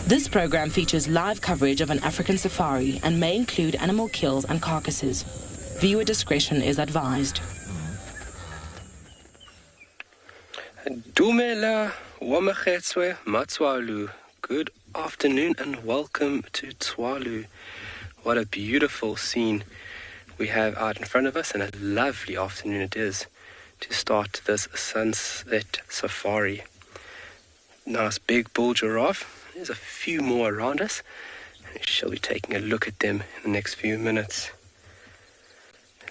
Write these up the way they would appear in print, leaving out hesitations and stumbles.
This program features live coverage of an African safari and may include animal kills and carcasses. Viewer discretion is advised. Dumela wamagetswe Tswalu. Good afternoon and welcome to Tswalu. What a beautiful scene we have out in front of us, and a lovely afternoon it is to start this sunset safari. Nice big bull giraffe. There's a few more around us. We shall be taking a look at them in the next few minutes.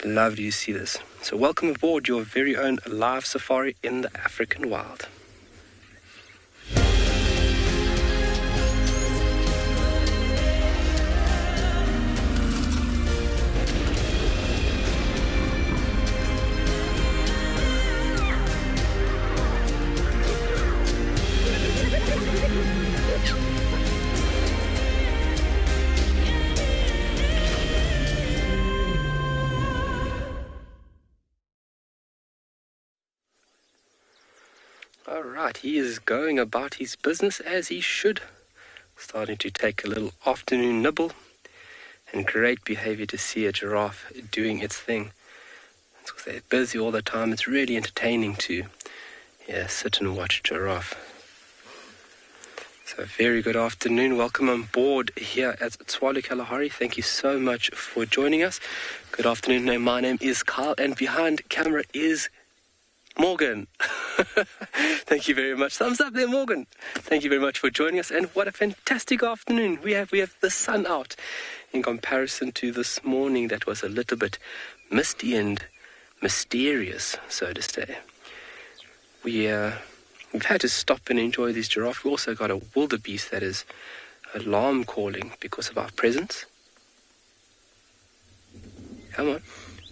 Lovely to see this. So welcome aboard your very own live safari in the African wild. All right, he is going about his business as he should, starting to take a little afternoon nibble, and great behavior to see a giraffe doing its thing. Because they're busy all the time, it's really entertaining to sit and watch giraffe. So very good afternoon, welcome on board here at Tswalu Kalahari. Thank you so much for joining us. Good afternoon, my name is Carl, and behind camera is Morgan. Thank you very much. Thumbs up there, Morgan. Thank you very much for joining us, and what a fantastic afternoon. We have the sun out in comparison to this morning that was a little bit misty and mysterious, so to say. We've had to stop and enjoy these giraffes. We also got a wildebeest that is alarm calling because of our presence. Come on.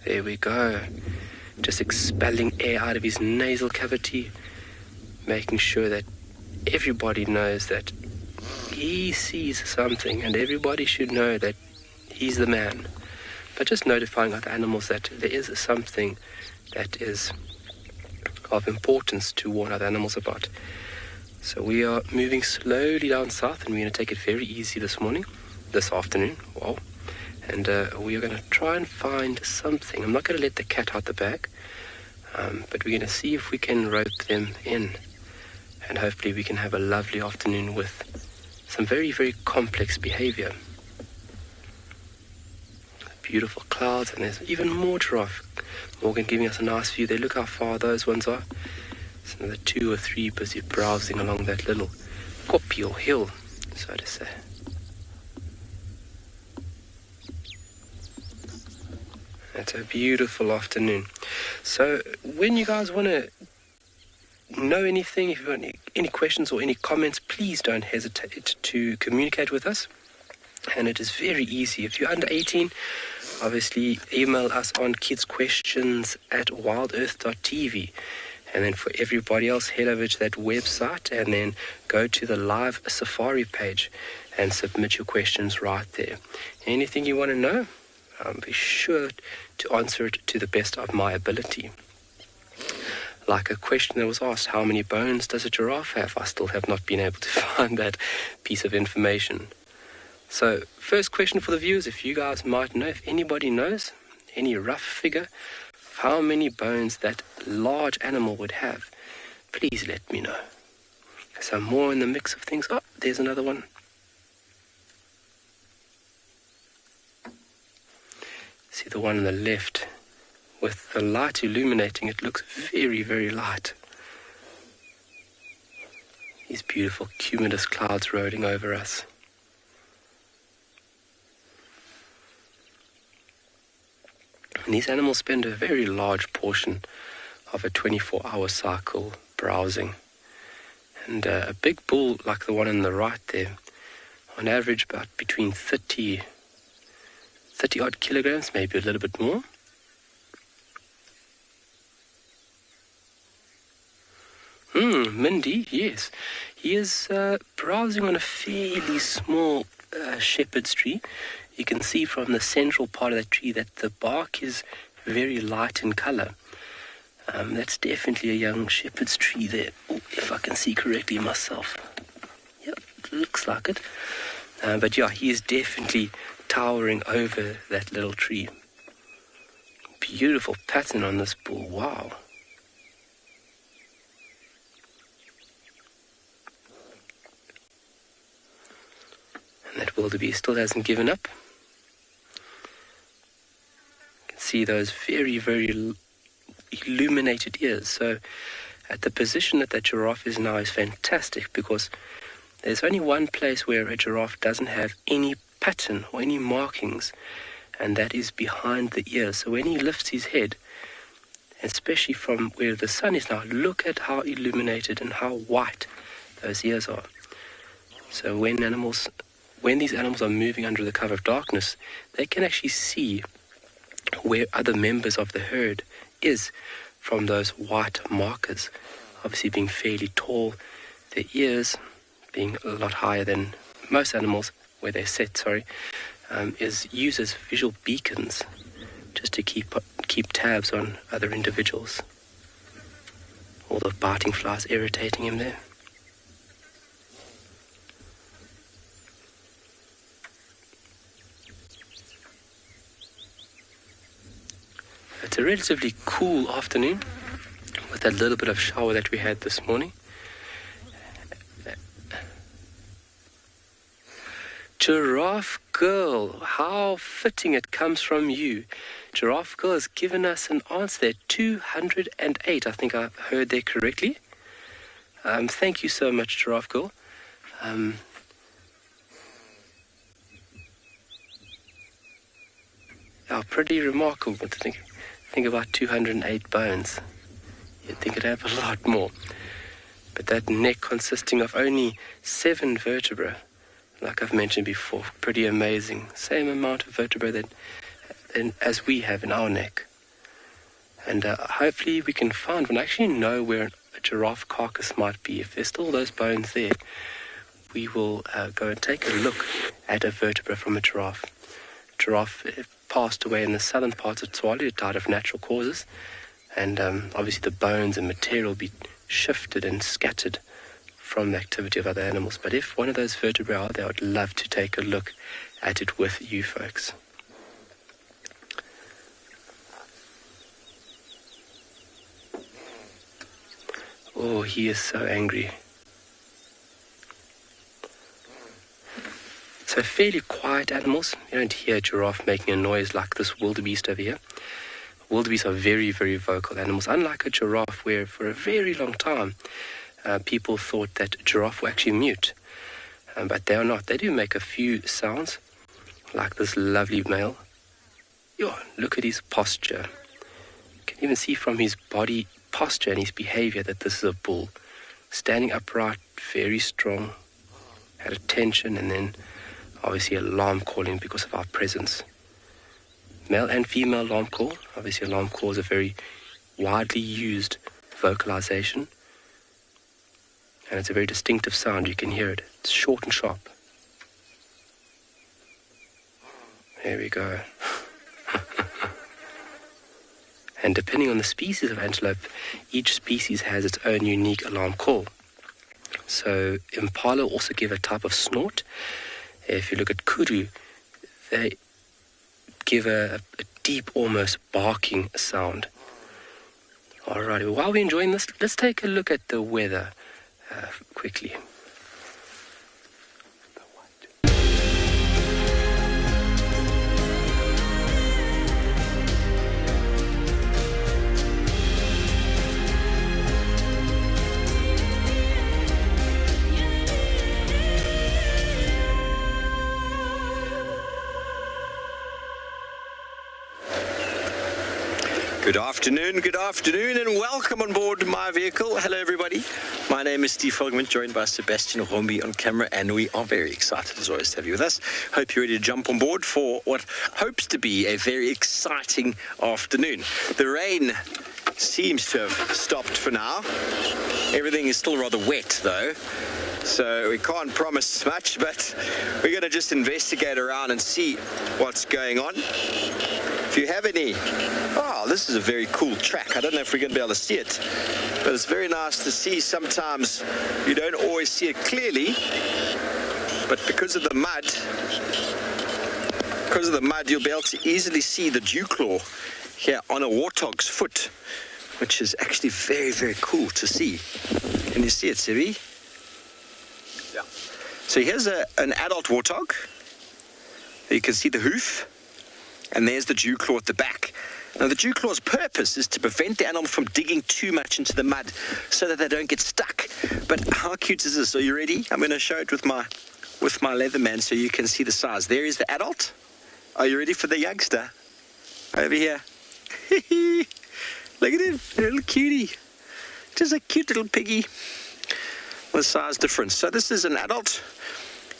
There we go. Just expelling air out of his nasal cavity, making sure that everybody knows that he sees something, and everybody should know that he's the man. But just notifying other animals that there is something that is of importance to warn other animals about. So we are moving slowly down south, and we're going to take it very easy this afternoon. Wow. And we are going to try and find something. I'm not going to let the cat out the bag, but we're going to see if we can rope them in. And hopefully we can have a lovely afternoon with some very, very complex behavior. Beautiful clouds, and there's even more giraffe. Morgan giving us a nice view there. Look how far those ones are. There's another 2 or 3 busy browsing along that little koppie or hill, so to say. It's a beautiful afternoon. So when you guys want to know anything, if you want any questions or any comments, please don't hesitate to communicate with us. And it is very easy. If you're under 18, obviously email us on kidsquestions@wildearth.tv. And then for everybody else, head over to that website and then go to the live safari page and submit your questions right there. Anything you want to know, I'll be sure to answer it to the best of my ability. Like a question that was asked, how many bones does a giraffe have? I still have not been able to find that piece of information. So, first question for the viewers, if you guys might know, if anybody knows, any rough figure of how many bones that large animal would have, please let me know. So more in the mix of things. Oh, there's another one. See the one on the left, with the light illuminating, it looks very, very light. These beautiful cumulus clouds rolling over us. And these animals spend a very large portion of a 24-hour cycle browsing. And a big bull like the one on the right there, on average about between 30 odd kilograms, maybe a little bit more. Mindy, yes. He is browsing on a fairly small shepherd's tree. You can see from the central part of that tree that the bark is very light in colour. That's definitely a young shepherd's tree there, if I can see correctly myself. Yep, it looks like it. But yeah, he is definitely towering over that little tree. Beautiful pattern on this bull, wow. And that wildebeest still hasn't given up. You can see those very, very illuminated ears. So at the position that giraffe is now is fantastic, because there's only one place where a giraffe doesn't have any pattern or any markings, and that is behind the ears. So when he lifts his head, especially from where the sun is now, look at how illuminated and how white those ears are. So when these animals are moving under the cover of darkness, they can actually see where other members of the herd is from those white markers. Obviously being fairly tall, their ears being a lot higher than most animals where they're set, is used as visual beacons just to keep tabs on other individuals. All the biting flies irritating him there. It's a relatively cool afternoon with that little bit of shower that we had this morning. Giraffe Girl, how fitting it comes from you. Giraffe Girl has given us an answer there, 208. I think I heard that correctly. Thank you so much, Giraffe Girl. Pretty remarkable to think about 208 bones. You'd think it'd have a lot more. But that neck consisting of only 7 vertebrae, like I've mentioned before, pretty amazing. Same amount of vertebrae as we have in our neck. And hopefully we can find one. I actually know where a giraffe carcass might be. If there's still those bones there, we will go and take a look at a vertebra from a giraffe. Giraffe passed away in the southern parts of Tswalu. It died of natural causes. And obviously the bones and material will be shifted and scattered from the activity of other animals. But if one of those vertebrae are there, I would love to take a look at it with you folks. Oh, he is so angry. So fairly quiet animals. You don't hear a giraffe making a noise like this wildebeest over here. Wildebeest are very, very vocal animals, unlike a giraffe where for a very long time people thought that giraffe were actually mute. But they are not. They do make a few sounds, like this lovely male. Look at his posture. You can even see from his body posture and his behavior that this is a bull. Standing upright, very strong, at attention, and then obviously alarm calling because of our presence. Male and female alarm call. Obviously alarm call is a very widely used vocalization. And it's a very distinctive sound. You can hear it. It's short and sharp. There we go. And depending on the species of antelope, each species has its own unique alarm call. So impala also give a type of snort. If you look at kudu, they give a deep, almost barking sound. Alrighty, while we're enjoying this, let's take a look at the weather quickly. Good afternoon, and welcome on board my vehicle. Hello, everybody. My name is Steve Fogman, joined by Sebastian Rombi on camera, and we are very excited, as always, to have you with us. Hope you're ready to jump on board for what hopes to be a very exciting afternoon. The rain seems to have stopped for now. Everything is still rather wet though, so we can't promise much, but we're going to just investigate around and see what's going on. If you have any, this is a very cool track. I don't know if we're going to be able to see it, but it's very nice to see. Sometimes you don't always see it clearly, but because of the mud, you'll be able to easily see the dew claw here on a warthog's foot, which is actually very, very cool to see. Can you see it, Sabi? Yeah. So here's an adult warthog. You can see the hoof, and there's the dew claw at the back. Now, the dew claw's purpose is to prevent the animal from digging too much into the mud so that they don't get stuck. But how cute is this? Are you ready? I'm going to show it with my Leatherman so you can see the size. There is the adult. Are you ready for the youngster? Over here. Look at him, a little cutie. Just a cute little piggy with size difference. So this is an adult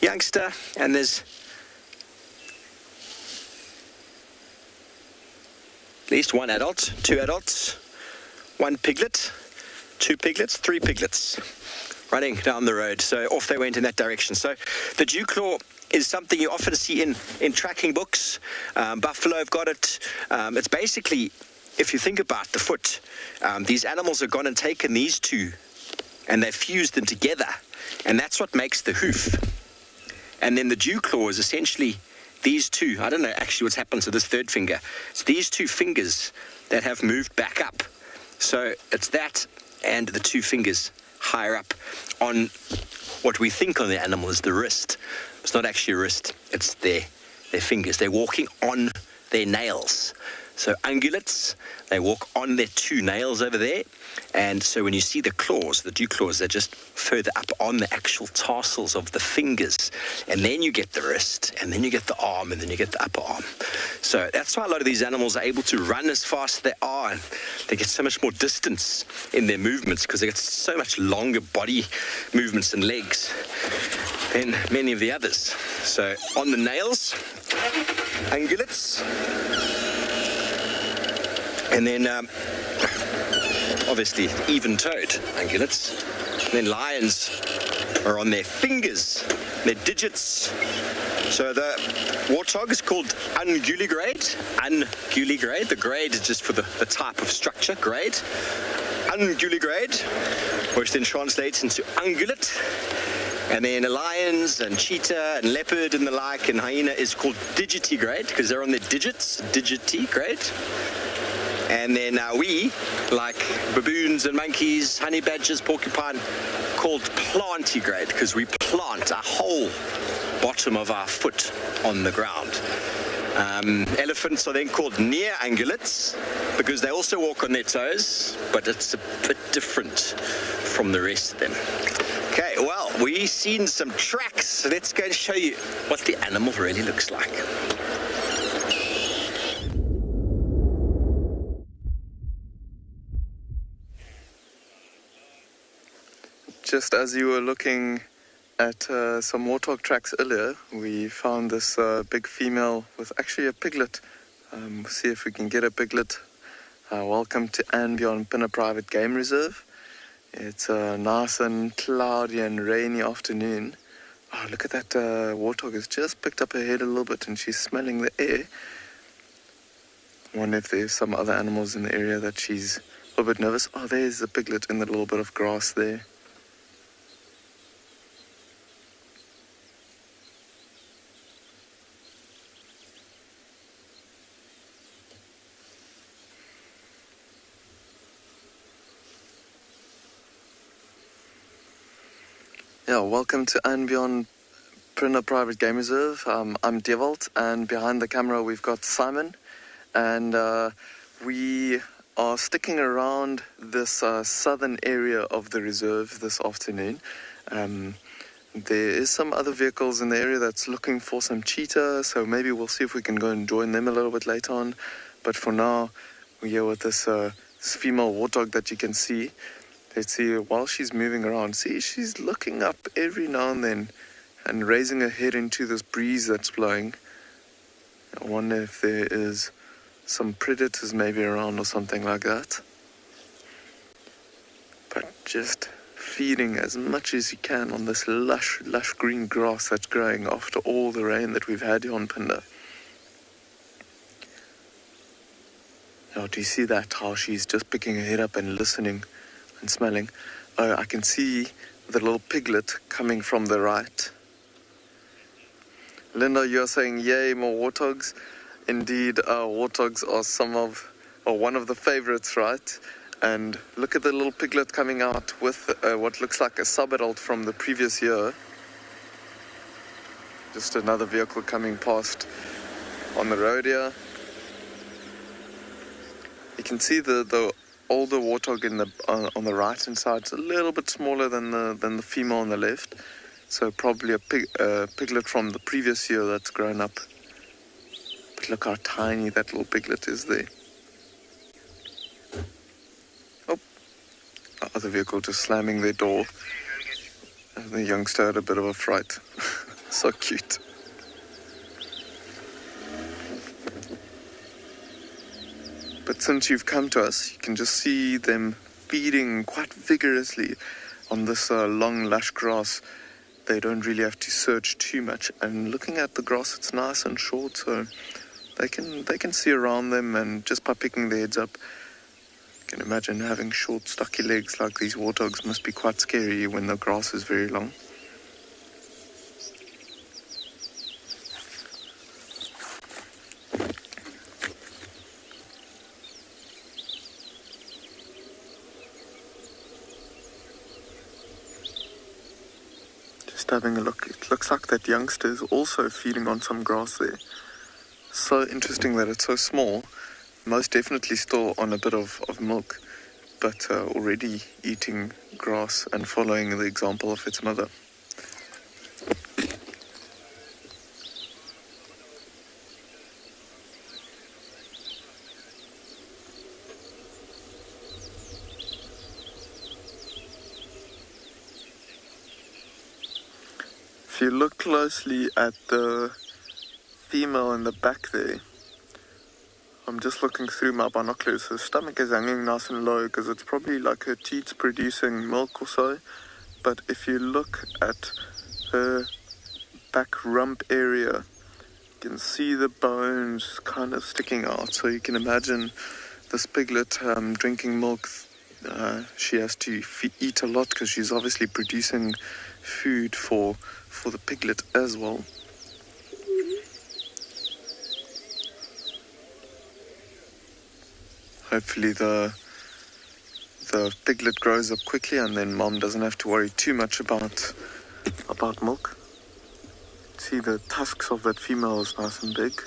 youngster, and there's at least one adult, two adults, one piglet, two piglets, three piglets running down the road. So off they went in that direction. So the dew claw is something you often see in tracking books. Buffalo have got it. It's basically, if you think about the foot, these animals have gone and taken these two and they've fused them together, and that's what makes the hoof. And then the dew claw is essentially these two. I don't know actually what's happened to this third finger. It's these two fingers that have moved back up. So it's that and the two fingers higher up on what we think on the animal is the wrist. It's not actually a wrist, it's their fingers. They're walking on their nails. So ungulates, they walk on their two nails over there. And so when you see the claws, the dew claws, they're just further up on the actual tarsals of the fingers. And then you get the wrist, and then you get the arm, and then you get the upper arm. So that's why a lot of these animals are able to run as fast as they are, and they get so much more distance in their movements because they get so much longer body movements and legs than many of the others. So on the nails, ungulates, and then obviously even-toed ungulates. And then lions are on their fingers, their digits. So the warthog is called unguligrade. Unguligrade. The grade is just for the type of structure, grade. Unguligrade, which then translates into ungulate. And then lions and cheetah and leopard and the like and hyena is called digitigrade because they're on their digits, digitigrade. And then we, like baboons and monkeys, honey badgers, porcupine, called plantigrade because we plant our whole bottom of our foot on the ground. Elephants are then called near ungulates because they also walk on their toes, but it's a bit different from the rest of them. Okay, well, we've seen some tracks, so let's go and show you what the animal really looks like. Just as you were looking at some warthog tracks earlier, we found this big female with actually a piglet. See if we can get a piglet. Welcome to andBeyond Phinda Private Game Reserve. It's a nice and cloudy and rainy afternoon. Oh, look at that warthog has just picked up her head a little bit and she's smelling the air. I wonder if there's some other animals in the area that she's a little bit nervous. Oh, there's the piglet in the little bit of grass there. Yeah, welcome to andBeyond Phinda Private Game Reserve. I'm Dewald, and behind the camera we've got Simon, and we are sticking around this southern area of the reserve this afternoon. There is some other vehicles in the area that's looking for some cheetah, so maybe we'll see if we can go and join them a little bit later on. But for now, we're here with this female warthog that you can see. Let's see, while she's moving around, see, she's looking up every now and then and raising her head into this breeze that's blowing. I wonder if there is some predators maybe around or something like that. But just feeding as much as he can on this lush green grass that's growing after all the rain that we've had here on Phinda. Now, do you see that? How she's just picking her head up and listening and smelling. Oh, I can see the little piglet coming from the right. Linda, you're saying, yay, more warthogs. Indeed, warthogs are one of the favorites, right? And look at the little piglet coming out with what looks like a sub-adult from the previous year. Just another vehicle coming past on the road here. You can see the older warthog on the right hand side. It's a little bit smaller than the female on the left. So probably a piglet from the previous year that's grown up. But look how tiny that little piglet is there. Oh, the other vehicle just slamming their door. And the youngster had a bit of a fright. So cute. But since you've come to us, you can just see them feeding quite vigorously on this long, lush grass. They don't really have to search too much. And looking at the grass, it's nice and short, so they can see around them, and just by picking their heads up, you can imagine having short, stocky legs like these warthogs must be quite scary when the grass is very long. Having a look, it looks like that youngster is also feeding on some grass there. So interesting that it's so small, most definitely still on a bit of milk, but already eating grass and following the example of its mother. If you look closely at the female in the back there, I'm just looking through my binoculars. Her stomach is hanging nice and low because it's probably like her teats producing milk or so. But if you look at her back rump area, you can see the bones kind of sticking out. So you can imagine this piglet drinking milk. She has to eat a lot because she's obviously producing food for the piglet as well. Hopefully the piglet grows up quickly, and then mom doesn't have to worry too much about milk. See, the tusks of that female is nice and big,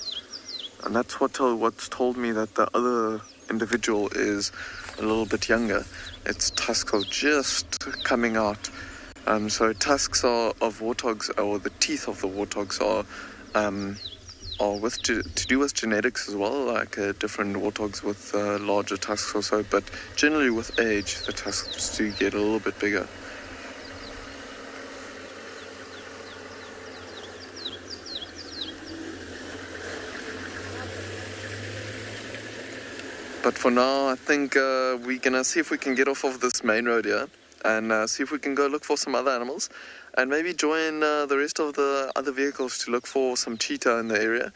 and that's what's told me that the other individual is a little bit younger. Its tusks are just coming out. So tusks of warthogs, or the teeth of the warthogs, are to do with genetics as well, like different warthogs with larger tusks or so, but generally with age the tusks do get a little bit bigger. But for now, I think we're gonna see if we can get off of this main road here and see if we can go look for some other animals, and maybe join the rest of the other vehicles to look for some cheetah in the area,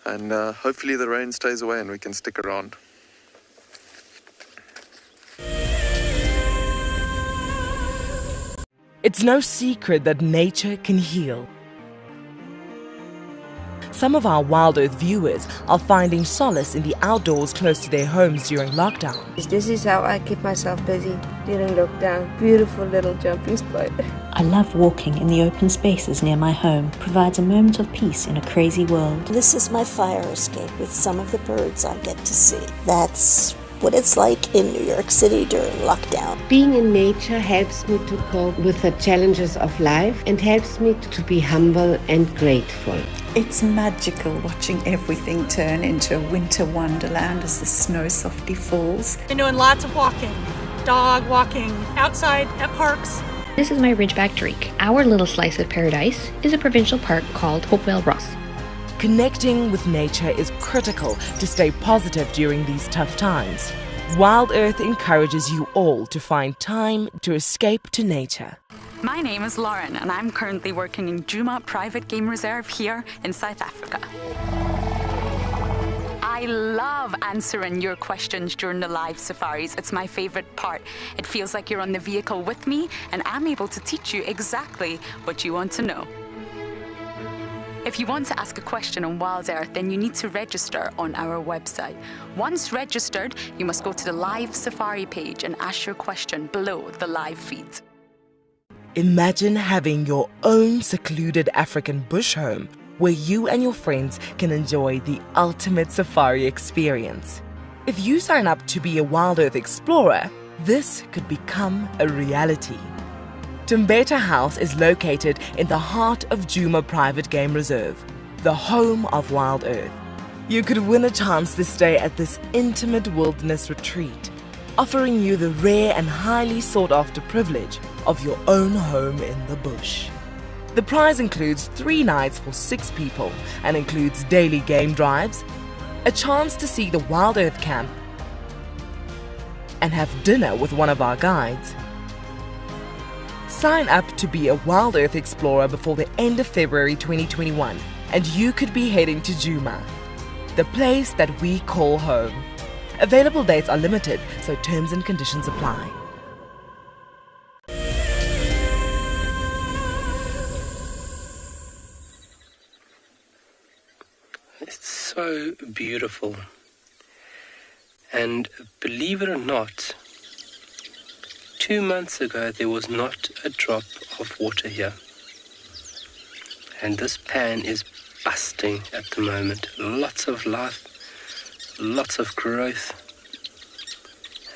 and hopefully the rain stays away and we can stick around. It's no secret that nature can heal. Some of our WildEarth viewers are finding solace in the outdoors close to their homes during lockdown. This is how I keep myself busy during lockdown. Beautiful little jumping spot. I love walking in the open spaces near my home. Provides a moment of peace in a crazy world. This is my fire escape with some of the birds I get to see. That's what it's like in New York City during lockdown. Being in nature helps me to cope with the challenges of life and helps me to be humble and grateful. It's magical watching everything turn into a winter wonderland as the snow softly falls. Been doing lots of walking, dog walking, outside at parks. This is my Ridgeback Drake. Our little slice of paradise is a provincial park called Hopewell Ross. Connecting with nature is critical to stay positive during these tough times. WildEarth encourages you all to find time to escape to nature. My name is Lauren, and I'm currently working in Djuma Private Game Reserve here in South Africa. I love answering your questions during the live safaris. It's my favorite part. It feels like you're on the vehicle with me, and I'm able to teach you exactly what you want to know. If you want to ask a question on WildEarth, then you need to register on our website. Once registered, you must go to the live safari page and ask your question below the live feed. Imagine having your own secluded African bush home where you and your friends can enjoy the ultimate safari experience. If you sign up to be a WildEarth explorer, this could become a reality. Tumbeta House is located in the heart of Djuma Private Game Reserve, the home of WildEarth. You could win a chance to stay at this intimate wilderness retreat, offering you the rare and highly sought-after privilege of your own home in the bush. The prize includes 3 nights for 6 people and includes daily game drives, a chance to see the WildEarth camp, and have dinner with one of our guides. Sign up to be a WildEarth explorer before the end of February 2021, and you could be heading to Djuma, the place that we call home. Available dates are limited, so terms and conditions apply. It's so beautiful. And believe it or not, 2 months ago there was not a drop of water here. And this pan is busting at the moment. Lots of life, lots of growth.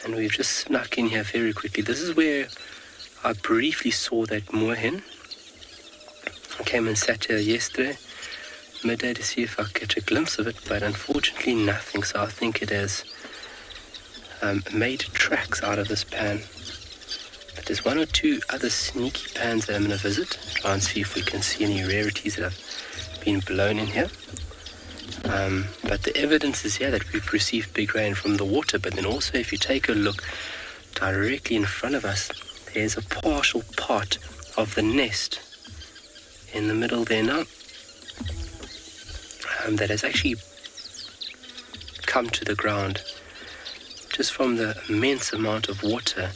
And we've just snuck in here very quickly. This is where I briefly saw that moorhen. I came and sat here yesterday, midday, to see if I could catch a glimpse of it, but unfortunately nothing. So I think it has made tracks out of this pan. But there's 1 or 2 other sneaky pans that I'm going to visit, try and see if we can see any rarities that have been blown in here. But the evidence is here that we've received big rain from the water, but then also if you take a look directly in front of us, there's a partial part of the nest in the middle there now that has actually come to the ground just from the immense amount of water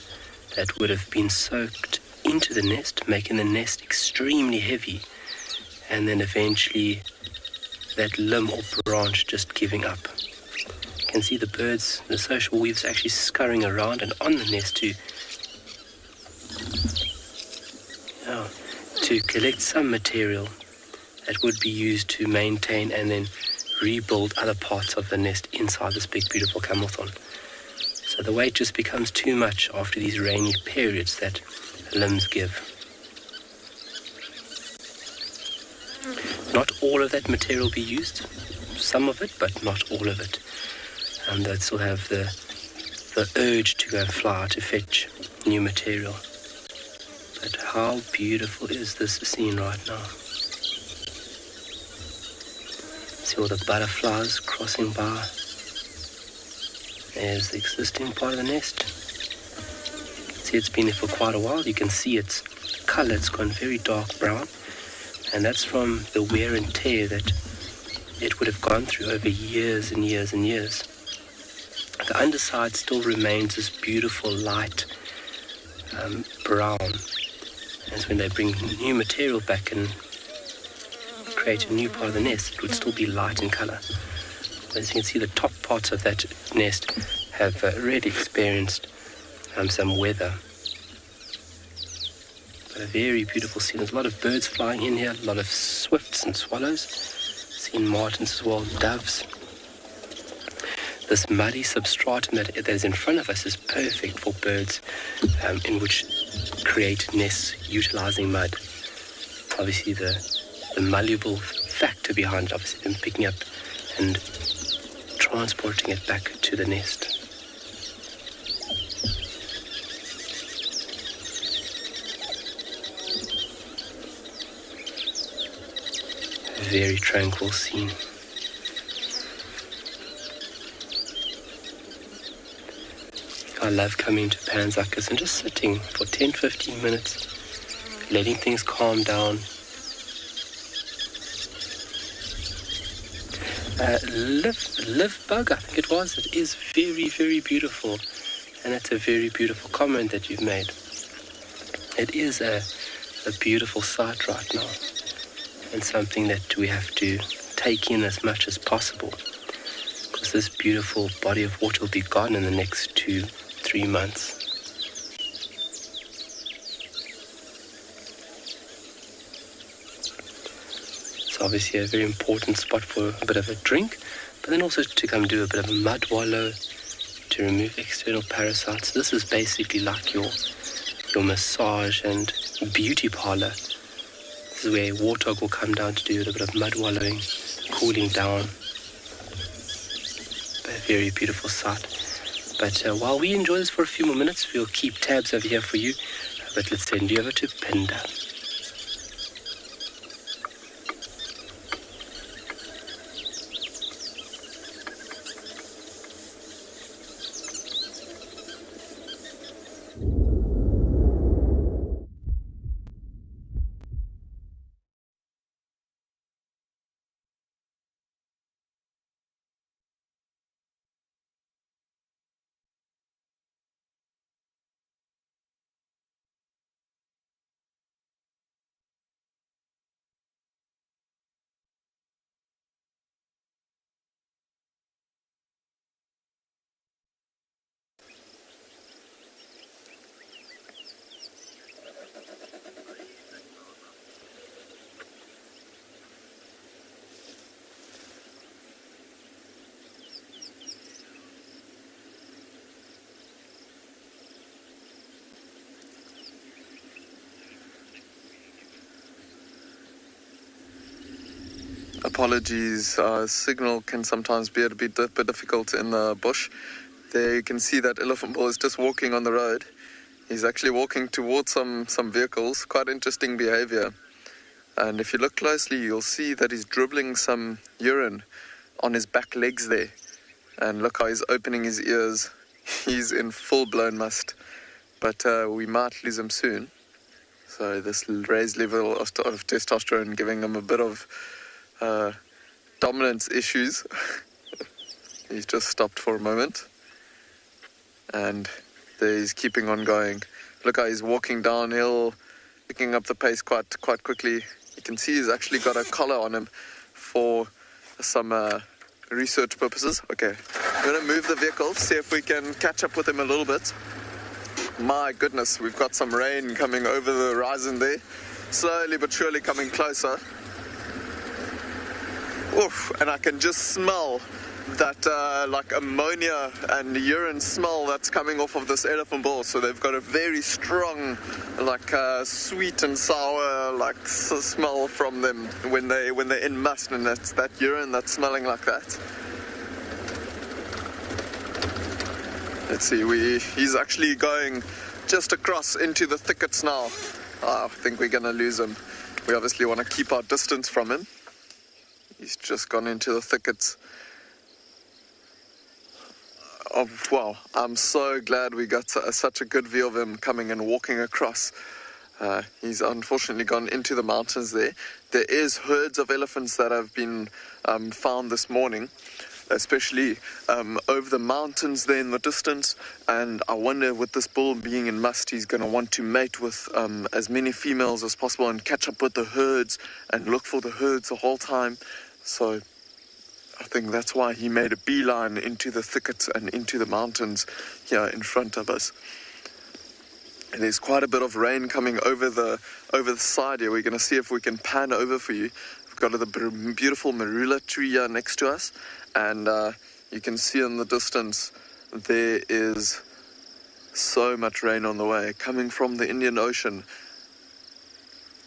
that would have been soaked into the nest, making the nest extremely heavy, and then eventually that limb or branch just giving up. You can see the birds, the social weaves actually scurrying around and on the nest to collect some material that would be used to maintain and then rebuild other parts of the nest inside this big beautiful camelthorn. So the weight just becomes too much after these rainy periods that limbs give. Not all of that material will be used, some of it, but not all of it. They'll still have the urge to go fly to fetch new material. But how beautiful is this scene right now? See all the butterflies crossing by. There's the existing part of the nest. See, it's been there for quite a while. You can see its color, it's gone very dark brown. And that's from the wear and tear that it would have gone through over years and years and years. The underside still remains this beautiful light brown. As when they bring new material back and create a new part of the nest, it would still be light in color. As you can see, the top parts of that nest have really experienced some weather. But a very beautiful scene. There's a lot of birds flying in here, a lot of swifts and swallows. Seen martins as well, doves. This muddy substratum that is in front of us is perfect for birds in which create nests utilizing mud. Obviously the malleable factor behind it, obviously them picking up and transporting it back to the nest. A very tranquil scene. So I love coming to pans like this and just sitting for 10-15 minutes, letting things calm down. Live bug, I think it was. It is very, very beautiful. And that's a very beautiful comment that you've made. It is a beautiful sight right now. And something that we have to take in as much as possible. Because this beautiful body of water will be gone in the next 2-3 months. Obviously a very important spot for a bit of a drink, but then also to come do a bit of a mud wallow to remove external parasites. This is basically like your massage and beauty parlor. This is where a warthog will come down to do a bit of mud wallowing, cooling down. A very beautiful sight. But while we enjoy this for a few more minutes, we'll keep tabs over here for you. But let's send you over to Phinda. Apologies, signal can sometimes be a bit difficult in the bush. There you can see that elephant bull is just walking on the road. He's actually walking towards some vehicles. Quite interesting behavior. And if you look closely, you'll see that he's dribbling some urine on his back legs there. And look how he's opening his ears. He's in full-blown must. But we might lose him soon. So this raised level of testosterone giving him a bit of dominance issues. He's just stopped for a moment. And there he's keeping on going. Look how he's walking downhill, picking up the pace quite quickly. You can see he's actually got a collar on him for some research purposes. Okay, I'm going to move the vehicle, see if we can catch up with him a little bit. My goodness, we've got some rain coming over the horizon there. Slowly but surely coming closer. Oof, and I can just smell that like ammonia and urine smell that's coming off of this elephant bull. So they've got a very strong, like sweet and sour like smell from them when they're in must, and that's that urine that's smelling like that. Let's see, he's actually going just across into the thickets now. I think we're gonna lose him. We obviously want to keep our distance from him. He's just gone into the thickets. Oh, wow, I'm so glad we got such a good view of him coming and walking across. He's unfortunately gone into the mountains there. There is herds of elephants that have been found this morning, especially over the mountains there in the distance. And I wonder, with this bull being in must, he's going to want to mate with as many females as possible and catch up with the herds and look for the herds the whole time. So I think that's why he made a beeline into the thickets and into the mountains here in front of us. And there's quite a bit of rain coming over the side here. We're going to see if we can pan over for you. We've got the beautiful marula tree here next to us, and you can see in the distance there is so much rain on the way coming from the Indian Ocean.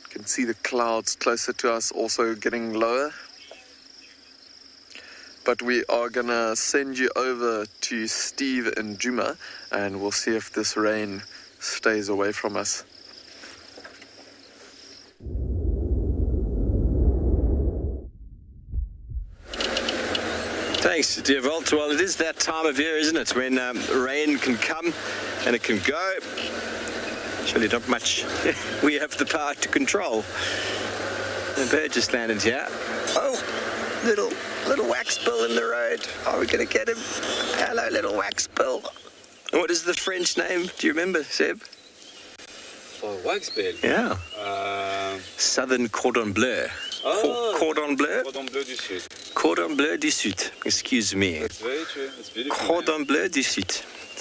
You can see the clouds closer to us also getting lower. But we are going to send you over to Steve and Djuma, and we'll see if this rain stays away from us. Thanks, dear Volt. Well, it is that time of year, isn't it, when rain can come and it can go. Surely not much we have the power to control. The bird just landed here. Oh, little wax bill in the road. Are we going to get him? Hello, little wax bill. What is the French name? Do you remember, Seb? For wax bill? Yeah. Southern cordon bleu. Cordon bleu? Cordon bleu du Sud. Cordon bleu du Sud. Excuse me. That's very true. It's beautiful. Cordon bleu du Sud.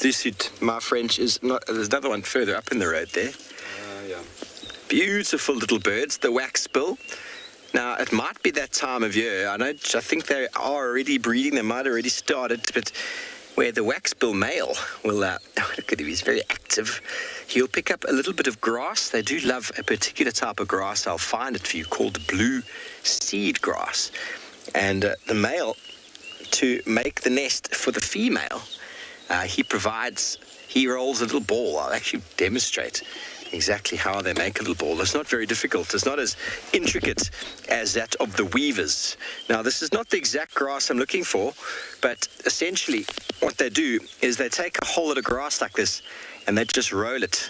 Du Sud. My French is not... There's another one further up in the road there. Yeah. Beautiful little birds, the wax bill. Now, it might be that time of year. I think they are already breeding. They might have already started, but where the waxbill male will, look at him, he's very active. He'll pick up a little bit of grass. They do love a particular type of grass. I'll find it for you, called blue seed grass. And the male, to make the nest for the female, he rolls a little ball. I'll actually demonstrate exactly how they make a little ball. It's not very difficult. It's not as intricate as that of the weavers. Now, this is not the exact grass I'm looking for, but essentially what they do is they take a whole lot of grass like this and they just roll it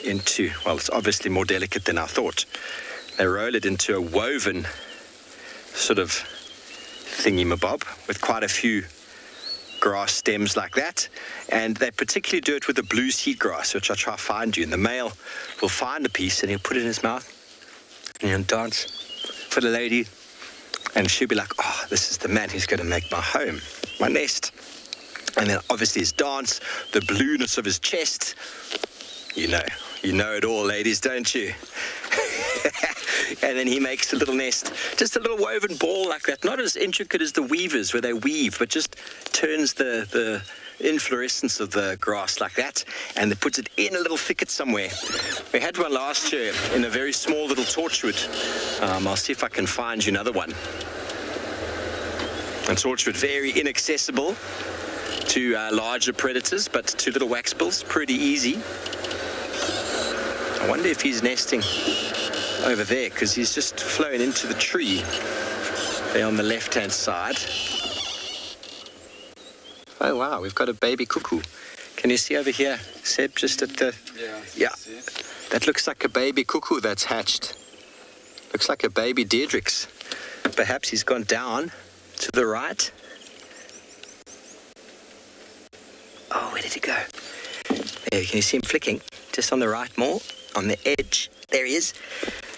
into, well, it's obviously more delicate than I thought. They roll it into a woven sort of thingy-mabob with quite a few grass stems like that, and they particularly do it with the blue seed grass, which I'll try to find you. And the male will find a piece and he'll put it in his mouth and he'll dance for the lady, and she'll be like, oh, this is the man who's going to make my home, my nest. And then obviously his dance, the blueness of his chest, you know it all, ladies, don't you? And then he makes a little nest, just a little woven ball like that, not as intricate as the weavers where they weave, but just turns the inflorescence of the grass like that, and they puts it in a little thicket somewhere. We had one last year in a very small little torchwood. I'll see if I can find you another one. And torchwood, very inaccessible to larger predators, but to little waxbills, pretty easy. I wonder if he's nesting over there, because he's just flown into the tree there on the left-hand side. Oh, wow, we've got a baby cuckoo. Can you see over here, Seb, just at the... Yeah. That looks like a baby cuckoo that's hatched. Looks like a baby Deirdrix. Perhaps he's gone down to the right. Oh, where did he go? There, can you see him flicking? Just on the right more, on the edge. There he is.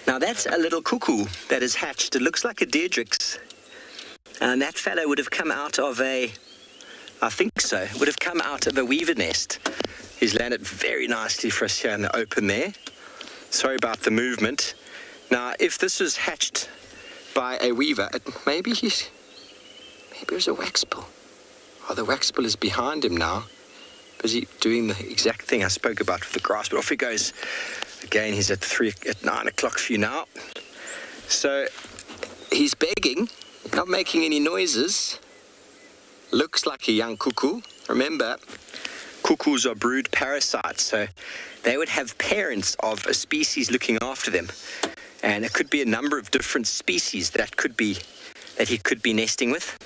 Now, that's a little cuckoo that is hatched. It looks like a Deirdrix. And that fellow would have come out of I think so, would have come out of a weaver nest. He's landed very nicely for us here in the open there. Sorry about the movement. Now, if this was hatched by a weaver, maybe it was a waxbill. Oh, the waxbill is behind him now, busy doing the exact thing I spoke about with the grass. But off he goes. Again, he's at 9 o'clock for you now. So he's begging, not making any noises. Looks like a young cuckoo. Remember, cuckoos are brood parasites, so they would have parents of a species looking after them. And it could be a number of different species that he could be nesting with.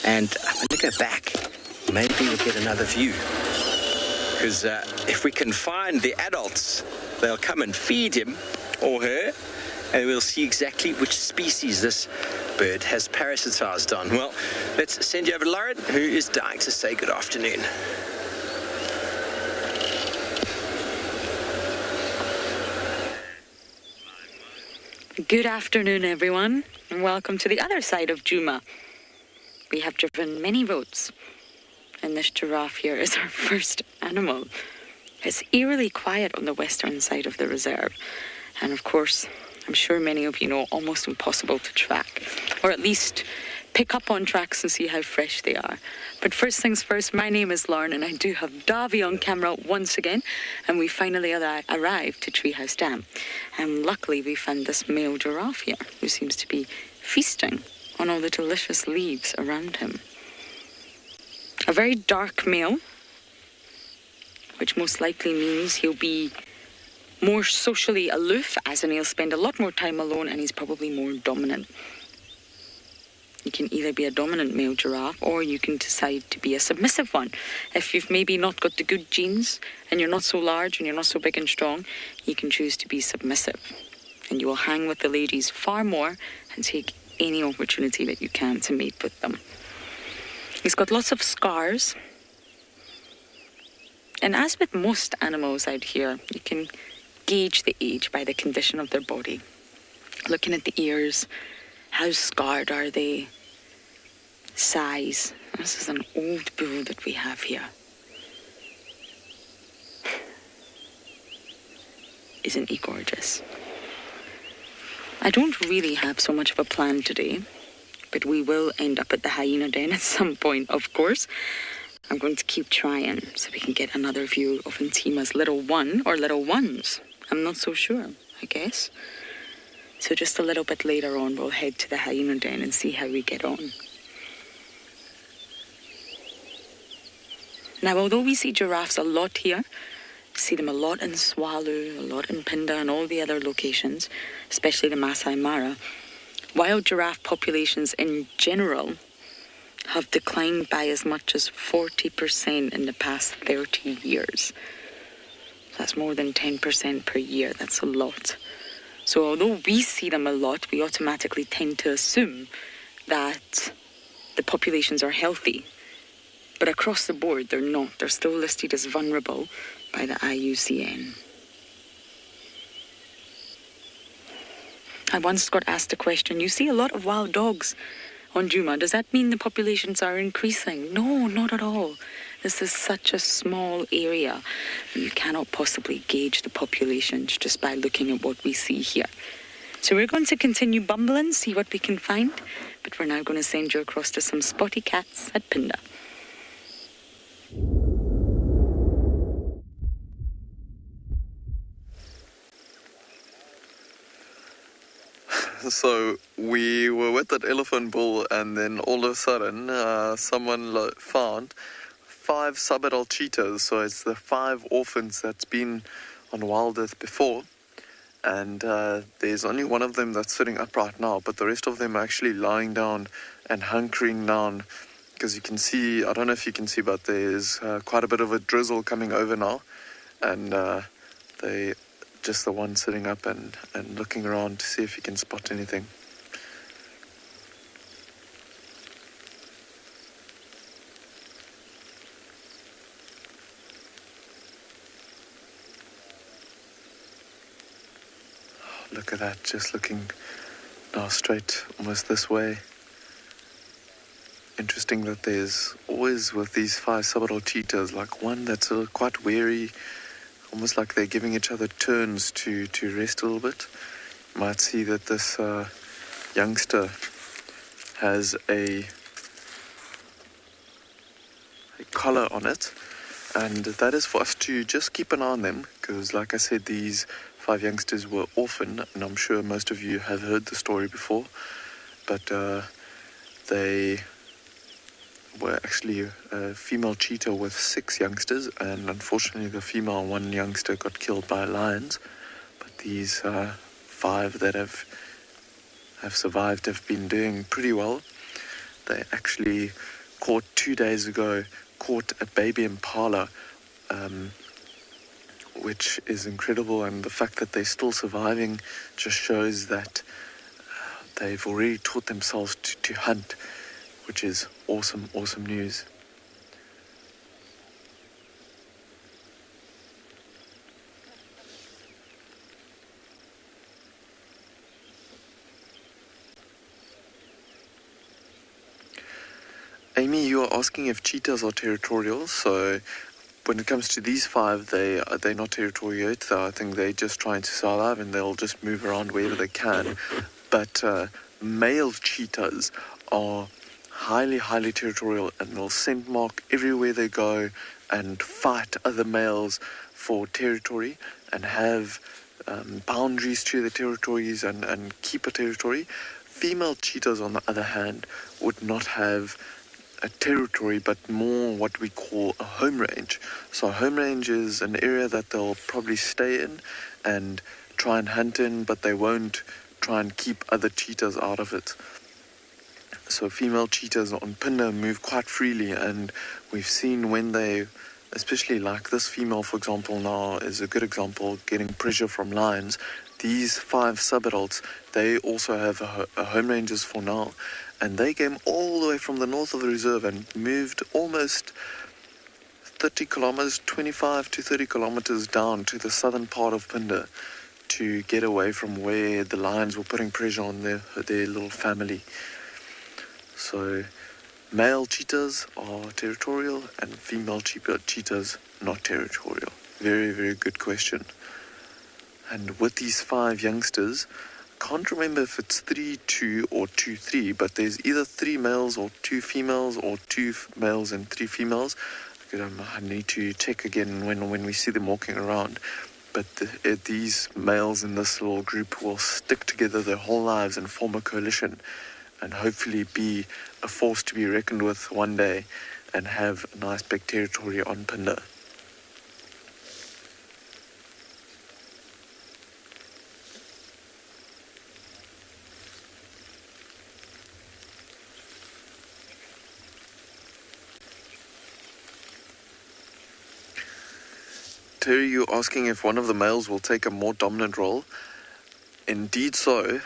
And I'm going to go back. Maybe we'll get another view. Because if we can find the adults, they'll come and feed him or her, and we'll see exactly which species this bird has parasitized on. Well, let's send you over to Lauren, who is dying to say good afternoon. Good afternoon, everyone, and welcome to the other side of Djuma. We have driven many roads, and this giraffe here is our first animal. It's eerily quiet on the western side of the reserve, and of course, I'm sure many of you know, almost impossible to track, or at least pick up on tracks and see how fresh they are. But first things first, my name is Lauren, and I do have Davy on camera once again, and we finally arrived to Treehouse Dam. And luckily we found this male giraffe here, who seems to be feasting on all the delicious leaves around him. A very dark male, which most likely means he'll be more socially aloof, as in he'll spend a lot more time alone, and he's probably more dominant. You can either be a dominant male giraffe or you can decide to be a submissive one. If you've maybe not got the good genes and you're not so large and you're not so big and strong, you can choose to be submissive. And you will hang with the ladies far more and take any opportunity that you can to mate with them. He's got lots of scars. And as with most animals out here, you can gauge the age by the condition of their body. Looking at the ears, how scarred are they? Size. This is an old bull that we have here. Isn't he gorgeous? I don't really have so much of a plan today, but we will end up at the hyena den at some point, of course. I'm going to keep trying so we can get another view of Ntima's little one or little ones. I'm not so sure, I guess. So just a little bit later on, we'll head to the hyena den and see how we get on. Now, although we see giraffes a lot here, see them a lot in Tswalu, a lot in Phinda and all the other locations, especially the Masai Mara, wild giraffe populations in general have declined by as much as 40% in the past 30 years. That's more than 10% per year. That's a lot. So although we see them a lot, we automatically tend to assume that the populations are healthy. But across the board, they're not. They're still listed as vulnerable by the IUCN. I once got asked a question, you see a lot of wild dogs on Djuma. Does that mean the populations are increasing? No, not at all. This is such a small area. You cannot possibly gauge the populations just by looking at what we see here. So we're going to continue bumbling, see what we can find. But we're now going to send you across to some spotty cats at Phinda. So we were with that elephant bull, and then all of a sudden someone found 5 subadult cheetahs. So it's the 5 orphans that's been on WildEarth before, and there's only one of them that's sitting upright now, but the rest of them are actually lying down and hunkering down, because you can see, I don't know if you can see, but there's quite a bit of a drizzle coming over now, and they just the one sitting up and looking around to see if he can spot anything. Look at that, just looking now straight almost this way. Interesting that there's always with these 5 subadult cheetahs, like one that's quite wary, almost like they're giving each other turns to rest a little bit. You might see that this youngster has a collar on it, and that is for us to just keep an eye on them, because like I said, these 5 youngsters were orphaned, and I'm sure most of you have heard the story before, but they were actually a female cheetah with 6 youngsters, and unfortunately the female one youngster got killed by lions. But these 5 that have survived have been doing pretty well. They actually caught 2 days ago, a baby impala, which is incredible, and the fact that they're still surviving just shows that they've already taught themselves to hunt, which is awesome news. Amy, you are asking if cheetahs are territorial. So when it comes to these 5, they're not territorial yet. So I think they're just trying to survive, and they'll just move around wherever they can. But male cheetahs are highly territorial, and they'll scent mark everywhere they go and fight other males for territory and have boundaries to the territories and keep a territory. Female cheetahs, on the other hand, would not have a territory, but more what we call a home range. So a home range is an area that they'll probably stay in and try and hunt in, but they won't try and keep other cheetahs out of it. So female cheetahs on Phinda move quite freely, and we've seen when they, especially like this female, for example, now is a good example, getting pressure from lions. These 5 sub-adults, they also have a home ranges for now, and they came all the way from the north of the reserve and moved almost 30 kilometers, 25 to 30 kilometers down to the southern part of Phinda to get away from where the lions were putting pressure on their little family. So male cheetahs are territorial and female cheetahs not territorial. Very, very good question. And with these 5 youngsters, I can't remember if it's 3-2 or 2-3, but there's either 3 males or 2 females or 2 males and 3 females. I need to check again when we see them walking around. But these males in this little group will stick together their whole lives and form a coalition and hopefully be a force to be reckoned with one day and have a nice big territory on Phinda. Terry, you're asking if one of the males will take a more dominant role. Indeed so.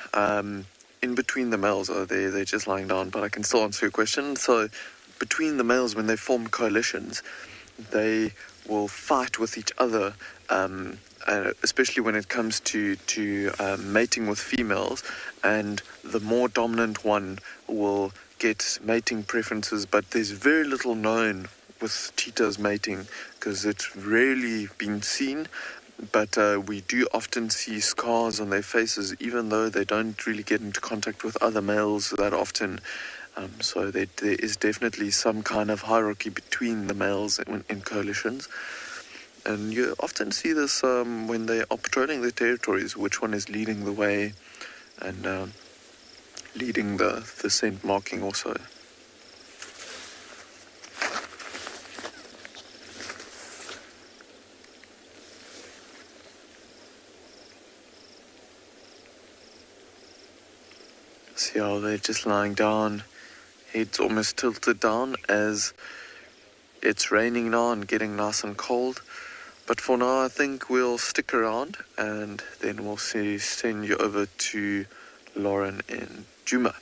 In between the males, they're just lying down, but I can still answer your question. So between the males, when they form coalitions, they will fight with each other, especially when it comes to mating with females, and the more dominant one will get mating preferences, but there's very little known with cheetahs mating because it's rarely been seen, but we do often see scars on their faces even though they don't really get into contact with other males that often. So there is definitely some kind of hierarchy between the males in coalitions, and you often see this when they are patrolling their territories, which one is leading the way and leading the scent marking also. See how they're just lying down, heads almost tilted down as it's raining now and getting nice and cold. But for now, I think we'll stick around and then we'll send you over to Lauren in Djuma.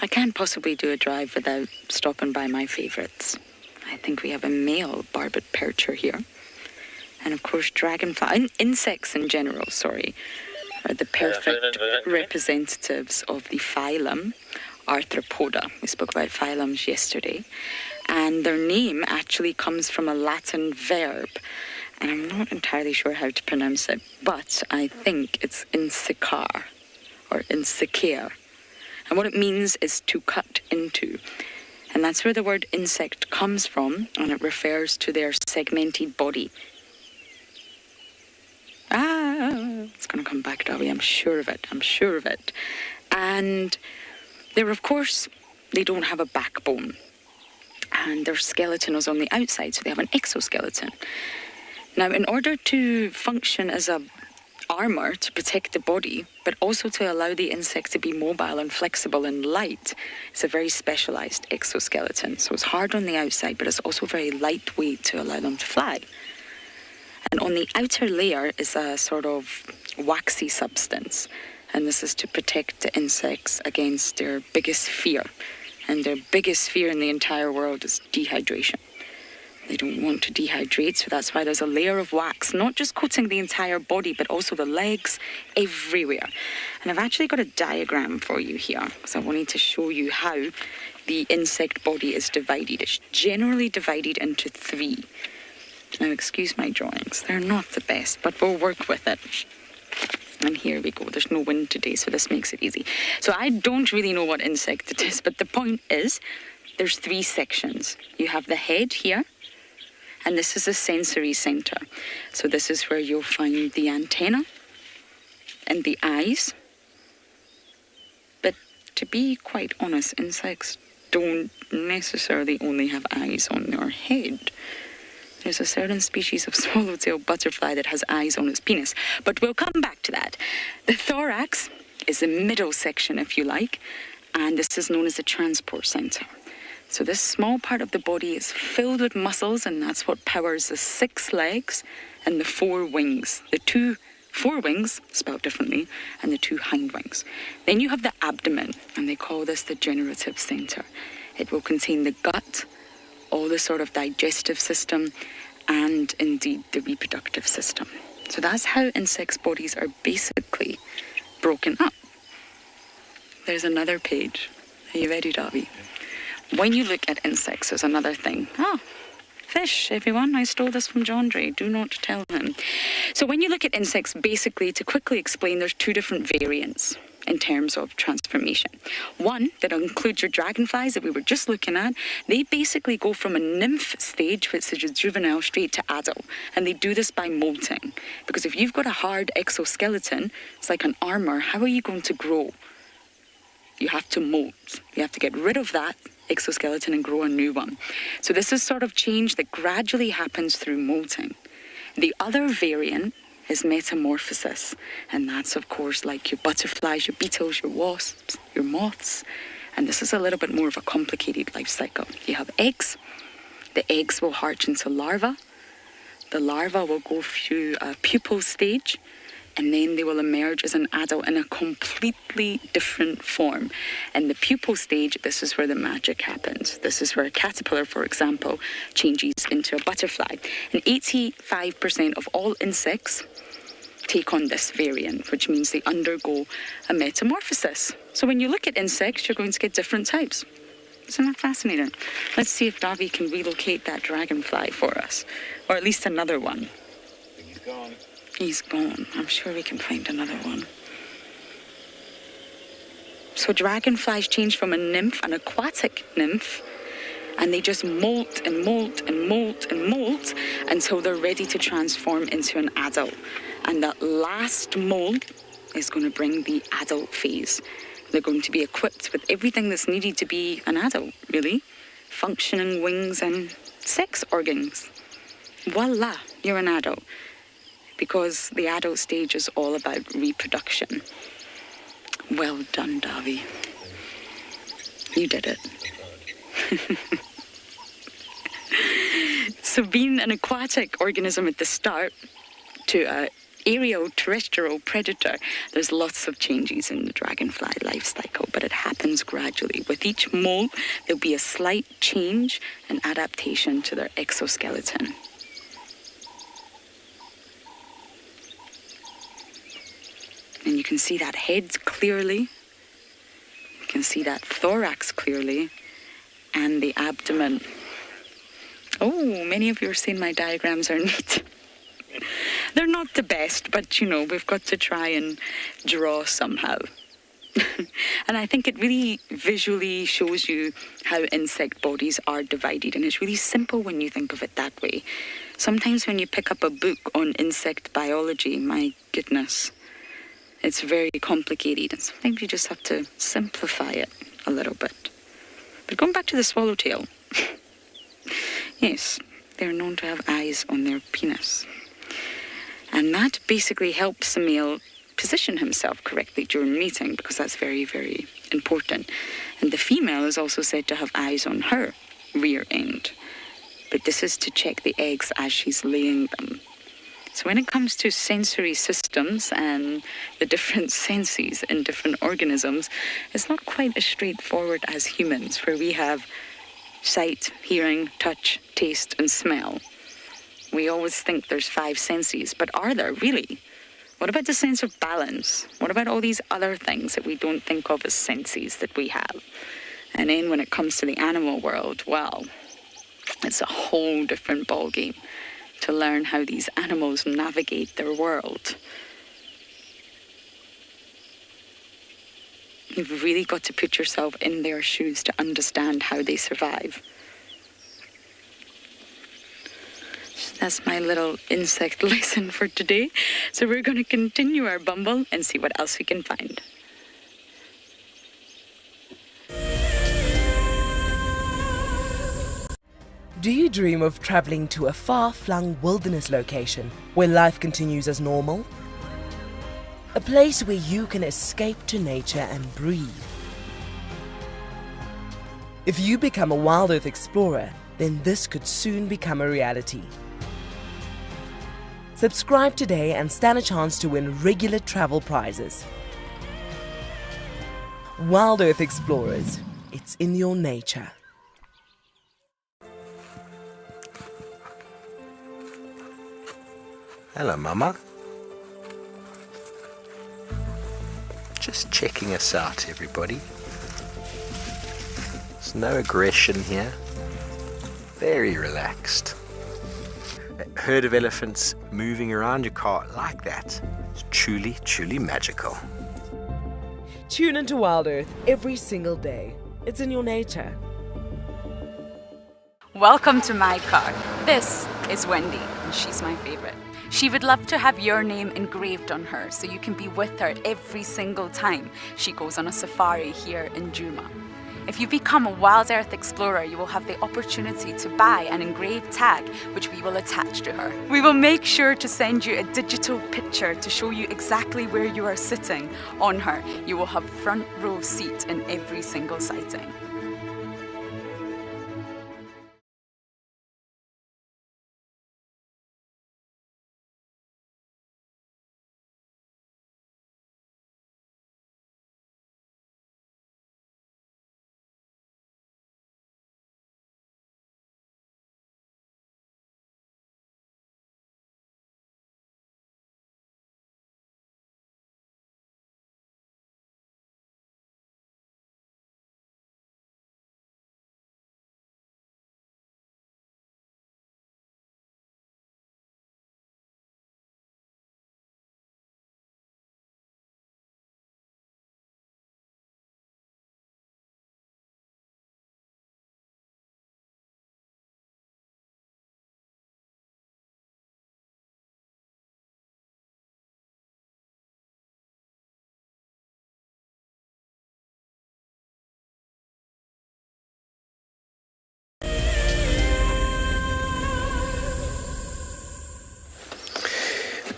I can't possibly do a drive without stopping by my favourites. I think we have a male barbet percher here. And of course, dragonfly, insects in general, are the perfect representatives of the phylum Arthropoda. We spoke about phylums yesterday. And their name actually comes from a Latin verb. And I'm not entirely sure how to pronounce it, but I think it's insecar or insecare. And what it means is to cut into. And that's where the word insect comes from, and it refers to their segmented body. It's going to come back, Dolly, I'm sure of it. And they're, of course, they don't have a backbone. And their skeleton is on the outside, so they have an exoskeleton. Now, in order to function as a armor to protect the body, but also to allow the insect to be mobile and flexible and light, it's a very specialized exoskeleton. So it's hard on the outside, but it's also very lightweight to allow them to fly. And on the outer layer is a sort of waxy substance, and this is to protect the insects against their biggest fear. And their biggest fear in the entire world is dehydration. They don't want to dehydrate, so that's why there's a layer of wax, not just coating the entire body, but also the legs, everywhere. And I've actually got a diagram for you here, because I wanted to show you how the insect body is divided. It's generally divided into 3. Now, excuse my drawings. They're not the best, but we'll work with it. And here we go. There's no wind today, so this makes it easy. So I don't really know what insect it is, but the point is there's 3 sections. You have the head here, and this is a sensory center. So this is where you'll find the antenna and the eyes. But to be quite honest, insects don't necessarily only have eyes on their head. There's a certain species of swallowtail butterfly that has eyes on its penis. But we'll come back to that. The thorax is the middle section, if you like, and this is known as the transport center. So this small part of the body is filled with muscles, and that's what powers the 6 legs and the 4 wings. The 2 forewings, spelled differently, and the 2 hindwings. Then you have the abdomen, and they call this the generative center. It will contain the gut, all the sort of digestive system, and indeed the reproductive system. So that's how insects' bodies are basically broken up. There's another page. Are you ready, Darby? When you look at insects, there's another thing. Fish, everyone. I stole this from John Dre. Do not tell him. So when you look at insects, basically, to quickly explain, there's 2 different variants in terms of transformation. One that includes your dragonflies that we were just looking at. They basically go from a nymph stage, which is juvenile, straight to adult. And they do this by molting. Because if you've got a hard exoskeleton, it's like an armor, how are you going to grow? You have to molt. You have to get rid of that exoskeleton and grow a new one. So this is sort of change that gradually happens through molting. The other variant is metamorphosis, and that's of course like your butterflies, your beetles, your wasps, your moths, and this is a little bit more of a complicated life cycle. You have eggs. The eggs will hatch into larvae. The larva will go through a pupal stage, and then they will emerge as an adult in a completely different form. In the pupal stage, this is where the magic happens. This is where a caterpillar, for example, changes into a butterfly. And 85% of all insects take on this variant, which means they undergo a metamorphosis. So when you look at insects, you're going to get different types. Isn't that fascinating? Let's see if Davy can relocate that dragonfly for us, or at least another one. He's gone. He's gone. I'm sure we can find another one. So dragonflies change from a nymph, an aquatic nymph, and they just molt and molt and molt and molt until they're ready to transform into an adult. And that last molt is going to bring the adult phase. They're going to be equipped with everything that's needed to be an adult, really. Functioning wings and sex organs. Voila, you're an adult. Because the adult stage is all about reproduction. Well done, Davy. You did it. So being an aquatic organism at the start to an aerial terrestrial predator, there's lots of changes in the dragonfly life cycle, but it happens gradually. With each molt, there'll be a slight change and adaptation to their exoskeleton. And you can see that head clearly. You can see that thorax clearly. And the abdomen. Oh, many of you are saying my diagrams are neat. They're not the best, but, you know, we've got to try and draw somehow. And I think it really visually shows you how insect bodies are divided. And it's really simple when you think of it that way. Sometimes when you pick up a book on insect biology, my goodness, it's very complicated, and sometimes you just have to simplify it a little bit. But going back to the swallowtail, yes, they're known to have eyes on their penis. And that basically helps the male position himself correctly during mating, because that's very, very important. And the female is also said to have eyes on her rear end. But this is to check the eggs as she's laying them. So when it comes to sensory systems and the different senses in different organisms, it's not quite as straightforward as humans, where we have sight, hearing, touch, taste, and smell. We always think there's 5 senses, but are there really? What about the sense of balance? What about all these other things that we don't think of as senses that we have? And then when it comes to the animal world, well, it's a whole different ballgame to learn how these animals navigate their world. You've really got to put yourself in their shoes to understand how they survive. So that's my little insect lesson for today. So we're going to continue our bumble and see what else we can find. Do you dream of traveling to a far-flung wilderness location where life continues as normal? A place where you can escape to nature and breathe. If you become a WildEarth explorer, then this could soon become a reality. Subscribe today and stand a chance to win regular travel prizes. WildEarth Explorers, it's in your nature. Hello, Mama. Just checking us out, everybody. There's no aggression here. Very relaxed. A herd of elephants moving around your car like that is truly, truly magical. Tune into WildEarth every single day. It's in your nature. Welcome to my car. This is Wendy, and she's my favorite. She would love to have your name engraved on her so you can be with her every single time she goes on a safari here in Djuma. If you become a WildEarth explorer, you will have the opportunity to buy an engraved tag which we will attach to her. We will make sure to send you a digital picture to show you exactly where you are sitting on her. You will have front row seat in every single sighting.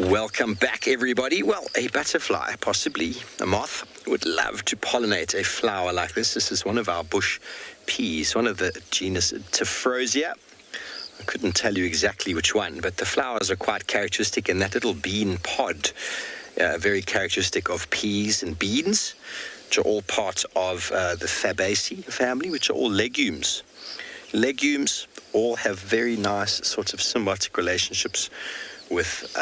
Welcome back, everybody. Well, a butterfly, possibly a moth, would love to pollinate a flower like this. This is one of our bush peas, one of the genus Tswalu. I couldn't tell you exactly which one, but the flowers are quite characteristic in that little bean pod, very characteristic of peas and beans, which are all part of the Fabaceae family, which are all legumes. Legumes all have very nice sorts of symbiotic relationships with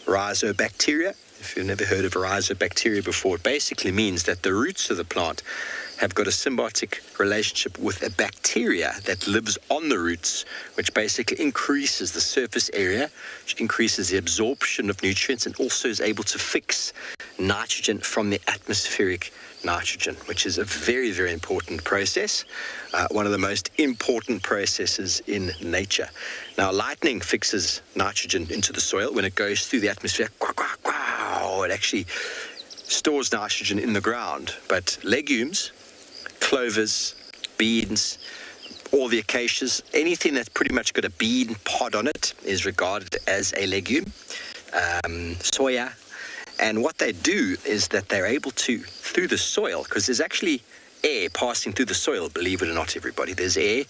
rhizobacteria. If you've never heard of rhizobacteria before, it basically means that the roots of the plant have got a symbiotic relationship with a bacteria that lives on the roots, which basically increases the surface area, which increases the absorption of nutrients, and also is able to fix nitrogen from the atmospheric nitrogen, which is a very, very important process, one of the most important processes in nature. Now, lightning fixes nitrogen into the soil when it goes through the atmosphere. It actually stores nitrogen in the ground, but legumes, clovers, beans, all the acacias, anything that's pretty much got a bean pod on it is regarded as a legume. Soya. And what they do is that they're able to, through the soil, because there's actually air passing through the soil, believe it or not, everybody, there's air,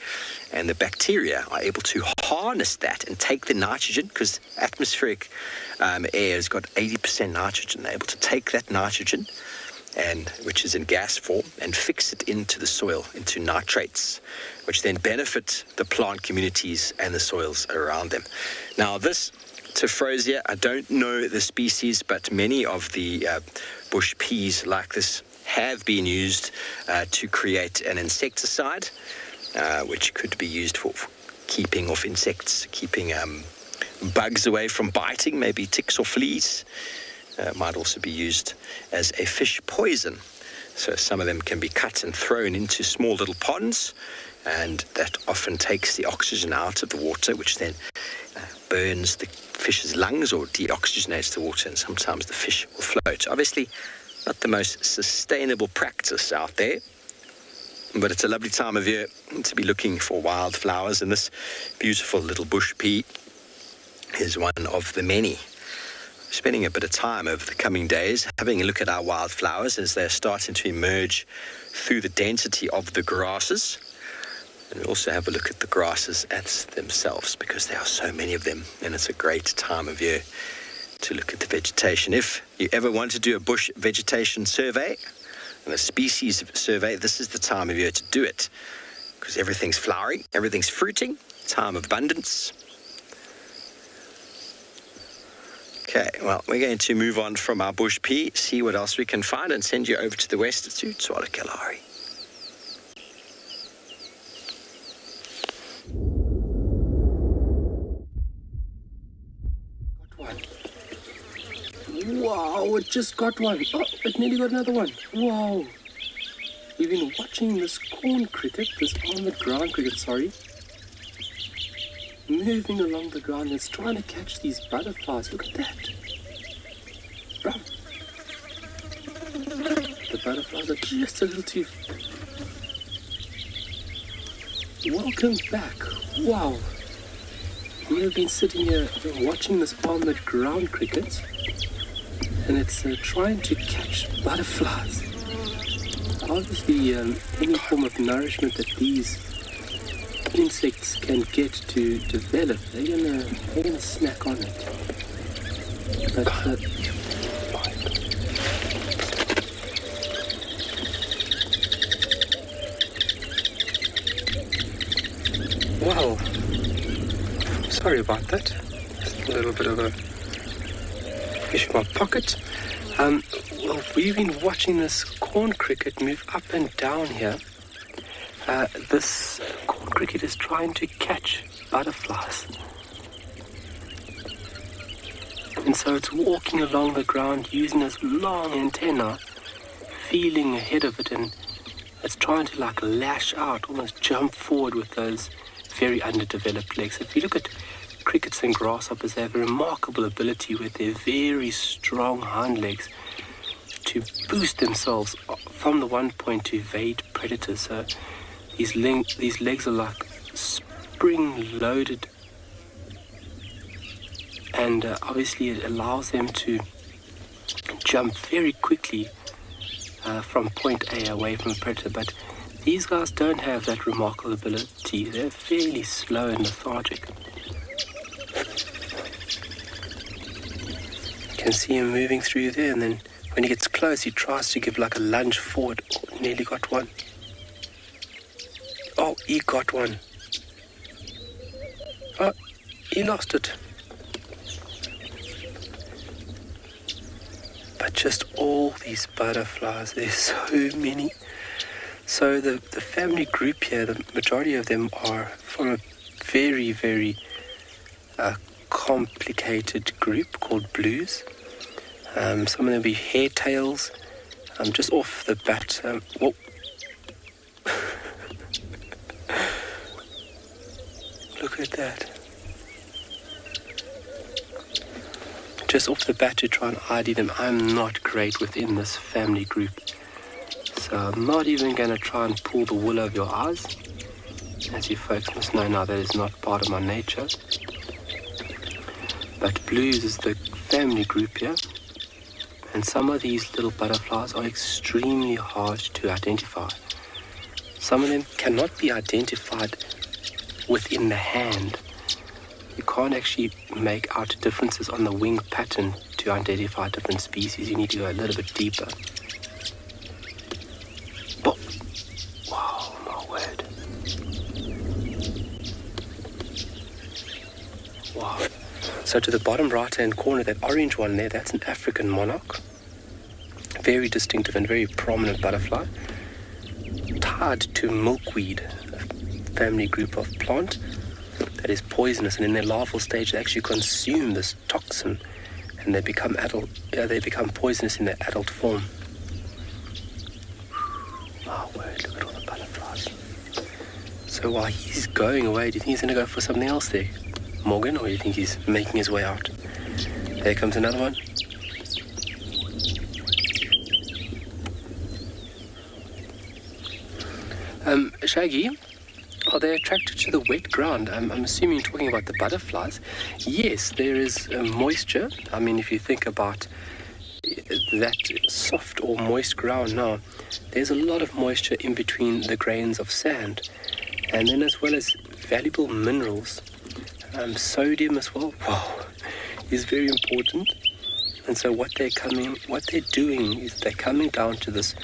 and the bacteria are able to harness that and take the nitrogen, because atmospheric air has got 80% nitrogen. They're able to take that nitrogen, and which is in gas form, and fix it into the soil, into nitrates, which then benefit the plant communities and the soils around them. Now, this Tswalu, I don't know the species, but many of the bush peas like this have been used to create an insecticide, which could be used for keeping off insects, keeping bugs away from biting, maybe ticks or fleas. Might also be used as a fish poison. So some of them can be cut and thrown into small little ponds, and that often takes the oxygen out of the water, which then burns the fish's lungs or deoxygenates the water, and sometimes the fish will float. Obviously, not the most sustainable practice out there, but it's a lovely time of year to be looking for wildflowers, and this beautiful little bush pea is one of the many. Spending a bit of time over the coming days having a look at our wildflowers as they're starting to emerge through the density of the grasses. And we also have a look at the grasses themselves, because there are so many of them, and it's a great time of year to look at the vegetation. If you ever want to do a bush vegetation survey and a species survey, this is the time of year to do it, because everything's flowering, everything's fruiting, time of abundance. Okay, well, we're going to move on from our bush pea, see what else we can find, and send you over to the west to Tswalu Kalahari. Wow, it just got one. Oh, it nearly got another one. Wow. We've been watching this corn cricket, this armored ground cricket, moving along the ground. It's trying to catch these butterflies. Look at that. Right. The butterflies are just a little too... Welcome back. Wow. We have been sitting here watching this armored ground cricket, and it's trying to catch butterflies. Obviously, any form of nourishment that these insects can get to develop, they're gonna snack on it. But wow, sorry about that. Just a little bit of a fish in my pocket. Well, we've been watching this corn cricket move up and down here. This corn cricket is trying to catch butterflies. And so it's walking along the ground using this long antenna, feeling ahead of it, and it's trying to like lash out, almost jump forward with those very underdeveloped legs. If you look at crickets and grasshoppers, they have a remarkable ability with their very strong hind legs to boost themselves from the one point to evade predators. So these legs are like spring-loaded, and obviously it allows them to jump very quickly from point A away from a predator. But these guys don't have that remarkable ability. They're fairly slow and lethargic. You can see him moving through there, and then when he gets close, he tries to give like a lunge forward. Oh, nearly got one. Oh, he got one. Oh, he lost it. But just all these butterflies, there's so many. So the family group here, the majority of them are from a very, very complicated group called blues. Some of them will be hairtails. Just off the bat, whoa. Look at that. Just off the bat to try and ID them, I'm not great within this family group. So I'm not even going to try and pull the wool over your eyes. As you folks must know now, that is not part of my nature. But blues is the family group here. And some of these little butterflies are extremely hard to identify. Some of them cannot be identified within the hand. You can't actually make out differences on the wing pattern to identify different species. You need to go a little bit deeper. Oh, wow, my word. Wow. So to the bottom right-hand corner, that orange one there, that's an African monarch. Very distinctive and very prominent butterfly. Tied to milkweed, a family group of plant that is poisonous, and in their larval stage they actually consume this toxin and they become poisonous in their adult form. My word, look at all the butterflies. So while he's going away, do you think he's going to go for something else there, Morgan, or do you think he's making his way out? There comes another one. Shaggy, are they attracted to the wet ground? I'm assuming you're talking about the butterflies. Yes, there is moisture. I mean, if you think about that soft or moist ground now, there's a lot of moisture in between the grains of sand. And then as well as valuable minerals, sodium as well, is very important. And so what they're doing is they're coming down to this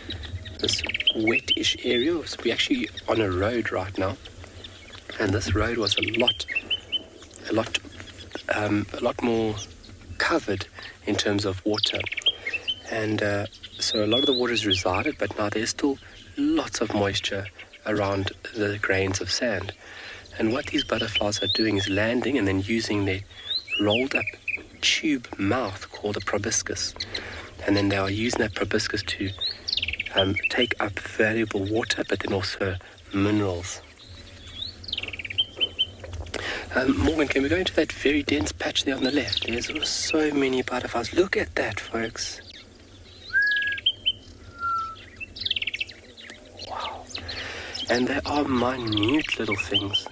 wet-ish area. So we're actually on a road right now, and this road was a lot more covered in terms of water, and so a lot of the water is resided, but now there's still lots of moisture around the grains of sand. And what these butterflies are doing is landing and then using their rolled up tube mouth called a proboscis, and then they are using that proboscis to take up valuable water, but then also minerals. Morgan, can we go into that very dense patch there on the left? There's so many butterflies. Look at that, folks. Wow. And they are minute little things.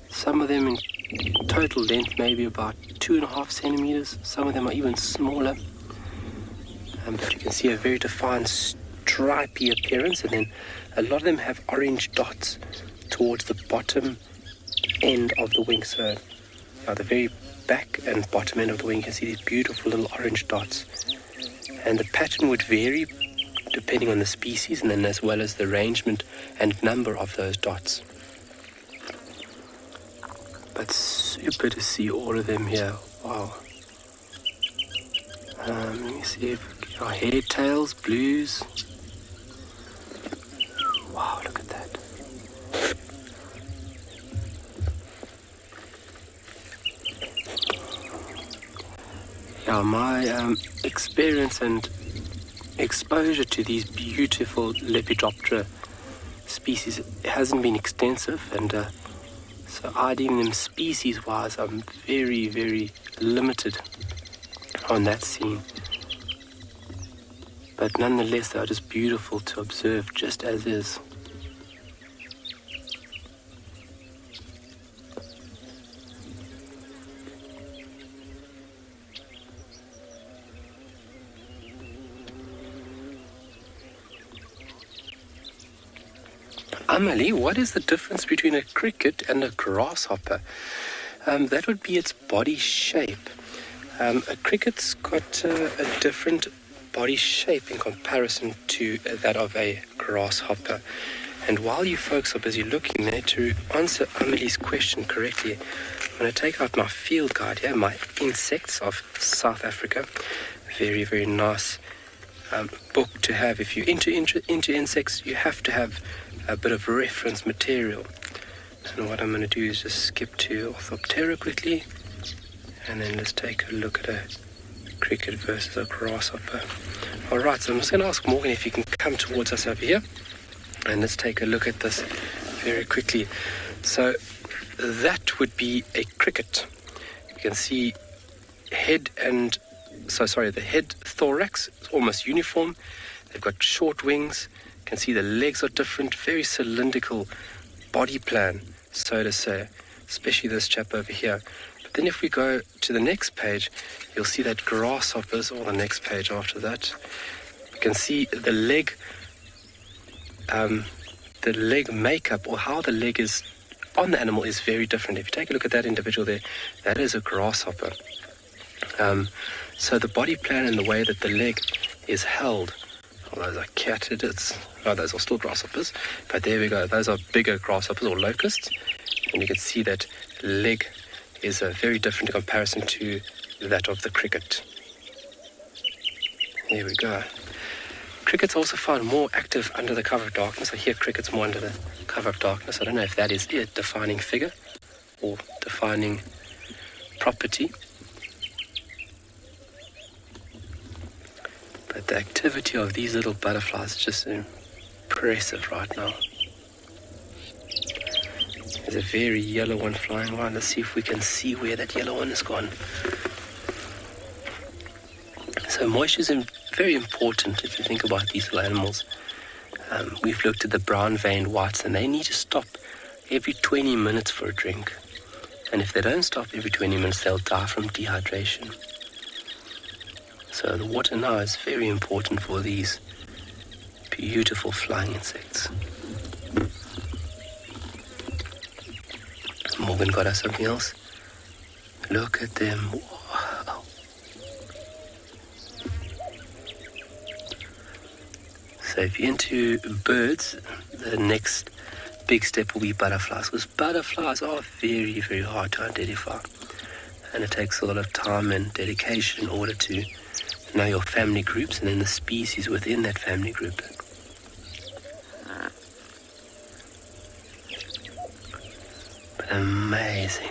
Some of them in total length maybe about 2.5 centimeters. Some of them are even smaller. But you can see a very defined stripy appearance, and then a lot of them have orange dots towards the bottom end of the wing. So at the very back and bottom end of the wing, you can see these beautiful little orange dots. And the pattern would vary depending on the species, and then as well as the arrangement and number of those dots. But super to see all of them here. Wow. Let me see if our hair tails, blues. Wow, look at that. Yeah, my experience and exposure to these beautiful Lepidoptera species hasn't been extensive, and so I deem them species-wise, I'm very, very limited on that scene. But nonetheless, they are just beautiful to observe, just as is. Amelie, what is the difference between a cricket and a grasshopper? That would be its body shape. A cricket's got a different body shape in comparison to that of a grasshopper. And while you folks are busy looking there, to answer Amelie's question correctly, I'm going to take out my field guide here, my Insects of South Africa. Very, very nice book to have. If you're into insects, you have to have a bit of reference material. And what I'm going to do is just skip to Orthoptera quickly, and then let's take a look at a cricket versus a grasshopper. Alright, so I'm just going to ask Morgan if you can come towards us over here, and let's take a look at this very quickly. So that would be a cricket. You can see the head thorax is almost uniform. They've got short wings. You can see the legs are different, very cylindrical body plan, so to say, especially this chap over here. But then if we go to the next page, you'll see that grasshoppers, or the next page after that, you can see the leg makeup, or how the leg is on the animal, is very different. If you take a look at that individual there, that is a grasshopper. So the body plan and the way that the leg is held, those are catidids. Those are still grasshoppers, but there we go. Those are bigger grasshoppers or locusts, and you can see that leg is very different in comparison to that of the cricket. There we go. Crickets also found more active under the cover of darkness. I hear crickets more under the cover of darkness. I don't know if that is a defining figure or defining property. But the activity of these little butterflies is just impressive right now. There's a very yellow one flying around. Let's see if we can see where that yellow one has gone. So moisture is very important if you think about these little animals. We've looked at the brown-veined whites, and they need to stop every 20 minutes for a drink. And if they don't stop every 20 minutes, they'll die from dehydration. So the water now is very important for these beautiful flying insects. Morgan got us something else. Look at them. Wow. So if you're into birds, the next big step will be butterflies, because butterflies are very, very hard to identify. And it takes a lot of time and dedication in order to know your family groups and then the species within that family group. But amazing.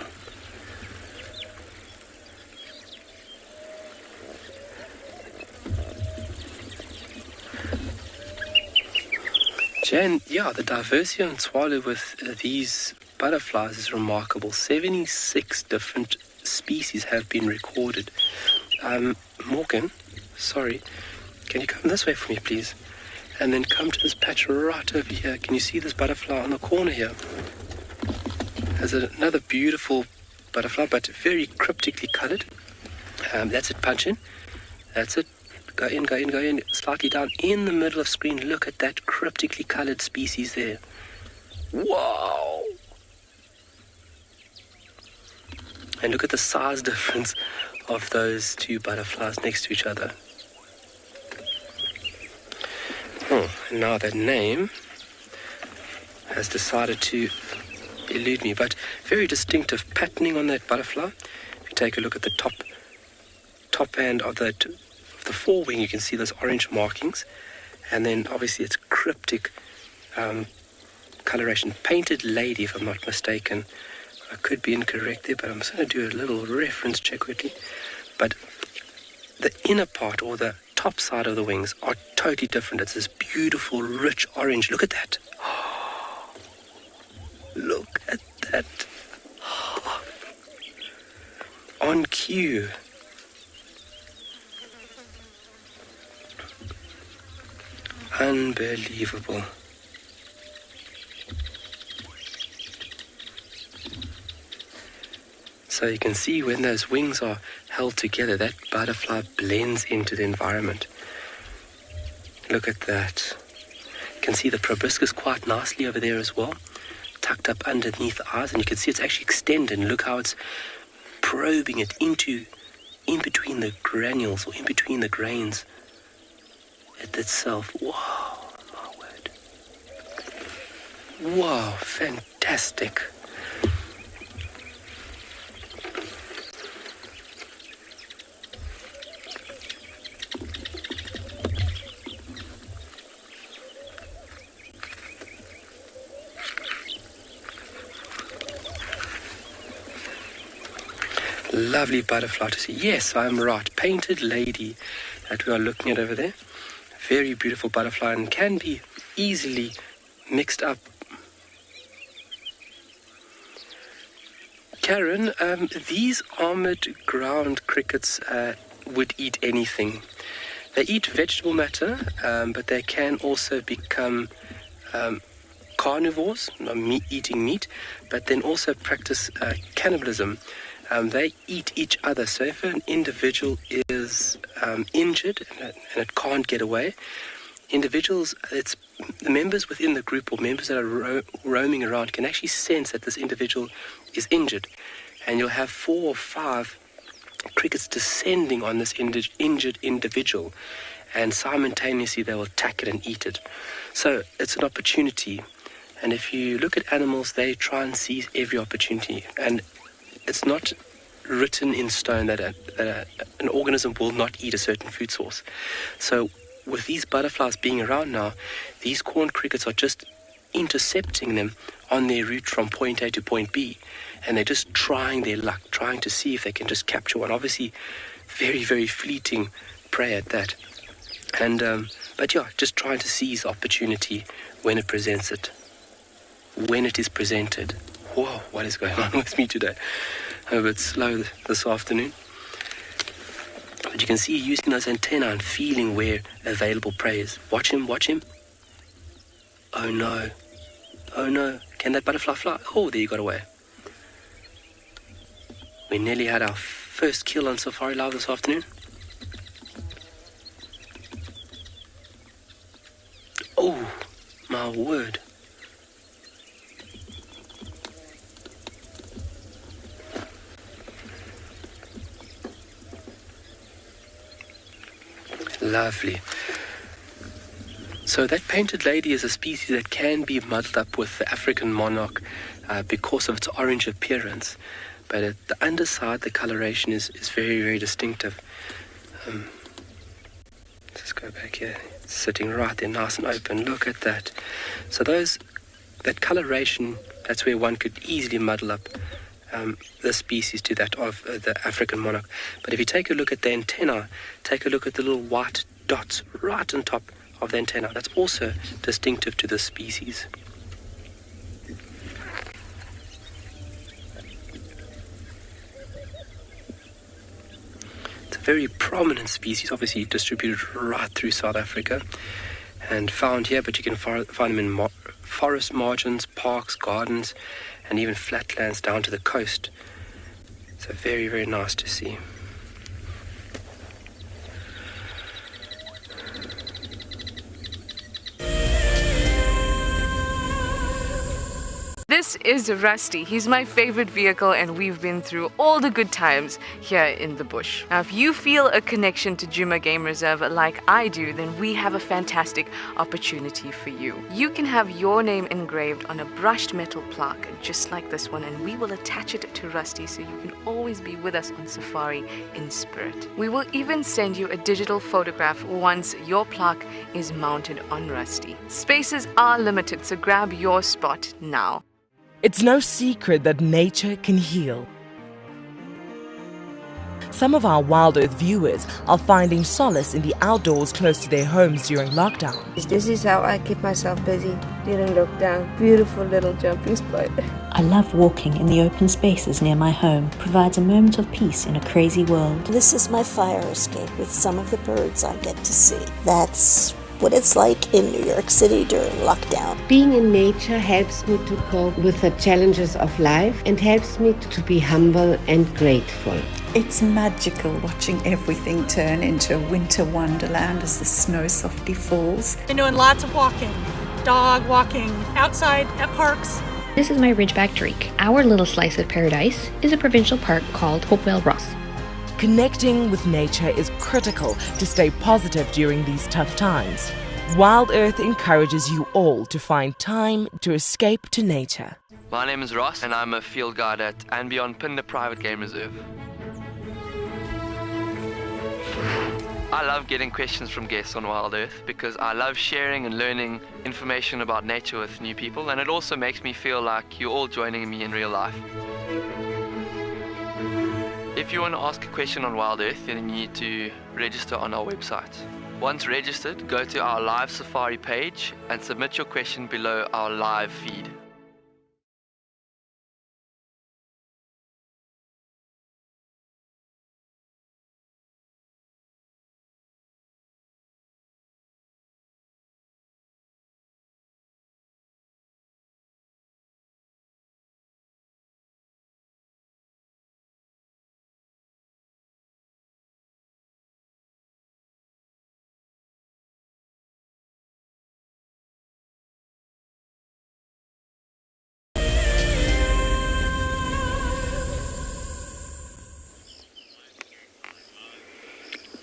Jen, yeah, the diversity on Tswalu with these butterflies is remarkable. 76 different species have been recorded. Morgan, sorry, can you come this way for me, please? And then come to this patch right over here. Can you see this butterfly on the corner here? There's another beautiful butterfly, but very cryptically colored. That's it, punch in. That's it. Go in, slightly down in the middle of screen. Look at that cryptically colored species there. Wow! And look at the size difference of those two butterflies next to each other. Oh, and now that name has decided to elude me, but very distinctive patterning on that butterfly. If you take a look at the top end of the forewing, you can see those orange markings, and then obviously it's cryptic coloration. Painted lady, if I'm not mistaken. I could be incorrect there, but I'm just going to do a little reference check quickly. But the inner part, or the top side of the wings, are totally different. It's this beautiful, rich orange. Look at that. Oh, look at that. Oh. On cue. Unbelievable. So you can see when those wings are held together, that butterfly blends into the environment. Look at that. You can see the proboscis quite nicely over there as well, tucked up underneath the eyes, and you can see it's actually extended. And look how it's probing it in between the granules, or in between the grains itself. Wow, my word. Wow, fantastic. Lovely butterfly to see. Yes, I'm right. Painted lady that we are looking at over there. Very beautiful butterfly, and can be easily mixed up. Karen, these armored ground crickets would eat anything. They eat vegetable matter, but they can also become carnivores, eating meat, but then also practice cannibalism. They eat each other. So if an individual is injured and it can't get away, it's the members within the group, or members that are roaming around, can actually sense that this individual is injured. And you'll have 4 or 5 crickets descending on this injured individual, and simultaneously they will attack it and eat it. So it's an opportunity. And if you look at animals, they try and seize every opportunity. And it's not written in stone that an organism will not eat a certain food source. So with these butterflies being around now, these corn crickets are just intercepting them on their route from point A to point B, and they're just trying their luck, trying to see if they can just capture one. Obviously, very, very fleeting prey at that. And but yeah, just trying to seize opportunity when it presents it. When it is presented. Whoa, what is going on with me today? I'm a bit slow this afternoon. But you can see using those antennae and feeling where available prey is. Watch him. Oh no. Oh no. Can that butterfly fly? Oh, there you got away. We nearly had our first kill on Safari Live this afternoon. Oh, my word. Lovely. So that painted lady is a species that can be muddled up with the African monarch because of its orange appearance. But at the underside, the coloration is very, very distinctive. Let's go back here. It's sitting right there, nice and open. Look at that. So that coloration, that's where one could easily muddle up the species to that of the African monarch. But if you take a look at the antenna, take a look at the little white dots right on top of the antenna. That's also distinctive to this species. It's a very prominent species, obviously distributed right through South Africa and found here, but you can find them in forest margins, parks, gardens, and even flatlands down to the coast. So very, very nice to see. This is Rusty. He's my favorite vehicle and we've been through all the good times here in the bush. Now, if you feel a connection to Djuma Game Reserve like I do, then we have a fantastic opportunity for you. You can have your name engraved on a brushed metal plaque just like this one, and we will attach it to Rusty so you can always be with us on safari in spirit. We will even send you a digital photograph once your plaque is mounted on Rusty. Spaces are limited, so grab your spot now. It's no secret that nature can heal. Some of our WildEarth viewers are finding solace in the outdoors close to their homes during lockdown. This is how I keep myself busy during lockdown. Beautiful little jumping spot. I love walking in the open spaces near my home. Provides a moment of peace in a crazy world. This is my fire escape with some of the birds I get to see. That's what it's like in New York City during lockdown. Being in nature helps me to cope with the challenges of life and helps me to be humble and grateful. It's magical watching everything turn into a winter wonderland as the snow softly falls. Been doing lots of walking, dog walking, outside at parks. This is my Ridgeback Drake. Our little slice of paradise is a provincial park called Ross. Connecting with nature is critical to stay positive during these tough times. WildEarth encourages you all to find time to escape to nature. My name is Ross and I'm a field guide at andBeyond Phinda Private Game Reserve. I love getting questions from guests on WildEarth because I love sharing and learning information about nature with new people, and it also makes me feel like you're all joining me in real life. If you want to ask a question on WildEarth, then you need to register on our website. Once registered, go to our live safari page and submit your question below our live feed.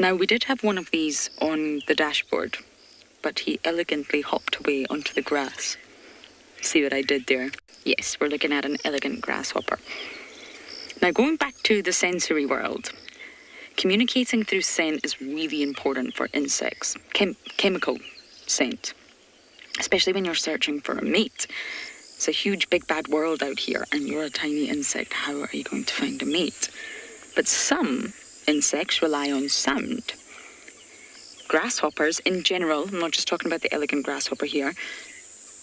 Now, we did have one of these on the dashboard, but he elegantly hopped away onto the grass. See what I did there? Yes, we're looking at an elegant grasshopper. Now, going back to the sensory world, communicating through scent is really important for insects. Chemical scent, especially when you're searching for a mate. It's a huge, big, bad world out here, and you're a tiny insect. How are you going to find a mate? But some insects rely on sound. Grasshoppers in general, I'm not just talking about the elegant grasshopper here,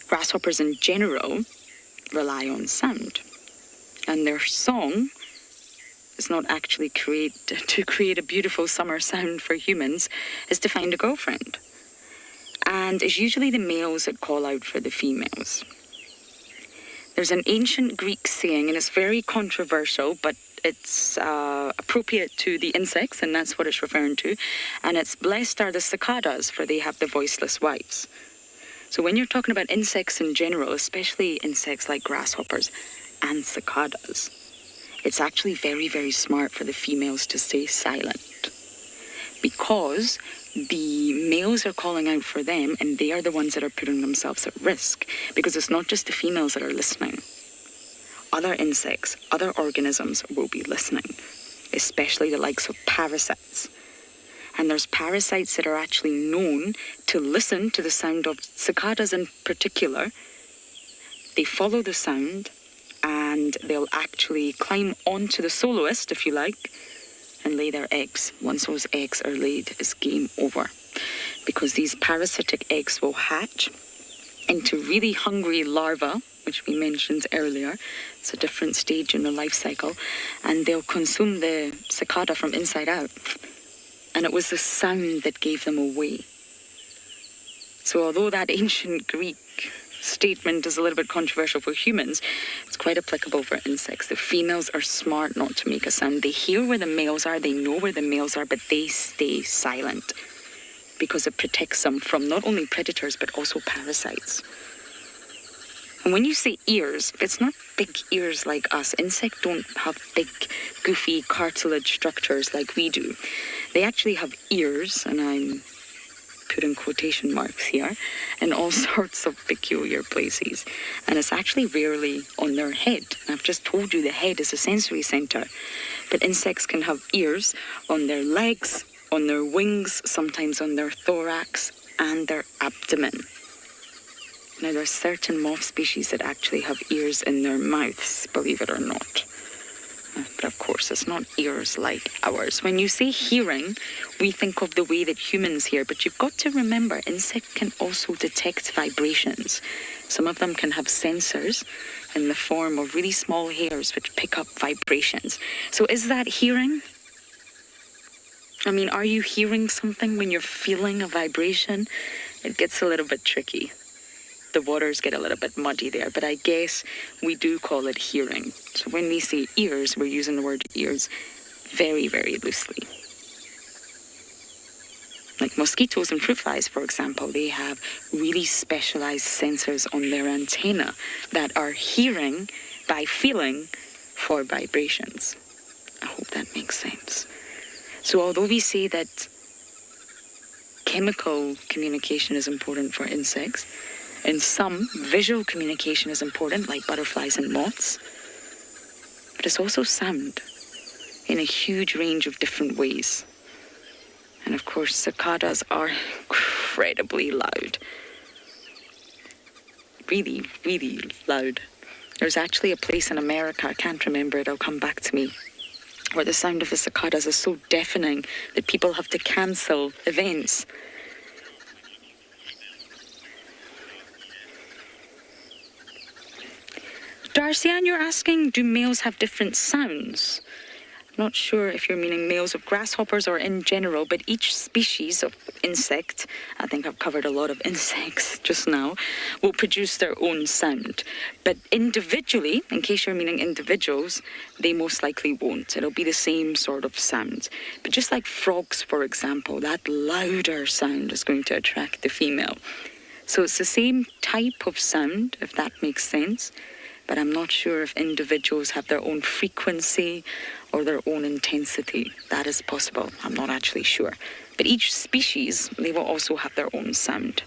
grasshoppers in general rely on sound. And their song is not actually to create a beautiful summer sound for humans, is to find a girlfriend. and it's usually the males that call out for the females. There's an ancient Greek saying, and it's very controversial, but it's appropriate to the insects, and that's what it's referring to. And it's, blessed are the cicadas, for they have the voiceless wives. So when you're talking about insects in general, especially insects like grasshoppers and cicadas, it's actually very, very smart for the females to stay silent, because the males are calling out for them, and they are the ones that are putting themselves at risk, because it's not just the females that are listening. Other insects, other organisms will be listening, especially the likes of parasites. And there's parasites that are actually known to listen to the sound of cicadas in particular. They follow the sound, and they'll actually climb onto the soloist, if you like, and lay their eggs. Once those eggs are laid, it's game over, because these parasitic eggs will hatch into really hungry larvae, which we mentioned earlier. It's a different stage in the life cycle, and they'll consume the cicada from inside out. And it was the sound that gave them away. So although that ancient Greek statement is a little bit controversial for humans, it's quite applicable for insects. The females are smart not to make a sound. They hear where the males are, they know where the males are, but they stay silent, because it protects them from not only predators but also parasites. And when you say ears, it's not big ears like us. Insects don't have big, goofy cartilage structures like we do. They actually have ears, and I'm putting quotation marks here, in all sorts of peculiar places. And it's actually rarely on their head. And I've just told you the head is a sensory center. But insects can have ears on their legs, on their wings, sometimes on their thorax, and their abdomen. Now, there are certain moth species that actually have ears in their mouths, believe it or not. But of course, it's not ears like ours. When you say hearing, we think of the way that humans hear, but you've got to remember, insects can also detect vibrations. Some of them can have sensors in the form of really small hairs which pick up vibrations. So is that hearing? I mean, are you hearing something when you're feeling a vibration? It gets a little bit tricky. The waters get a little bit muddy there, but I guess we do call it hearing. So when we say ears, we're using the word ears very, very loosely. Like mosquitoes and fruit flies, for example, they have really specialized sensors on their antenna that are hearing by feeling for vibrations. I hope that makes sense. So although we say that chemical communication is important for insects, in some, visual communication is important, like butterflies and moths. But it's also sound in a huge range of different ways. And of course, cicadas are incredibly loud. Really, really loud. There's actually a place in America, I can't remember it, it'll come back to me, where the sound of the cicadas is so deafening that people have to cancel events. Darcian, you're asking, do males have different sounds? I'm not sure if you're meaning males of grasshoppers or in general, but each species of insect, I think I've covered a lot of insects just now, will produce their own sound. But individually, in case you're meaning individuals, they most likely won't. It'll be the same sort of sound. But just like frogs, for example, that louder sound is going to attract the female. So it's the same type of sound, if that makes sense. But I'm not sure if individuals have their own frequency or their own intensity. That is possible. I'm not actually sure. But each species, they will also have their own sound.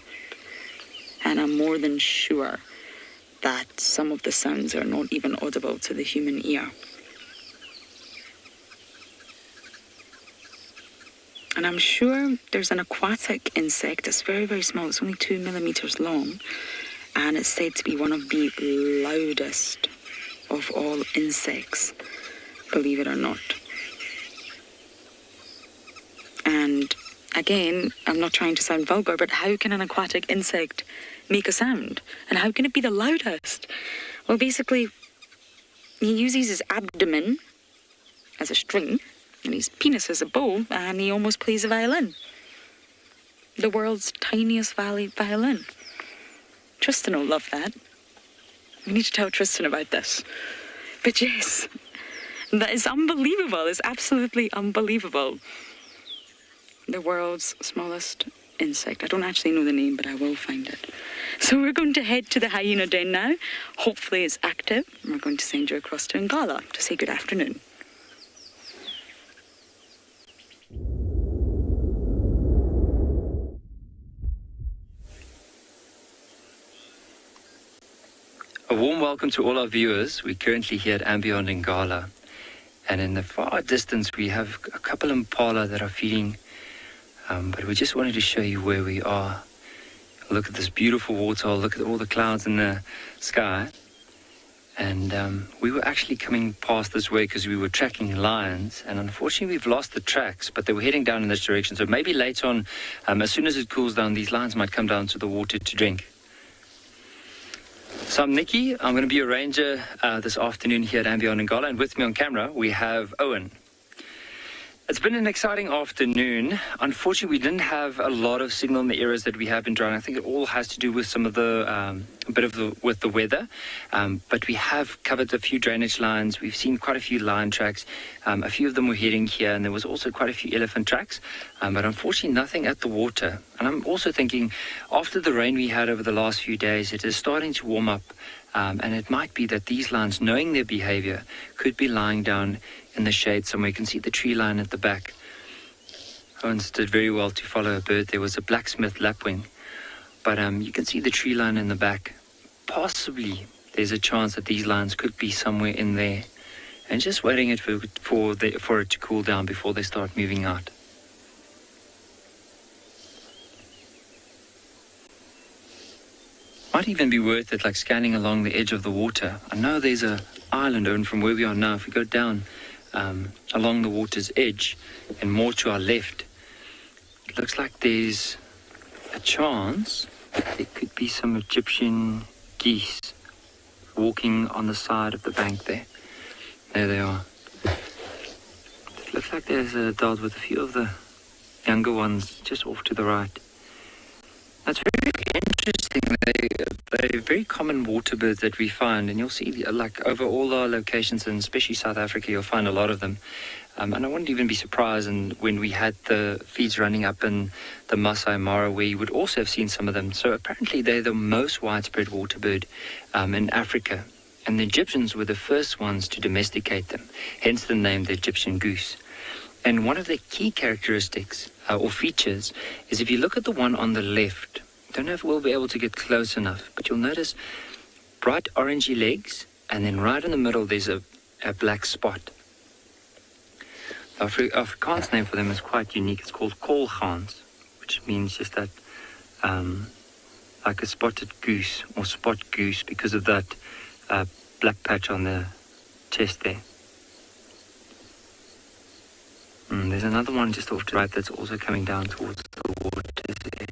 And I'm more than sure that some of the sounds are not even audible to the human ear. And I'm sure there's an aquatic insect that's very, very small. It's only 2 millimeters long. And it's said to be one of the loudest of all insects, believe it or not. And again, I'm not trying to sound vulgar, but how can an aquatic insect make a sound? And how can it be the loudest? Well, basically, he uses his abdomen as a string and his penis as a bow, and he almost plays a violin. the world's tiniest violin. Tristan will love that. We need to tell Tristan about this. But yes, that is unbelievable. It's absolutely unbelievable. The world's smallest insect. I don't actually know the name, but I will find it. So we're going to head to the hyena den now. Hopefully it's active. And we're going to send you across to Ngala to say good afternoon. A warm welcome to all our viewers. We're currently here at andBeyond in Ngala. And in the far distance, we have a couple impala that are feeding. But we just wanted to show you where we are. Look at this beautiful waterhole. Look at all the clouds in the sky. And we were actually coming past this way because we were tracking lions. And unfortunately, we've lost the tracks, but they were heading down in this direction. So maybe later on, as soon as it cools down, these lions might come down to the water to drink. So I'm Nikki. I'm going to be your ranger this afternoon here at andBeyond in Ngala. And with me on camera, we have Owen. It's been an exciting afternoon. Unfortunately, we didn't have a lot of signal in the areas that we have been drying. I think it all has to do with some of the, with the weather. But we have covered a few drainage lines. We've seen quite a few lion tracks. A few of them were heading here, and there was also quite a few elephant tracks. But unfortunately, nothing at the water. And I'm also thinking, after the rain we had over the last few days, it is starting to warm up. And it might be that these lions, knowing their behavior, could be lying down in the shade somewhere. You can see the tree line at the back. Owens did very well to follow a bird. There was a blacksmith lapwing. But you can see the tree line in the back. Possibly there's a chance that these lions could be somewhere in there. And just waiting it for it to cool down before they start moving out. Might even be worth it, like scanning along the edge of the water. I know there's an island, and from where we are now, if we go down along the water's edge and more to our left, it looks like there's a chance that there could be some Egyptian geese walking on the side of the bank there. There they are. It looks like there's a dot with a few of the younger ones just off to the right. That's very interesting. They're very common water birds that we find, and you'll see, like, over all our locations, and especially South Africa, you'll find a lot of them. And I wouldn't even be surprised when we had the feeds running up in the Masai Mara, where you would also have seen some of them. So apparently they're the most widespread water bird in Africa. And the Egyptians were the first ones to domesticate them, hence the name the Egyptian goose. And one of the key characteristics or features is, if you look at the one on the left, I don't know if we'll be able to get close enough, but you'll notice bright orangey legs, and then right in the middle there's a black spot. The Afrikaans name for them is quite unique. It's called kolgaans, which means just that like a spotted goose or spot goose, because of that black patch on the chest there. There's another one just off to the right that's also coming down towards the water's edge.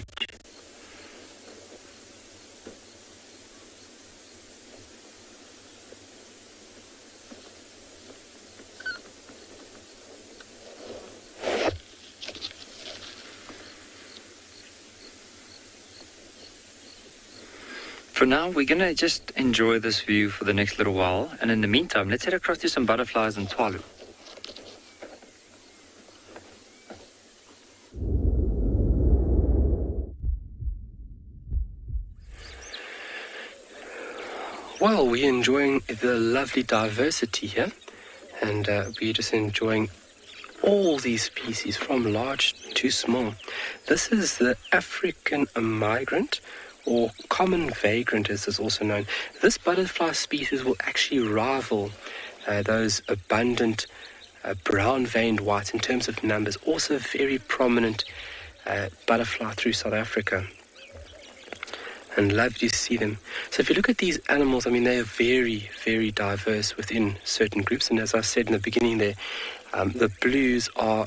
For now, we're going to just enjoy this view for the next little while. And in the meantime, let's head across to some butterflies in Tswalu. Well, we're enjoying the lovely diversity here, and we're just enjoying all these species from large to small. This is the African migrant, or common vagrant as it's also known. This butterfly species will actually rival those abundant brown-veined whites in terms of numbers. Also a very prominent butterfly through South Africa. And lovely to see them. So if you look at these animals, I mean, they are very, very diverse within certain groups. And as I said in the beginning there, the blues are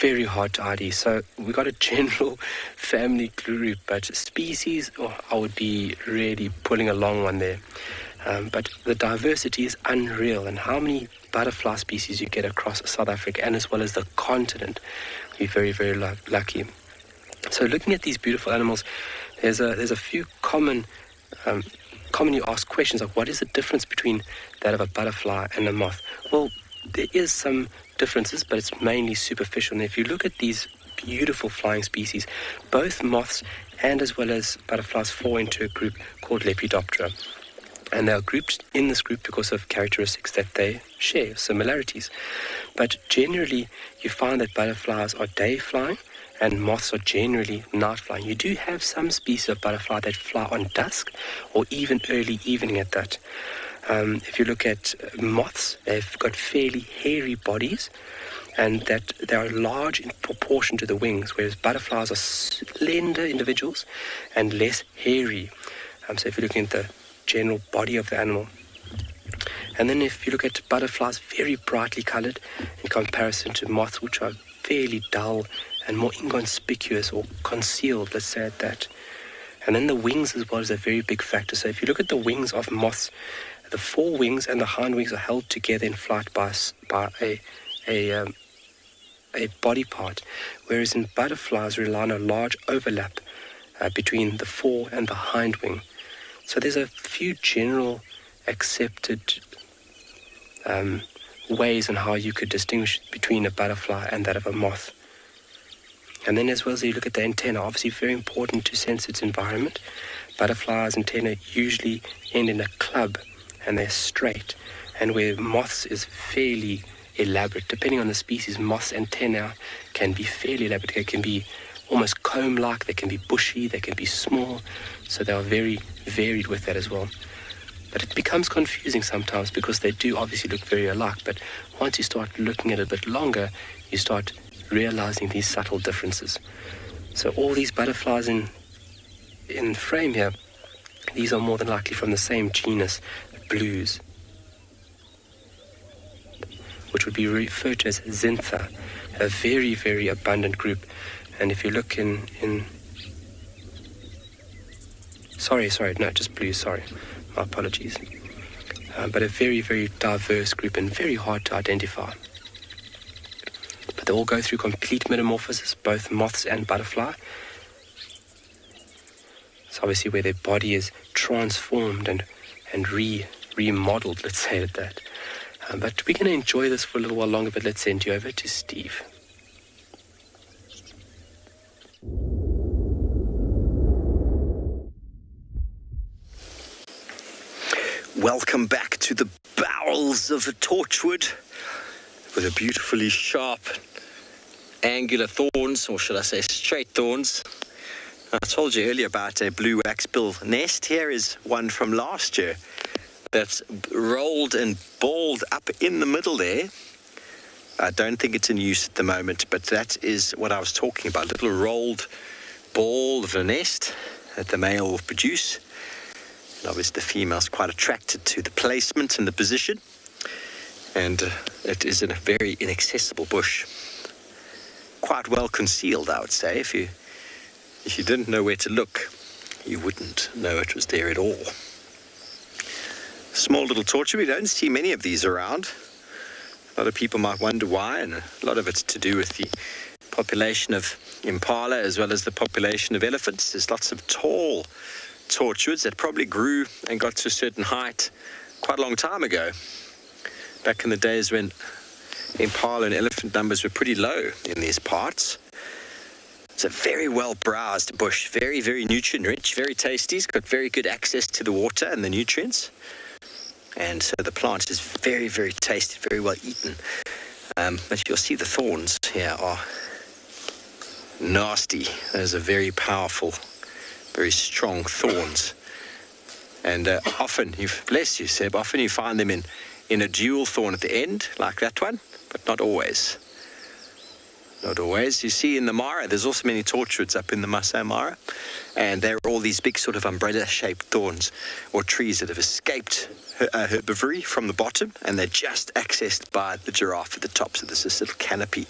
very hard to ID. So we've got a general family group, but species, I would be really pulling a long one there. But the diversity is unreal, and how many butterfly species you get across South Africa and as well as the continent. We're very, very lucky. So looking at these beautiful animals, there's a few commonly asked questions, like what is the difference between that of a butterfly and a moth? Well, there is some differences, but it's mainly superficial. And if you look at these beautiful flying species, both moths and as well as butterflies fall into a group called Lepidoptera. And they are grouped in this group because of characteristics that they share, similarities. But generally, you find that butterflies are day flying and moths are generally night flying. You do have some species of butterfly that fly on dusk or even early evening at that. If you look at moths, they've got fairly hairy bodies and that they are large in proportion to the wings, whereas butterflies are slender individuals and less hairy. So if you're looking at the general body of the animal. And then if you look at butterflies, very brightly colored in comparison to moths, which are fairly dull and more inconspicuous or concealed, let's say at that. And then the wings as well is a very big factor. So if you look at the wings of moths, the fore wings and the hind wings are held together in flight by a body part, whereas in butterflies rely on a large overlap between the fore and the hind wing. So there's a few general accepted ways on how you could distinguish between a butterfly and that of a moth. And then as well as you look at the antenna, obviously very important to sense its environment. Butterflies' antenna usually end in a club and they're straight, and where moths is fairly elaborate. Depending on the species, moths' antennae can be fairly elaborate. They can be almost comb-like, they can be bushy, they can be small, so they are very varied with that as well. But it becomes confusing sometimes because they do obviously look very alike, but once you start looking at it a bit longer, you start realizing these subtle differences. So all these butterflies in frame here, these are more than likely from the same genus, blues, which would be referred to as Zintha, a very, very abundant group. And if you look in just blues, sorry, my apologies. But a very, very diverse group and very hard to identify. But they all go through complete metamorphosis, both moths and butterfly. It's obviously where their body is transformed and remodeled, let's say it that. But we're going to enjoy this for a little while longer, but let's send you over to Steve. Welcome back to the bowels of a torchwood with a beautifully sharp, angular thorns, or should I say straight thorns. I told you earlier about a blue waxbill nest. Here is one from last year that's rolled and balled up in the middle there. I don't think it's in use at the moment, but that is what I was talking about. A little rolled ball of a nest that the male will produce. And obviously the female's quite attracted to the placement and the position. And it is in a very inaccessible bush. Quite well concealed, I would say. If you didn't know where to look, you wouldn't know it was there at all. Small little torture. We don't see many of these around. A lot of people might wonder why, and a lot of it's to do with the population of impala as well as the population of elephants. There's lots of tall torchwoods that probably grew and got to a certain height quite a long time ago, back in the days when impala and elephant numbers were pretty low in these parts. It's a very well browsed bush, very, very nutrient rich, very tasty. It's got very good access to the water and the nutrients, and so the plant is very, very tasty, very well eaten. But you'll see the thorns here are nasty. Those are very powerful, very strong thorns. And often, bless you, Seb, often you find them in a dual thorn at the end, like that one, but not always. Not always. You see in the Mara, there's also many torchwoods up in the Masai Mara, and there are all these big sort of umbrella-shaped thorns or trees that have escaped herbivory from the bottom, and they're just accessed by the giraffe at the top. So there's this little canopy.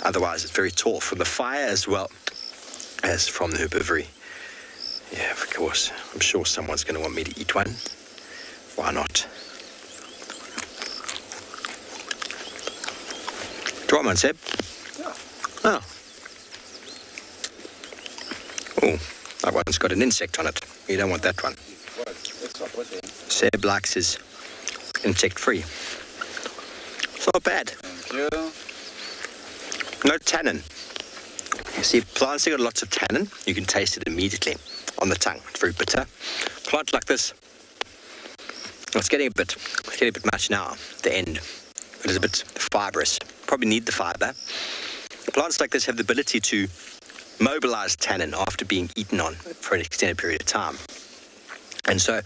Otherwise, it's very tall from the fire as well as from the herbivory. Yeah, of course. I'm sure someone's going to want me to eat one. Why not? Do you want one, Seb? Oh. That one's got an insect on it. You don't want that one. Seb likes his insect-free. It's not bad. Thank you. No tannin. You see, plants that got lots of tannin, you can taste it immediately on the tongue. It's very bitter. Plant like this, it's getting a bit much now at the end. It is a bit fibrous. Probably need the fiber. Plants like this have the ability to mobilize tannin after being eaten on for an extended period of time. And so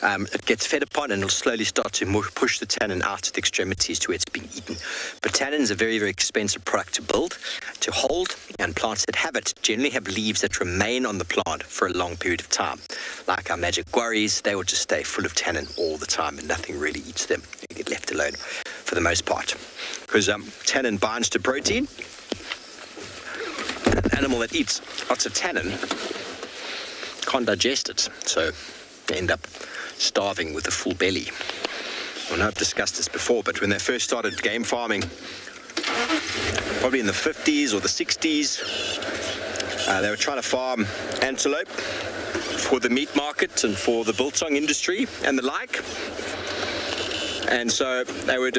it gets fed upon and it'll slowly start to push the tannin out to the extremities to where it's being eaten. But tannin is a very, very expensive product to build, to hold, and plants that have it generally have leaves that remain on the plant for a long period of time. Like our magic guarris, they will just stay full of tannin all the time and nothing really eats them. They get left alone for the most part. Because tannin binds to protein. An animal that eats lots of tannin can't digest it, so they end up starving with a full belly. I know I've discussed this before, but when they first started game farming, probably in the 50s or the 60s, they were trying to farm antelope for the meat market and for the biltong industry and the like. And so they would...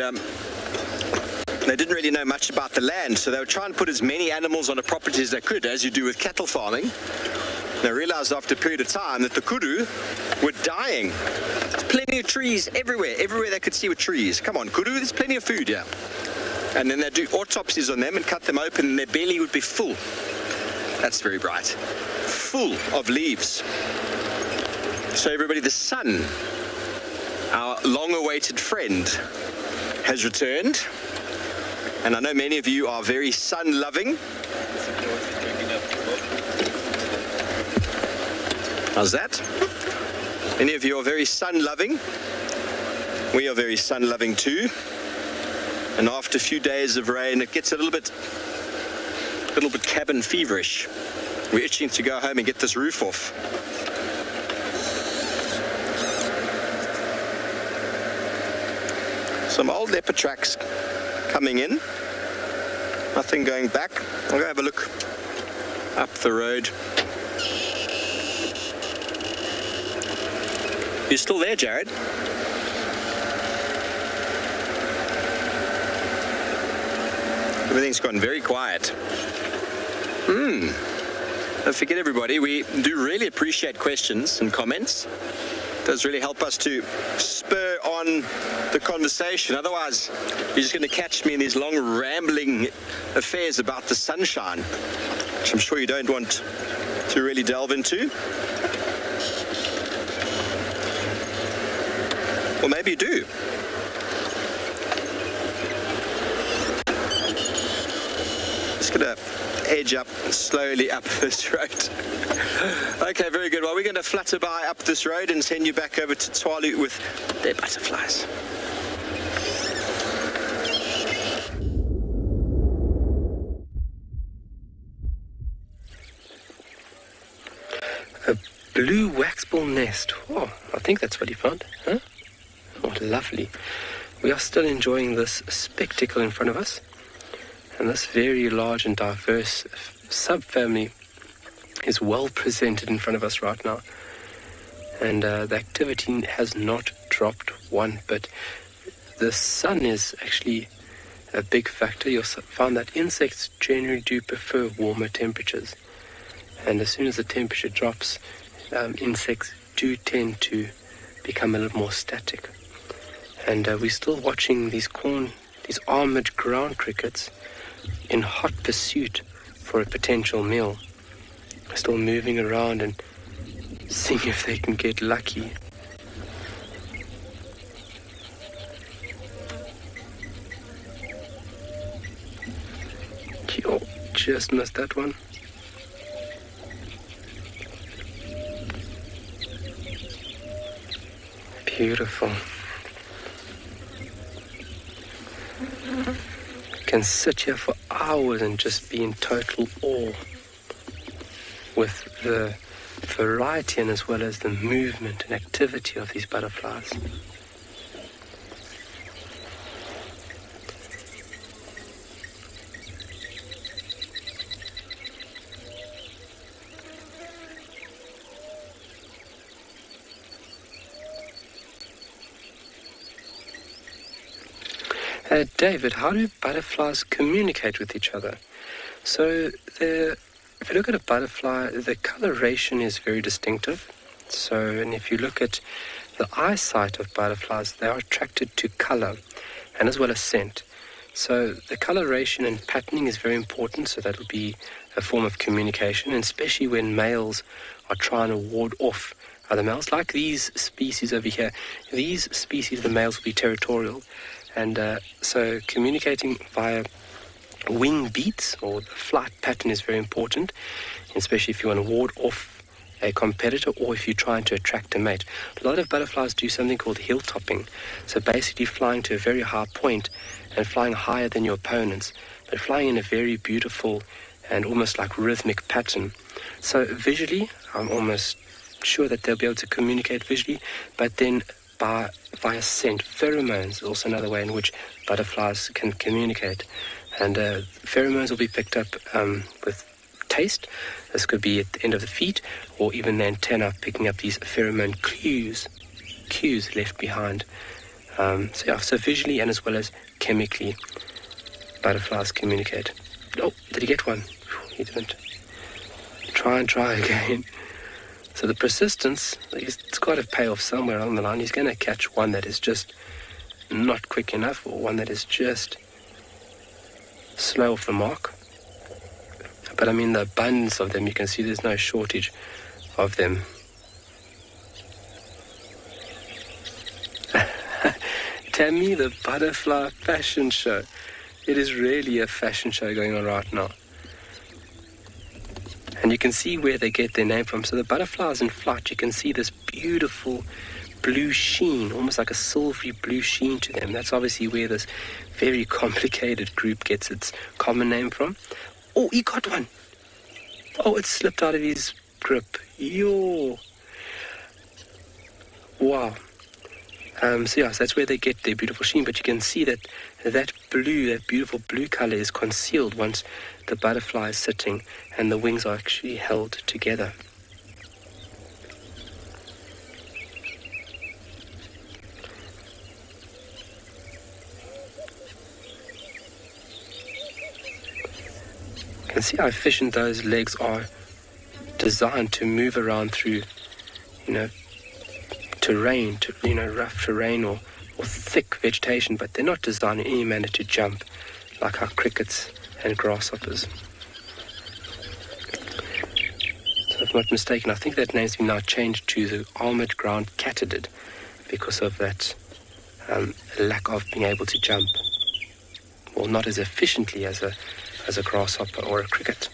They didn't really know much about the land, so they would try and put as many animals on a property as they could, as you do with cattle farming. They realized after a period of time that the kudu were dying. There's plenty of trees everywhere. Everywhere they could see were trees. Come on, kudu, there's plenty of food here. And then they'd do autopsies on them and cut them open, and their belly would be full. That's very bright. Full of leaves. So everybody, the sun, our long-awaited friend, has returned. And I know many of you are very sun-loving. How's that? Many of you are very sun-loving. We are very sun-loving too. And after a few days of rain, it gets a little bit cabin feverish. We're itching to go home and get this roof off. Some old leopard tracks coming in. Nothing going back. I'll go have a look up the road. You still there, Jared? Everything's gone very quiet. Don't forget, everybody, we do really appreciate questions and comments. It does really help us to spur on the conversation. Otherwise, you're just going to catch me in these long rambling affairs about the sunshine, which I'm sure you don't want to really delve into. Or maybe you do. Just going to edge up slowly up this road. Okay, very good. Well, we're going to flutter by up this road and send you back over to Tswalu with their butterflies. A blue waxball nest. Oh, I think that's what he found. Huh? Oh, lovely. We are still enjoying this spectacle in front of us. And this very large and diverse subfamily is well presented in front of us right now. And the activity has not dropped one bit. The sun is actually a big factor. You'll find that insects generally do prefer warmer temperatures. And as soon as the temperature drops, insects do tend to become a little more static. And we're still watching these armored ground crickets in hot pursuit for a potential meal. Still moving around and seeing if they can get lucky. Oh, just missed that one. Beautiful. Can sit here for hours and just be in total awe with the variety and as well as the movement and activity of these butterflies. David, how do butterflies communicate with each other? So if you look at a butterfly, the coloration is very distinctive. And if you look at the eyesight of butterflies, they are attracted to color and as well as scent. So the coloration and patterning is very important, so that will be a form of communication, and especially when males are trying to ward off other males. Like these species over here, these species, the males will be territorial, and so communicating via wing beats or the flight pattern is very important, especially if you want to ward off a competitor or if you're trying to attract a mate. A lot of butterflies do something called hilltopping, so basically flying to a very high point and flying higher than your opponents, but flying in a very beautiful and almost like rhythmic pattern. So visually, I'm almost sure that they'll be able to communicate visually, but then via scent. Pheromones is also another way in which butterflies can communicate, and pheromones will be picked up with taste. This could be at the end of the feet or even the antenna, picking up these pheromone cues left behind. So visually and as well as chemically, butterflies communicate. Oh, did he get one? He didn't. Try again. So the persistence, it's got to pay off somewhere along the line. He's going to catch one that is just not quick enough, or one that is just slow off the mark. But I mean, the abundance of them, you can see there's no shortage of them. Tammy, the butterfly fashion show. It is really a fashion show going on right now. And you can see where they get their name from. So the butterflies in flight, you can see this beautiful blue sheen, almost like a silvery blue sheen to them. That's obviously where this very complicated group gets its common name from. Oh, he got one. Oh, it slipped out of his grip. Yo. Wow. So that's where they get their beautiful sheen. But you can see that beautiful blue color is concealed once the butterfly is sitting and the wings are actually held together. You can see how efficient those legs are, designed to move around through, terrain, rough terrain or thick vegetation, but they're not designed in any manner to jump like our crickets and grasshoppers. So if I'm not mistaken, I think that name's been now changed to the armored ground catadid because of that lack of being able to jump, or not as efficiently as a grasshopper or a cricket.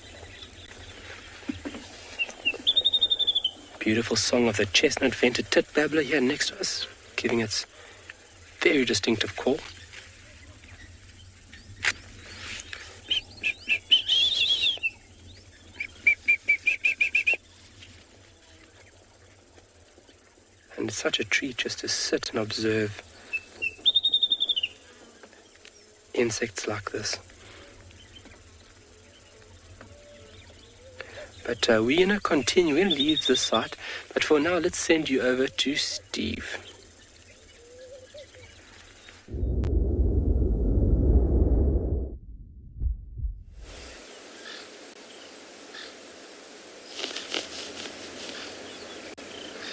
Beautiful song of the chestnut-vented tit babbler here next to us, giving its very distinctive call. And it's such a treat just to sit and observe insects like this. But we're going to continue, we're going to leave this site, but for now let's send you over to Steve.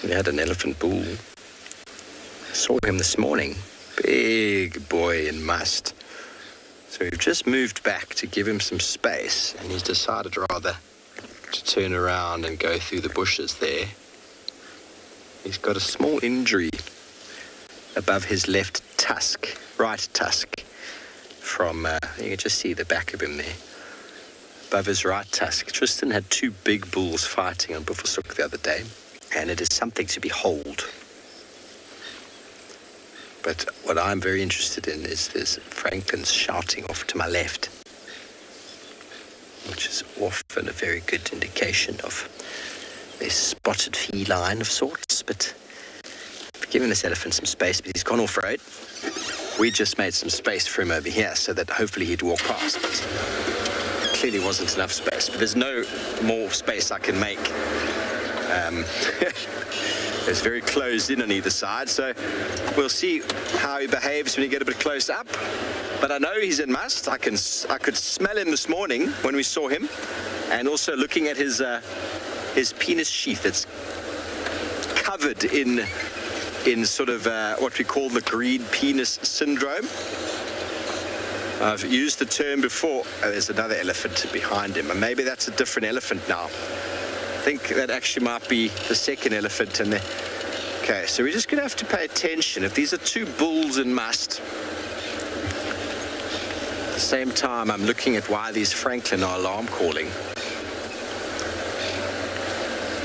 We had an elephant bull. I saw him this morning. Big boy in must. So we've just moved back to give him some space, and he's decided rather to turn around and go through the bushes there. He's got a small injury above his right tusk from, you can just see the back of him there. Above his right tusk. Tristan had two big bulls fighting on Buffelshoek the other day, and it is something to behold. But what I'm very interested in is there's Franklin's shouting off to my left, which is often a very good indication of a spotted feline of sorts. But I've given this elephant some space, but he's gone off road. We just made some space for him over here so that hopefully he'd walk past. But there clearly wasn't enough space, but there's no more space I can make. It's very closed in on either side, so we'll see how he behaves when you get a bit close up. but I know he's in must. I could smell him this morning when we saw him, and also looking at his penis sheath. It's covered in sort of what we call the green penis syndrome. I've used the term before. Oh, there's another elephant behind him, and maybe that's a different elephant now. I think that actually might be the second elephant in there. Okay, so we're just going to have to pay attention. If these are two bulls in must, at the same time I'm looking at why these Franklin are alarm calling.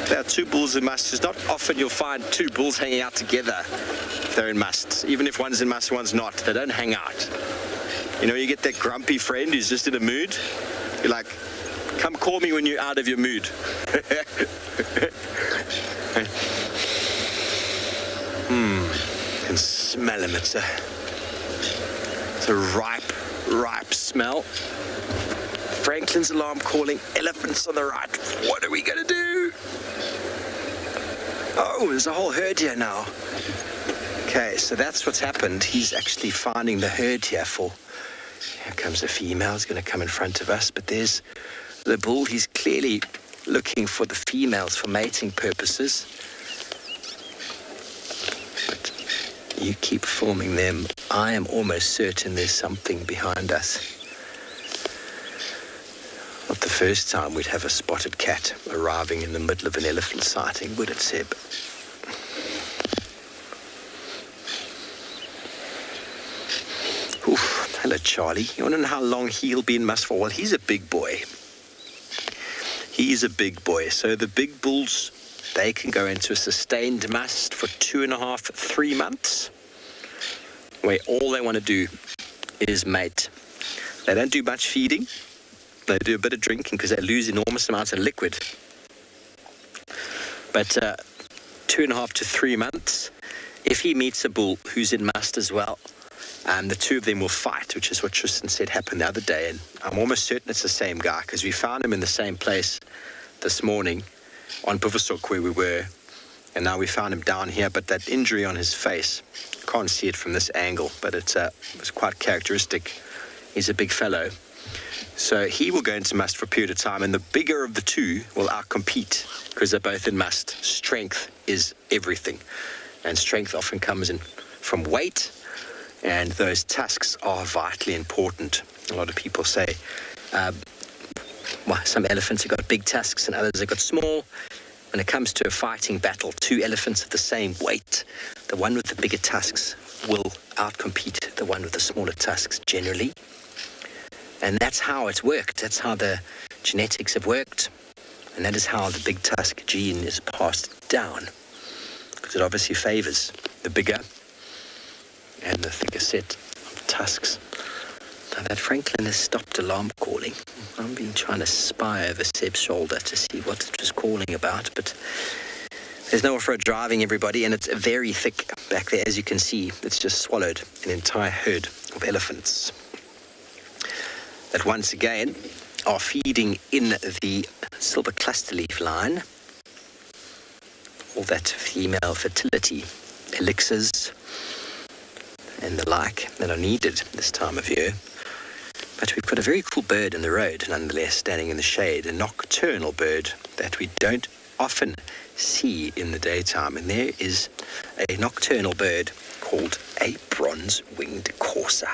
There are two bulls in must. It's not often you'll find two bulls hanging out together if they're in must. Even if one's in must and one's not, they don't hang out. You know, you get that grumpy friend who's just in a mood. You're like, come call me when you're out of your mood. You can smell him. It's a ripe smell. Franklin's alarm calling, elephants on the right. What are we going to do? Oh, there's a whole herd here now. Okay, so that's what's happened. He's actually finding the herd here for... Here comes the female. He's going to come in front of us, but there's the bull. He's clearly looking for the females for mating purposes. But you keep filming them. I am almost certain there's something behind us. Not the first time we'd have a spotted cat arriving in the middle of an elephant sighting, would it, Seb? Oof, hello, Charlie. You want to know how long he'll be in must for? Well, he's a big boy. He's a big boy. So the big bulls, they can go into a sustained must for 2.5, 3 months, where all they want to do is mate. They don't do much feeding. They do a bit of drinking because they lose enormous amounts of liquid. But 2.5 to 3 months, if he meets a bull who's in must as well, the two of them will fight, which is what Tristan said happened the other day. And I'm almost certain it's the same guy because we found him in the same place this morning on Buvasuk where we were. And now we found him down here, but that injury on his face, can't see it from this angle, but it's quite characteristic. He's a big fellow. So he will go into must for a period of time, and the bigger of the two will outcompete because they're both in must. Strength is everything, and strength often comes in from weight, and those tusks are vitally important. A lot of people say, some elephants have got big tusks and others have got small. When it comes to a fighting battle, two elephants of the same weight, the one with the bigger tusks will outcompete the one with the smaller tusks generally. And that's how it's worked. That's how the genetics have worked. And that is how the big tusk gene is passed down. Because it obviously favors the bigger and the thicker set of tusks. Now that Franklin has stopped alarm calling. I've been trying to spy over Seb's shoulder to see what it was calling about, but there's no off-road driving, everybody, and it's very thick back there. As you can see, it's just swallowed an entire herd of elephants that once again are feeding in the silver cluster leaf line. All that female fertility elixirs and the like that are needed this time of year. But we've got a very cool bird in the road, nonetheless, standing in the shade, a nocturnal bird that we don't often see in the daytime. And there is a nocturnal bird called a bronze-winged courser.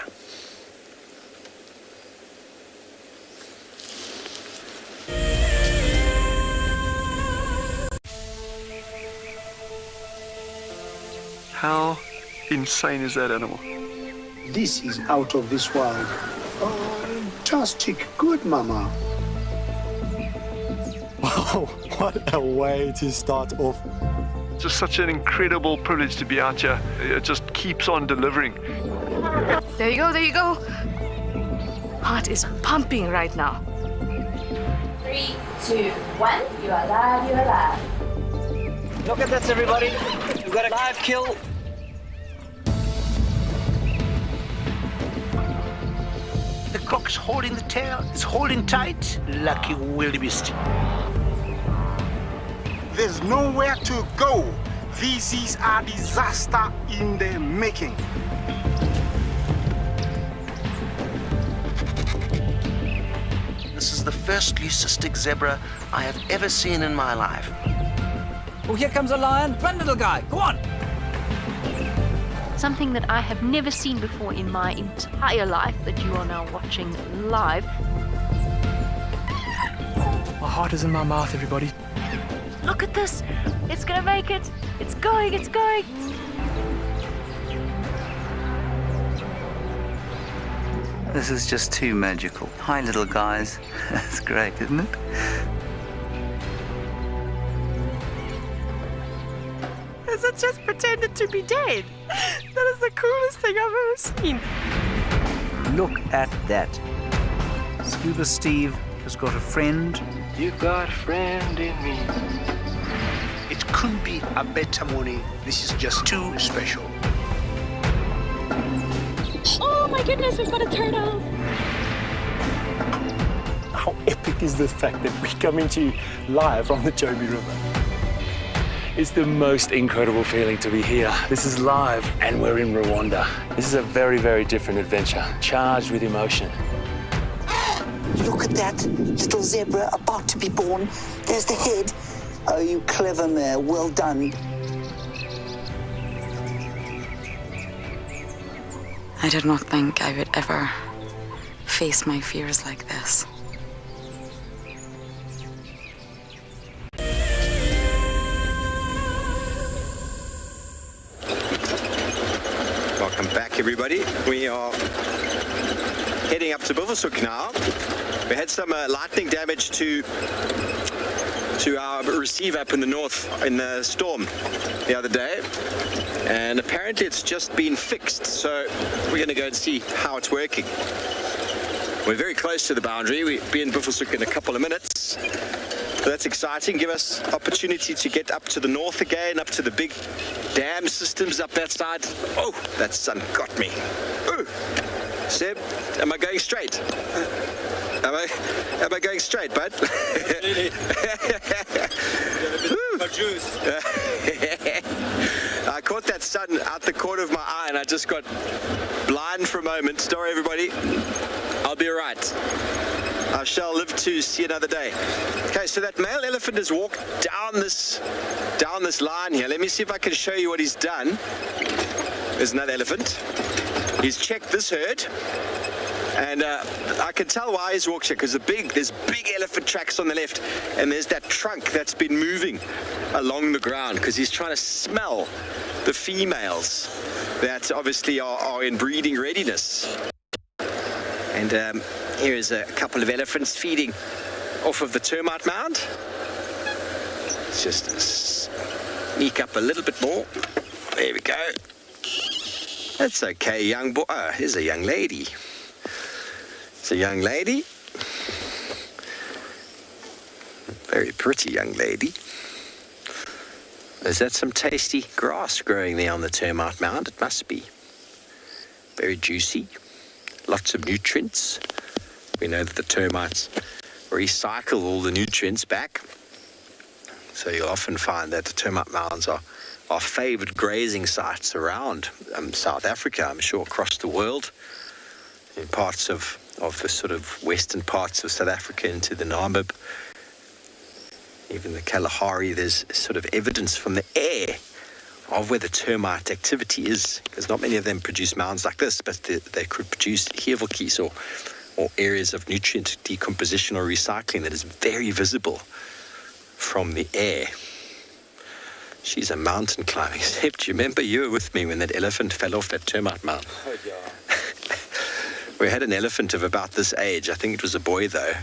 How insane is that animal? This is out of this world. Fantastic. Good, Mama. Wow, what a way to start off. Just such an incredible privilege to be out here. It just keeps on delivering. There you go, there you go. Heart is pumping right now. 3, 2, 1. You are live, you are live. Look at this, everybody. We've got a live kill. The cock's holding the tail. It's holding tight. Lucky wildebeest. There's nowhere to go. This is a disaster in the making. This is the first leucistic zebra I have ever seen in my life. Oh, here comes a lion. Run, little guy. Go on. Something that I have never seen before in my entire life that you are now watching live. My heart is in my mouth, everybody. Look at this. It's gonna make it. It's going, it's going. This is just too magical. Hi, little guys. That's great, isn't it? Has it just pretended to be dead? That is the coolest thing I've ever seen. Look at that. Scuba Steve has got a friend. You got a friend in me. It couldn't be a better morning. This is just too special. Oh my goodness, we've got a turtle. How epic is the fact that we're coming to you live from the Chobe River? It's the most incredible feeling to be here. This is live and we're in Rwanda. This is a very, very different adventure, charged with emotion. Look at that little zebra about to be born. There's the head. Oh, you clever mare. Well done. I did not think I would ever face my fears like this. Welcome back, everybody. We are heading up to Buffelshoek now. We had some lightning damage to our receiver up in the north in the storm the other day, and apparently it's just been fixed, so we're going to go and see how it's working. We're very close to the boundary. We'll be in Buffelshoek in a couple of minutes. So that's exciting. Give us opportunity to get up to the north again, up to the big dam systems up that side. Oh, that sun got me. Ooh. Seb, am I going straight? Am I going straight, bud? I caught that sun out the corner of my eye and I just got blind for a moment. Sorry, everybody. I'll be all right. I shall live to see another day. Okay, so that male elephant has walked down this line here. Let me see if I can show you what he's done. There's another elephant. He's checked this herd. And I can tell why he's walked here, because there's big elephant tracks on the left, and there's that trunk that's been moving along the ground, because he's trying to smell the females that obviously are in breeding readiness. And here is a couple of elephants feeding off of the termite mound. Let's just sneak up a little bit more. There we go. That's okay, young boy. Oh, here's a young lady. It's a young lady. Very pretty young lady. Is that some tasty grass growing there on the termite mound? It must be. Very juicy. Lots of nutrients. We know that the termites recycle all the nutrients back. So you'll often find that the termite mounds are favoured grazing sites around South Africa, I'm sure across the world, in parts of the sort of western parts of South Africa into the Namib, even the Kalahari. There's sort of evidence from the air of where the termite activity is, because not many of them produce mounds like this, but they could produce heveltjies or areas of nutrient decomposition or recycling that is very visible from the air. She's a mountain climber. Except, you remember you were with me when that elephant fell off that termite mound? Oh, yeah. We had an elephant of about this age, I think it was a boy though,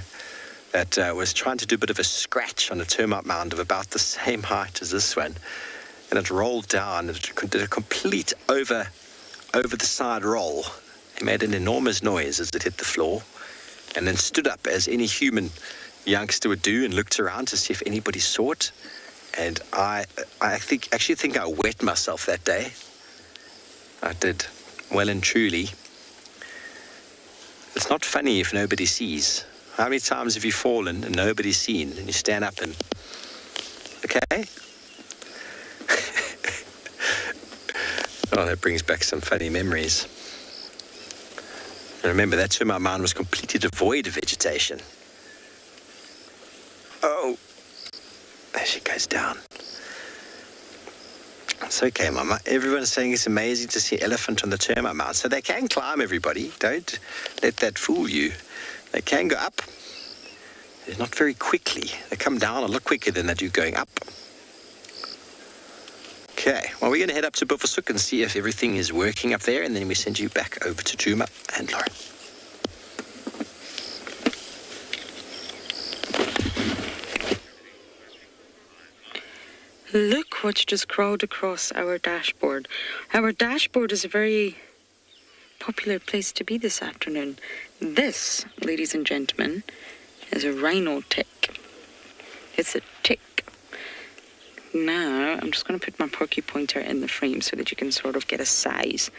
that was trying to do a bit of a scratch on a termite mound of about the same height as this one. And it rolled down, and it did a complete over the side roll. It made an enormous noise as it hit the floor, and then stood up as any human youngster would do and looked around to see if anybody saw it. And I actually think I wet myself that day. I did, well and truly. It's not funny if nobody sees. How many times have you fallen and nobody's seen, and you stand up and, okay? Oh, that brings back some funny memories. And remember, that termite mound was completely devoid of vegetation. Oh, there she goes down. It's okay, Mama. Everyone's saying it's amazing to see elephant on the termite mound. So they can climb, everybody. Don't let that fool you. They can go up. They're not very quickly. They come down a lot quicker than they do going up. Okay, well, we're going to head up to Bufosuk and see if everything is working up there, and then we send you back over to Djuma and Lauren. Look what's just crawled across our dashboard. Our dashboard is a very popular place to be this afternoon. This, ladies and gentlemen, is a rhino tick. It's a tick. Now, I'm just going to put my porky pointer in the frame so that you can sort of get a size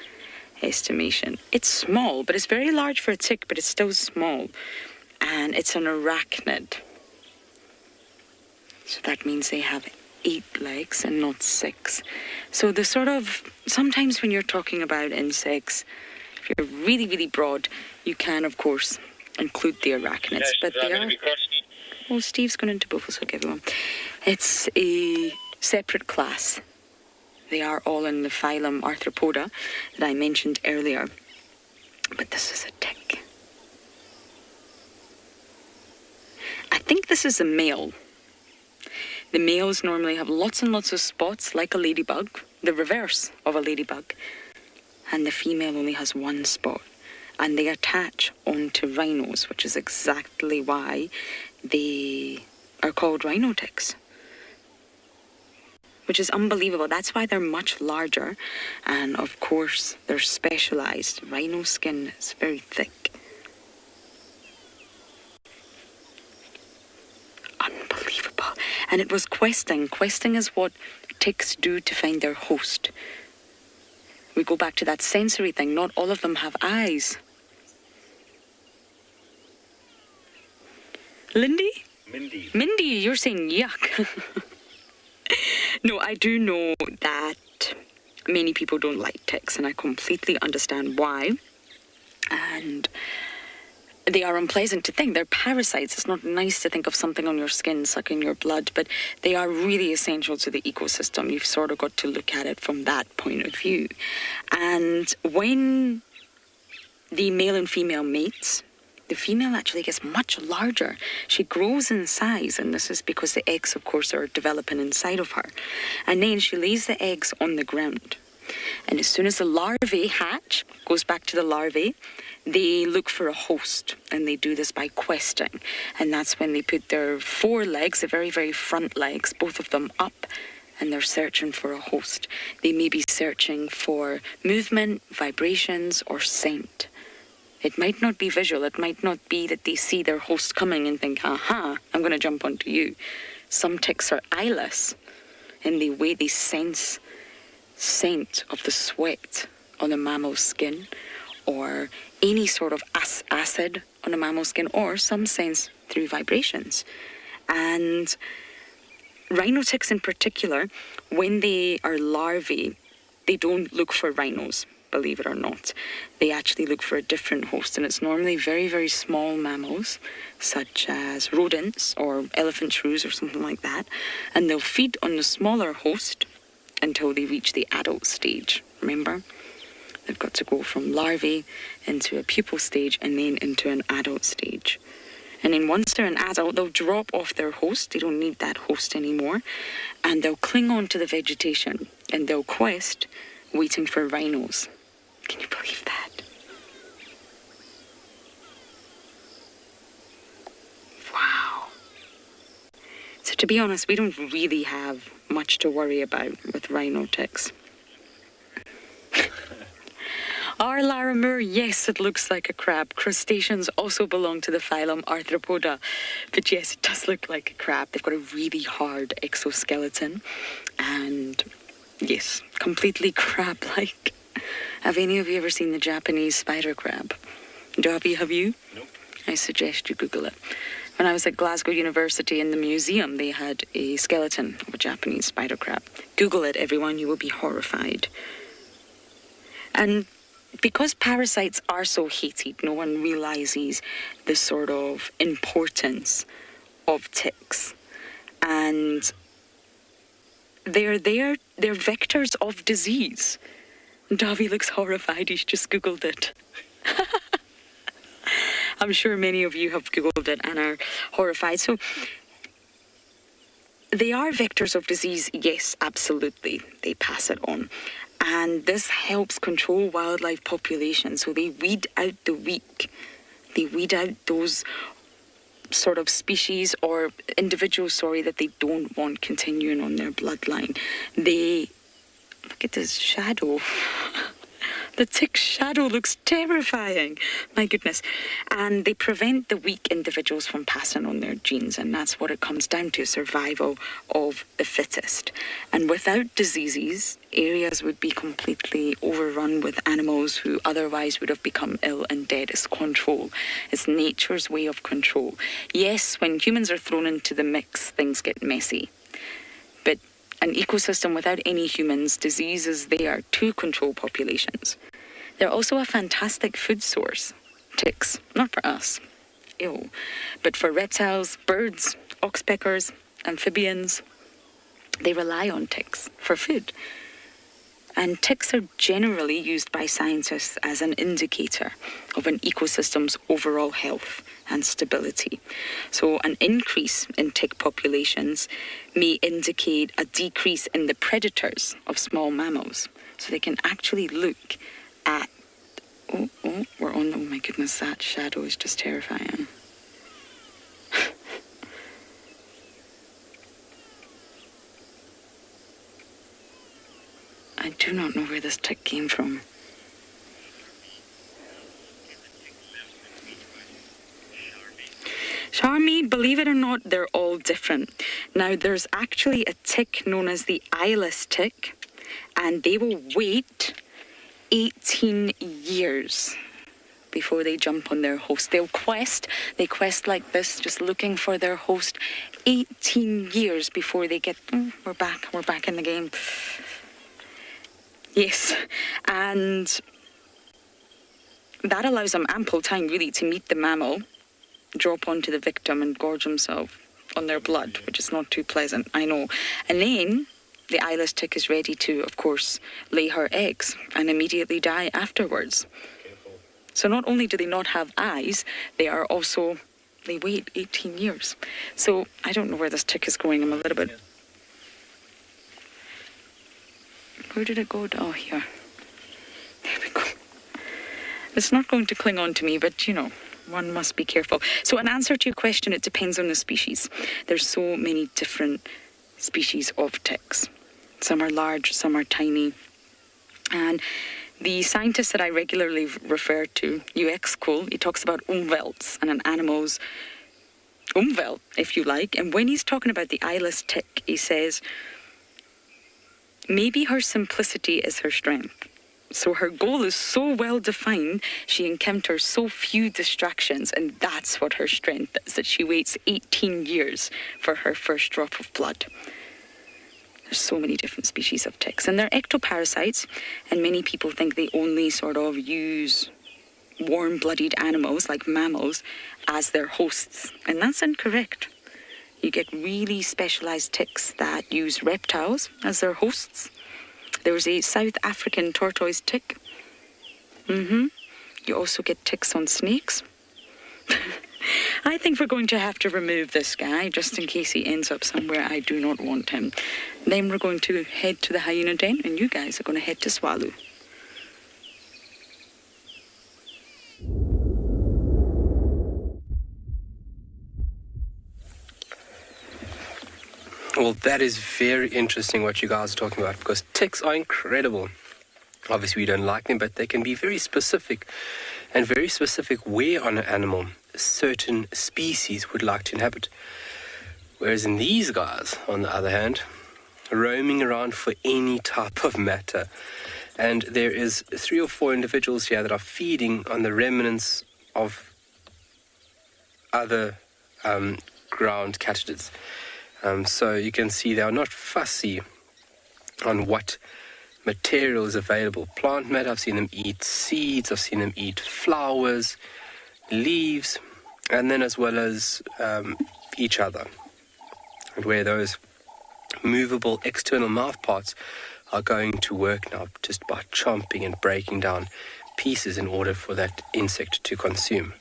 estimation. It's small, but it's very large for a tick, but it's still small. And it's an arachnid. So that means they have 8 legs and not 6. So the sort of, sometimes when you're talking about insects, if you're really, really broad, you can, of course, include the arachnids. But they are... Oh, Steve's gone into Bufosuk, everyone. It's a separate class. They are all in the phylum Arthropoda that I mentioned earlier. But this is a tick. I think this is a male. The males normally have lots and lots of spots, like a ladybug, the reverse of a ladybug. And the female only has 1 spot. And they attach onto rhinos, which is exactly why they are called rhino ticks. Which is unbelievable. That's why they're much larger. And of course, they're specialized. Rhino skin is very thick. Unbelievable. And it was questing. Questing is what ticks do to find their host. We go back to that sensory thing. Not all of them have eyes. Lindy? Mindy, you're saying yuck. No, I do know that many people don't like ticks, and I completely understand why. And they are unpleasant to think. They're parasites. It's not nice to think of something on your skin sucking your blood, but they are really essential to the ecosystem. You've sort of got to look at it from that point of view. And when the male and female mates, the female actually gets much larger. She grows in size, and this is because the eggs, of course, are developing inside of her. And then she lays the eggs on the ground. And as soon as the larvae hatch, goes back to the larvae, they look for a host, and they do this by questing. And that's when they put their 4 legs, the very, very front legs, both of them up, and they're searching for a host. They may be searching for movement, vibrations, or scent. It might not be visual. It might not be that they see their host coming and think, aha, I'm going to jump onto you. Some ticks are eyeless in the way they sense scent of the sweat on a mammal's skin, or any sort of acid on a mammal's skin, or some sense through vibrations. And rhino ticks in particular, when they are larvae, they don't look for rhinos, believe it or not. They actually look for a different host, and it's normally very, very small mammals, such as rodents or elephant shrews or something like that, and they'll feed on the smaller host until they reach the adult stage. Remember? They've got to go from larvae into a pupal stage and then into an adult stage. And then once they're an adult, they'll drop off their host. They don't need that host anymore. And they'll cling on to the vegetation, and they'll quest, waiting for rhinos. Can you believe that? Wow. So to be honest, we don't really have much to worry about with rhino ticks. Our Lara Moore, yes, it looks like a crab. Crustaceans also belong to the phylum Arthropoda. But yes, it does look like a crab. They've got a really hard exoskeleton. And yes, completely crab-like. Have any of you ever seen the Japanese spider crab? Darby, have you? Nope. I suggest you Google it. When I was at Glasgow University in the museum, they had a skeleton of a Japanese spider crab. Google it, everyone. You will be horrified. And because parasites are so hated, no one realizes the sort of importance of ticks. and they're vectors of disease. Davi looks horrified. He's just Googled it. I'm sure many of you have Googled it and are horrified. So they are vectors of disease, yes, absolutely. They pass it on. And this helps control wildlife populations. So they weed out the weak. They weed out those sort of species or individuals, that they don't want continuing on their bloodline. Look at this shadow. The tick shadow looks terrifying. My goodness. And they prevent the weak individuals from passing on their genes. And that's what it comes down to, survival of the fittest. And without diseases, areas would be completely overrun with animals who otherwise would have become ill and dead. It's control. It's nature's way of control. Yes, when humans are thrown into the mix, things get messy. But an ecosystem without any humans, disease is there to control populations. They're also a fantastic food source. Ticks, not for us, ew, but for reptiles, birds, oxpeckers, amphibians. They rely on ticks for food. And ticks are generally used by scientists as an indicator of an ecosystem's overall health and stability. So an increase in tick populations may indicate a decrease in the predators of small mammals. So they can actually look at, oh my goodness, that shadow is just terrifying. I do not know where this tick came from. Charmy, believe it or not, they're all different. Now, there's actually a tick known as the eyeless tick, and they will wait 18 years before they jump on their host. They quest like this, just looking for their host, 18 years before they get, we're back in the game. Yes, and that allows them ample time, really, to meet the mammal, drop onto the victim and gorge himself on their blood, which is not too pleasant, I know. And then the eyeless tick is ready to, of course, lay her eggs and immediately die afterwards. So not only do they not have eyes, they wait 18 years. So I don't know where this tick is going. I'm a little bit... Where did it go? Oh, here. There we go. It's not going to cling on to me, but, one must be careful. So in answer to your question, it depends on the species. There's so many different species of ticks. Some are large, some are tiny. And the scientist that I regularly refer to, UX Cool, he talks about umvelds and an animal's umveld, if you like. And when he's talking about the eyeless tick, he says, maybe her simplicity is her strength. So her goal is so well defined, she encounters so few distractions, and that's what her strength is, that she waits 18 years for her first drop of blood. There's so many different species of ticks, and they're ectoparasites, and many people think they only sort of use warm-blooded animals like mammals as their hosts, and that's incorrect. You get really specialized ticks that use reptiles as their hosts. There's a South African tortoise tick. You also get ticks on snakes. I think we're going to have to remove this guy just in case he ends up somewhere I do not want him. Then we're going to head to the hyena den, and you guys are going to head to Tswalu. Well, that is very interesting what you guys are talking about, because ticks are incredible. Obviously, we don't like them, but they can be very specific, and very specific where on an animal certain species would like to inhabit. Whereas in these guys, on the other hand, roaming around for any type of matter. And there is 3 or 4 individuals here that are feeding on the remnants of other ground katydids. So you can see they are not fussy on what material is available. Plant matter, I've seen them eat seeds, I've seen them eat flowers, leaves, and then as well as each other. and where those movable external mouth parts are going to work now just by chomping and breaking down pieces in order for that insect to consume.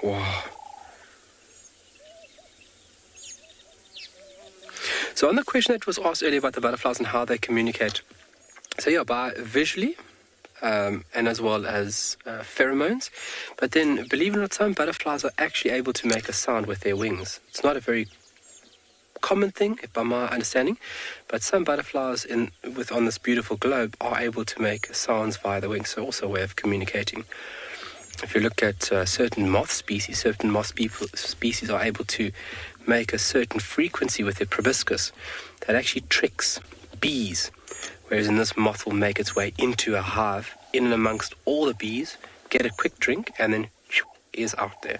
Wow. So on the question that was asked earlier about the butterflies and how they communicate, so yeah, by visually, and as well as pheromones. But then, believe it or not, some butterflies are actually able to make a sound with their wings. It's not a very common thing, by my understanding, but some butterflies on this beautiful globe are able to make sounds via the wings, so also a way of communicating. If you look at certain moth species are able to make a certain frequency with their proboscis that actually tricks bees. Whereas in this, moth will make its way into a hive, in and amongst all the bees, get a quick drink, and then is out there.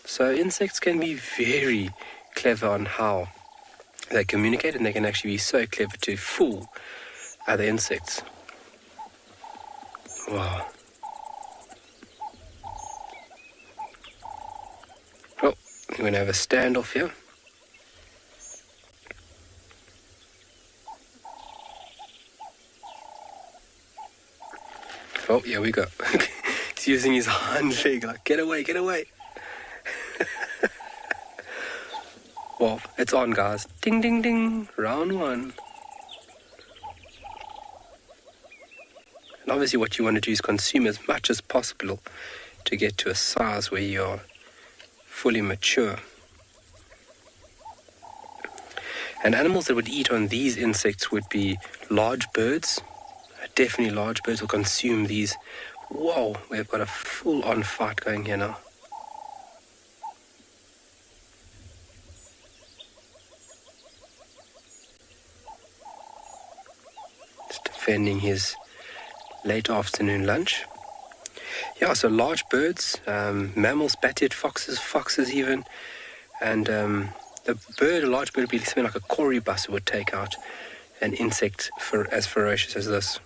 So insects can be very clever on how they communicate, and they can actually be so clever to fool other insects. Wow. Well, we're going to have a standoff here. Oh, here we go. He's using his hind leg, like, get away, get away. Well, it's on, guys. Ding, ding, ding. Round one. And obviously what you want to do is consume as much as possible to get to a size where you're fully mature. And animals that would eat on these insects would be large birds. Definitely large birds will consume these. Whoa, we've got a full-on fight going here now. Just defending his late afternoon lunch. Yeah, so large birds, mammals, bat-eared foxes even, and a large bird would be something like a corybus who would take out an insect as ferocious as this.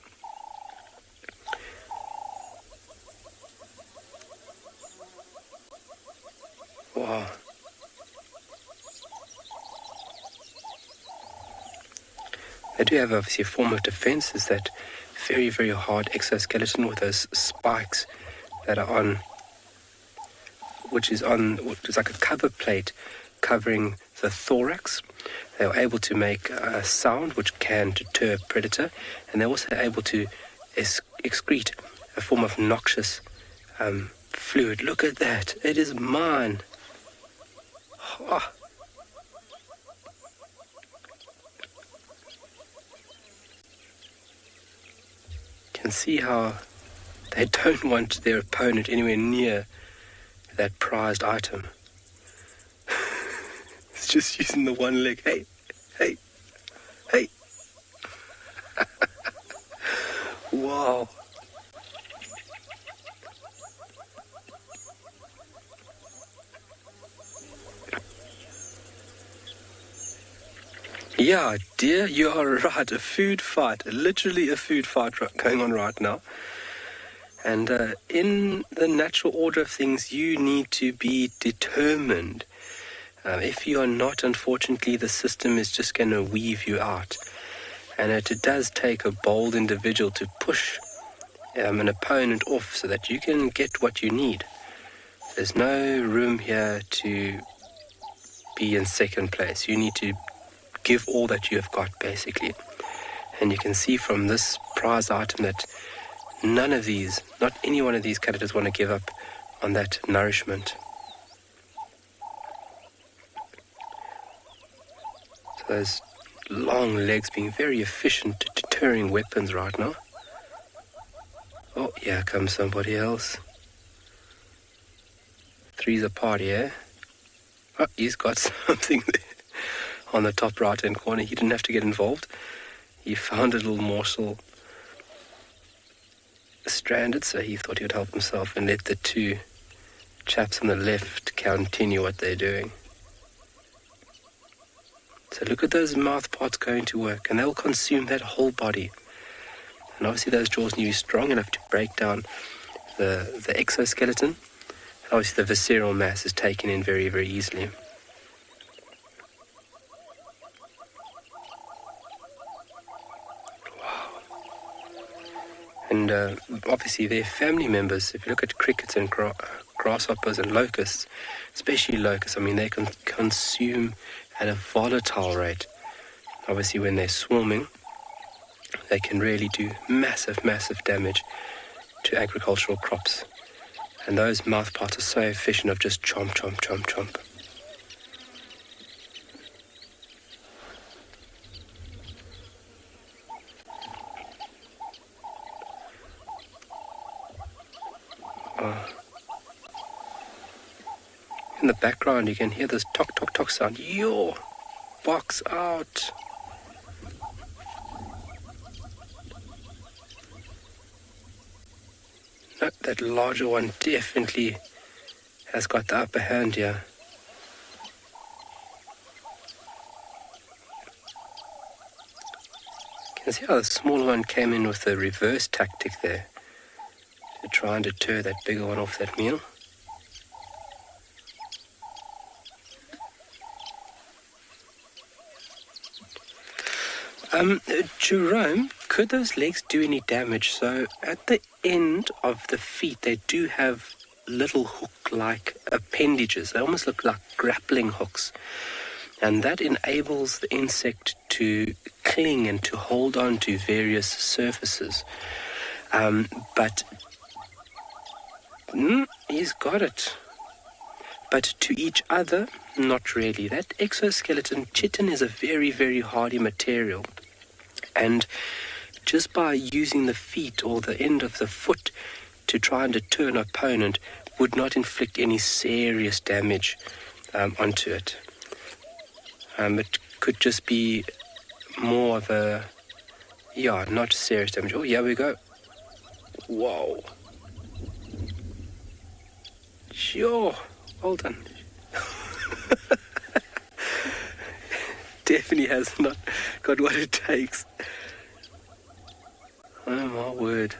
Wow. They do have obviously a form of defense, is that very, very hard exoskeleton with those spikes that are on, which is like a cover plate covering the thorax. They are able to make a sound which can deter a predator, and they're also able to excrete a form of noxious fluid. Look at that. It is mine. Oh. You can see how they don't want their opponent anywhere near that prized item. It's just using the one leg. Hey, hey, hey. Wow. Yeah, dear, you are right. A food fight. Literally a food fight going on right now. And in the natural order of things, you need to be determined. If you are not, unfortunately, the system is just going to weave you out. And it does take a bold individual to push an opponent off so that you can get what you need. There's no room here to be in second place. You need to give all that you have got, basically. And you can see from this prize item that not any one of these predators want to give up on that nourishment. So those long legs being very efficient at deterring weapons right now. Oh, here comes somebody else. Three's a party, eh? Oh, he's got something there on the top right-hand corner. He didn't have to get involved. He found a little morsel stranded, so he thought he would help himself and let the two chaps on the left continue what they're doing. So look at those mouth parts going to work, and they'll consume that whole body. And obviously those jaws need to be strong enough to break down the exoskeleton. And obviously the visceral mass is taken in very, very easily. And obviously their family members, if you look at crickets and grasshoppers and locusts, especially locusts, I mean, they can consume at a volatile rate. Obviously when they're swarming, they can really do massive, massive damage to agricultural crops. And those mouth parts are so efficient of just chomp, chomp, chomp, chomp. In the background you can hear this tock tock tock sound. Yo! Box out! No, that larger one definitely has got the upper hand here. You can see how the smaller one came in with the reverse tactic there, to try and deter that bigger one off that meal. Jerome, could those legs do any damage? So at the end of the feet, they do have little hook-like appendages. They almost look like grappling hooks. And that enables the insect to cling and to hold on to various surfaces. But he's got it. But to each other, not really. That exoskeleton, chitin, is a very, very hardy material. And just by using the feet or the end of the foot to try and deter an opponent would not inflict any serious damage onto it. It could just be more of a, not serious damage. Oh, here we go. Whoa. Sure. Well done. Definitely has not got what it takes. Oh my word.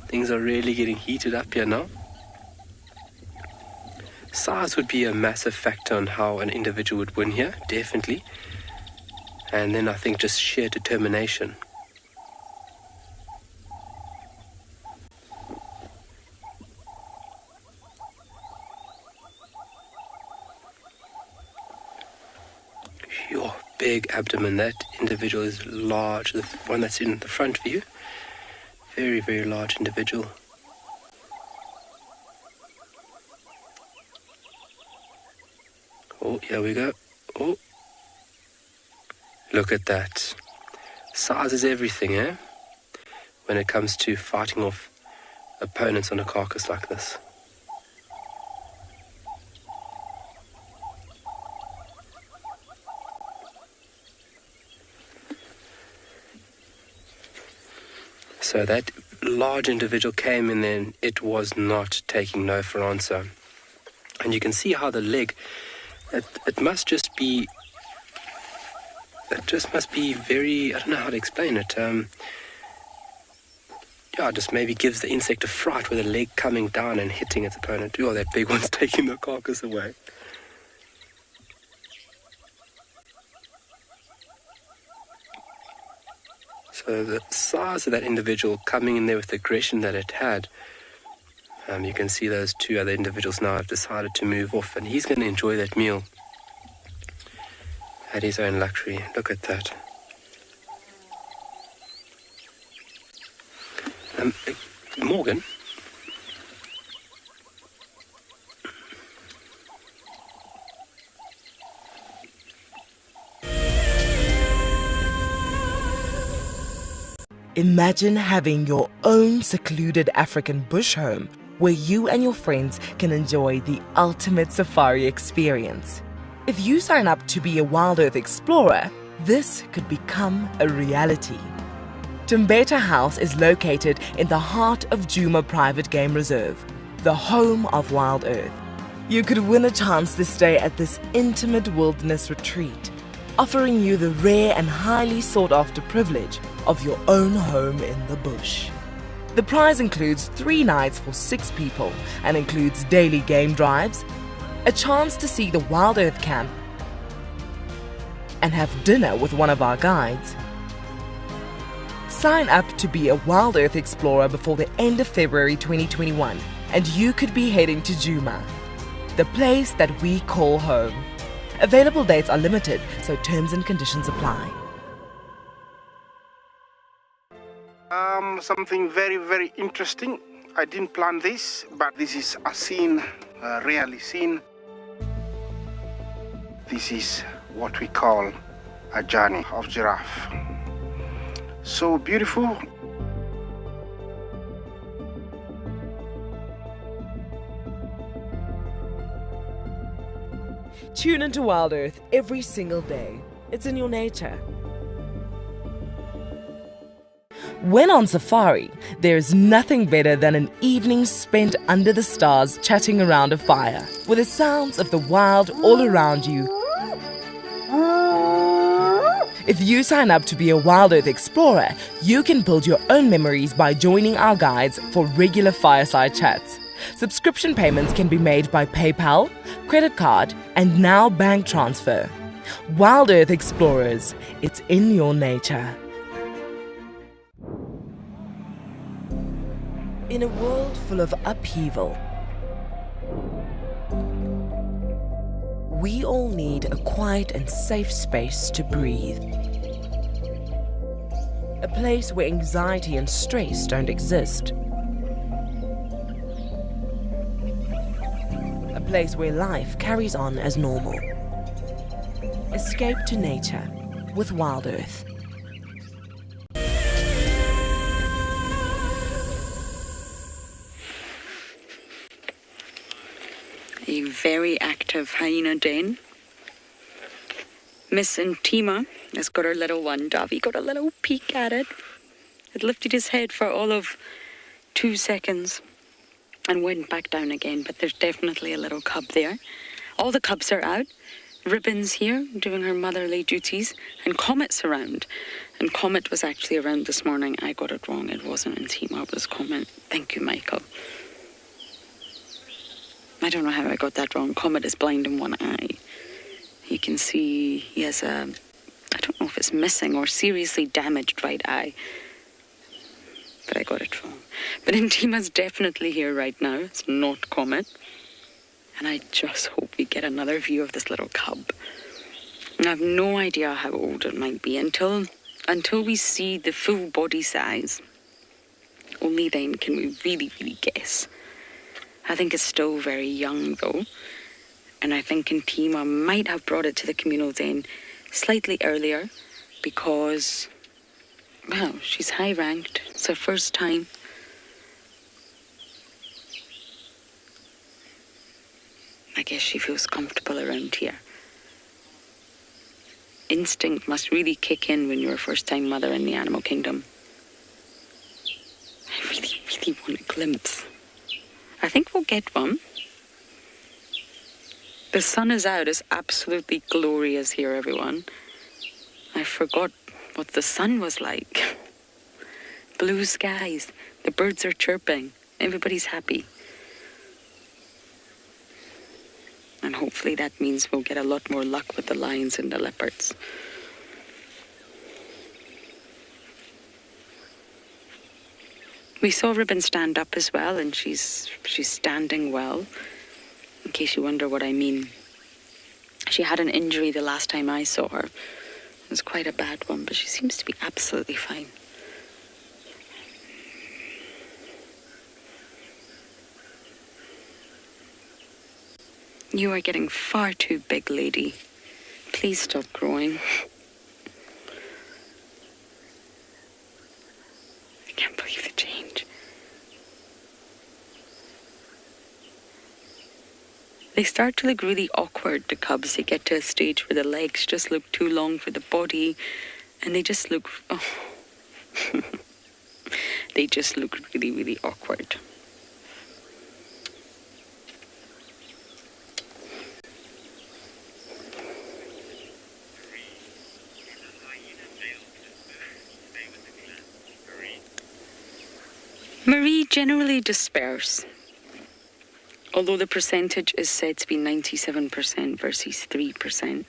Things are really getting heated up here now. Size would be a massive factor on how an individual would win here, definitely. And then I think just sheer determination. Your big abdomen, that individual is large. The one that's in the front view, very, very large individual. Oh, here we go. Oh, look at that. Size is everything, eh? When it comes to fighting off opponents on a carcass like this. So that large individual came in there and it was not taking no for an answer. And you can see how the leg, it must just be very, I don't know how to explain it. Just maybe gives the insect a fright with the leg coming down and hitting its opponent. Oh, that big one's taking the carcass away. So the size of that individual coming in there with the aggression that it had, you can see those two other individuals now have decided to move off, and he's going to enjoy that meal at his own luxury. Look at that. Morgan? Imagine having your own secluded African bush home where you and your friends can enjoy the ultimate safari experience. If you sign up to be a WildEarth explorer, this could become a reality. Tumbeta House is located in the heart of Djuma Private Game Reserve, the home of WildEarth. You could win a chance to stay at this intimate wilderness retreat, offering you the rare and highly sought-after privilege of your own home in the bush. The prize includes 3 nights for 6 people and includes daily game drives, a chance to see the WildEarth camp, and have dinner with one of our guides. Sign up to be a WildEarth explorer before the end of February 2021 and you could be heading to Djuma, the place that we call home. Available dates are limited, so terms and conditions apply. Something very, very interesting. I didn't plan this, but this is a scene rarely seen. This is what we call a journey of giraffe. So beautiful. Tune into WildEarth every single day. It's in your nature. When on safari, there's nothing better than an evening spent under the stars chatting around a fire, with the sounds of the wild all around you. If you sign up to be a WildEarth explorer, you can build your own memories by joining our guides for regular fireside chats. Subscription payments can be made by PayPal, credit card, and now bank transfer. WildEarth Explorers, it's in your nature. In a world full of upheaval, we all need a quiet and safe space to breathe. A place where anxiety and stress don't exist. A place where life carries on as normal. Escape to nature with WildEarth. A very active hyena den. Miss Ntima has got her little one. Davi got a little peek at it. It lifted his head for all of 2 seconds and went back down again, but there's definitely a little cub there. All the cubs are out. Ribbon's here doing her motherly duties, and Comet's around. And Comet was actually around this morning. I got it wrong. It wasn't Ntima, it was Comet. Thank you, Michael. I don't know how I got that wrong. Comet is blind in one eye. You can see he has a, I don't know if it's missing or seriously damaged right eye. But I got it wrong. But Ntima's definitely here right now. It's not Comet. And I just hope we get another view of this little cub. And I have no idea how old it might be until we see the full body size. Only then can we really, really guess. I think it's still very young though, and I think Ntima might have brought it to the communal den slightly earlier because, well, she's high ranked. It's her first time. I guess she feels comfortable around here. Instinct must really kick in when you're a first-time mother in the animal kingdom. I really, really want a glimpse. I think we'll get one. The sun is out. It's absolutely glorious here, everyone. I forgot what the sun was like. Blue skies. The birds are chirping. Everybody's happy. And hopefully that means we'll get a lot more luck with the lions and the leopards. We saw Ribbon stand up as well, and she's standing well, in case you wonder what I mean. She had an injury the last time I saw her. It was quite a bad one, but she seems to be absolutely fine. You are getting far too big, lady. Please stop growing. I can't believe the change. They start to look really awkward, the cubs. They get to a stage where the legs just look too long for the body, and they just look... Oh. They just look really, really awkward. Marie generally disperse, although the percentage is said to be 97% versus 3%.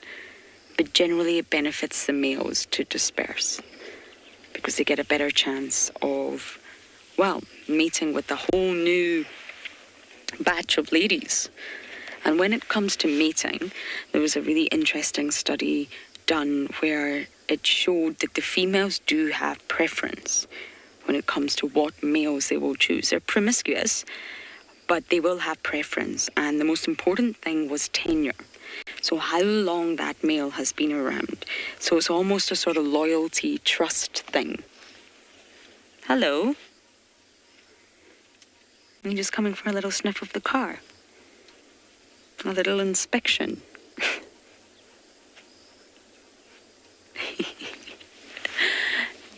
But generally it benefits the males to disperse because they get a better chance of, well, mating with a whole new batch of ladies. And when it comes to mating, there was a really interesting study done where it showed that the females do have preference when it comes to what males they will choose. They're promiscuous, but they will have preference. And the most important thing was tenure. So how long that male has been around. So it's almost a sort of loyalty, trust thing. Hello? Are you just coming for a little sniff of the car? A little inspection?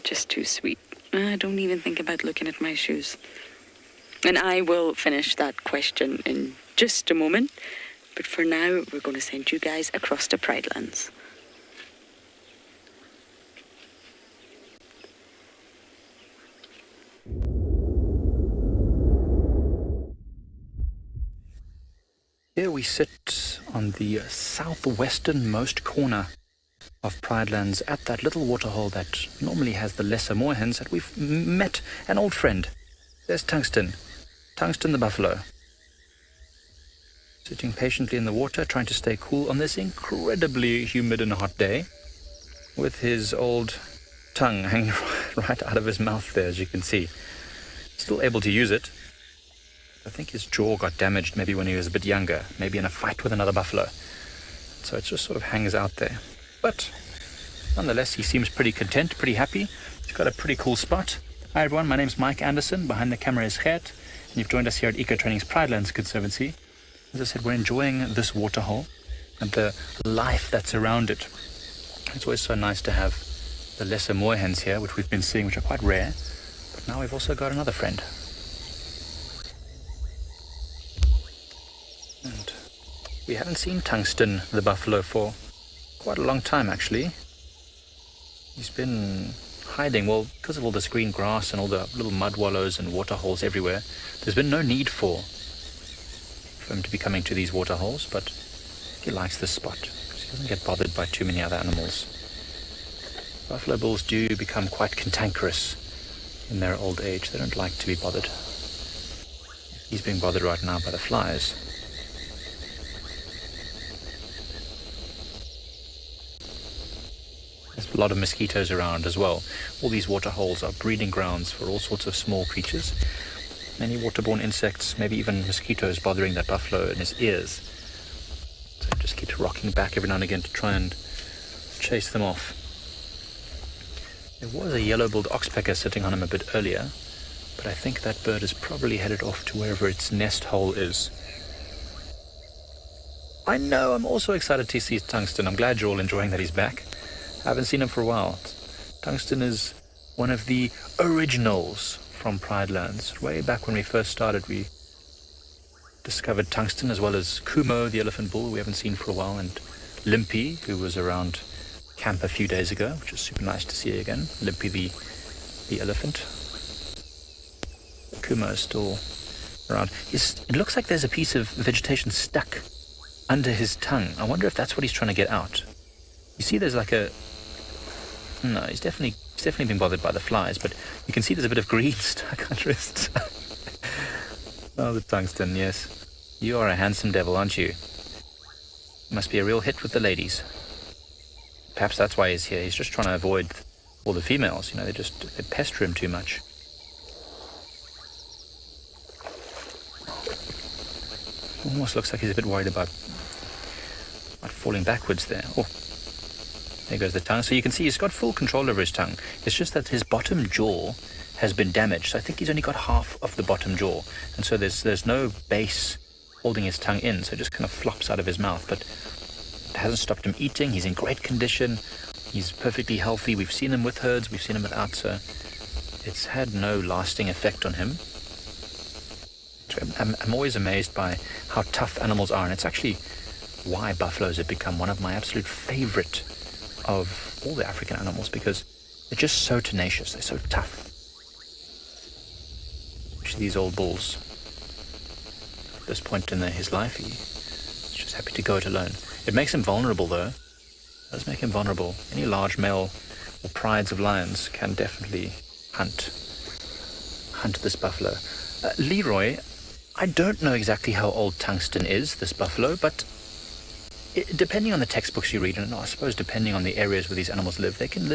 Just too sweet. I don't even think about looking at my shoes. And I will finish that question in just a moment. But for now, we're going to send you guys across to Pride Lands. Here we sit on the southwesternmost corner of Pride Lands at that little waterhole that normally has the lesser moorhens, that we've met an old friend. There's Tungsten the buffalo, sitting patiently in the water, trying to stay cool on this incredibly humid and hot day, with his old tongue hanging right out of his mouth there, as you can see. Still able to use it. I think his jaw got damaged maybe when he was a bit younger, maybe in a fight with another buffalo. So it just sort of hangs out there. But nonetheless, he seems pretty content, pretty happy. He's got a pretty cool spot. Hi everyone, my name's Mike Anderson. Behind the camera is Gert, and you've joined us here at Eco Training's Pride Lands Conservancy. As I said, we're enjoying this waterhole and the life that's around it. It's always so nice to have the lesser moorhens here, which we've been seeing, which are quite rare. But now we've also got another friend. And we haven't seen Tungsten the buffalo for quite a long time, actually. He's been hiding, well, because of all this green grass and all the little mud wallows and water holes everywhere. There's been no need for him to be coming to these water holes, but he likes this spot because he doesn't get bothered by too many other animals. Buffalo bulls do become quite cantankerous in their old age. They don't like to be bothered. He's being bothered right now by the flies. There's a lot of mosquitoes around as well. All these water holes are breeding grounds for all sorts of small creatures. Many waterborne insects, maybe even mosquitoes bothering that buffalo in his ears. So he just keeps rocking back every now and again to try and chase them off. There was a yellow-billed oxpecker sitting on him a bit earlier, but I think that bird is probably headed off to wherever its nest hole is. I know, I'm also excited to see Tungsten. I'm glad you're all enjoying that he's back. I haven't seen him for a while. Tungsten is one of the originals from Pride Lands. Way back when we first started, we discovered Tungsten as well as Kumo, the elephant bull, we haven't seen for a while, and Limpy, who was around camp a few days ago, which is super nice to see again. Limpy the elephant. Kumo is still around. It looks like there's a piece of vegetation stuck under his tongue. I wonder if that's what he's trying to get out. You see there's like a... No, he's definitely been bothered by the flies, but you can see there's a bit of green stuck under his tongue. Oh, the Tungsten, yes. You are a handsome devil, aren't you? Must be a real hit with the ladies. Perhaps that's why he's here. He's just trying to avoid all the females. You know, they pester him too much. Almost looks like he's a bit worried about falling backwards there. Oh, there goes the tongue. So you can see he's got full control over his tongue. It's just that his bottom jaw has been damaged. So I think he's only got half of the bottom jaw. And so there's no base holding his tongue in. So it just kind of flops out of his mouth. But it hasn't stopped him eating. He's in great condition. He's perfectly healthy. We've seen him with herds. We've seen him without. So it's had no lasting effect on him. I'm always amazed by how tough animals are. And it's actually why buffaloes have become one of my absolute favorite of all the African animals, because they're just so tenacious, they're so tough. especially these old bulls. At this point in his life, he's just happy to go it alone. It makes him vulnerable, though. It does make him vulnerable. Any large male or prides of lions can definitely hunt this buffalo. Leroy, I don't know exactly how old Tungsten is, this buffalo, but depending on the textbooks you read, and I suppose depending on the areas where these animals live, they can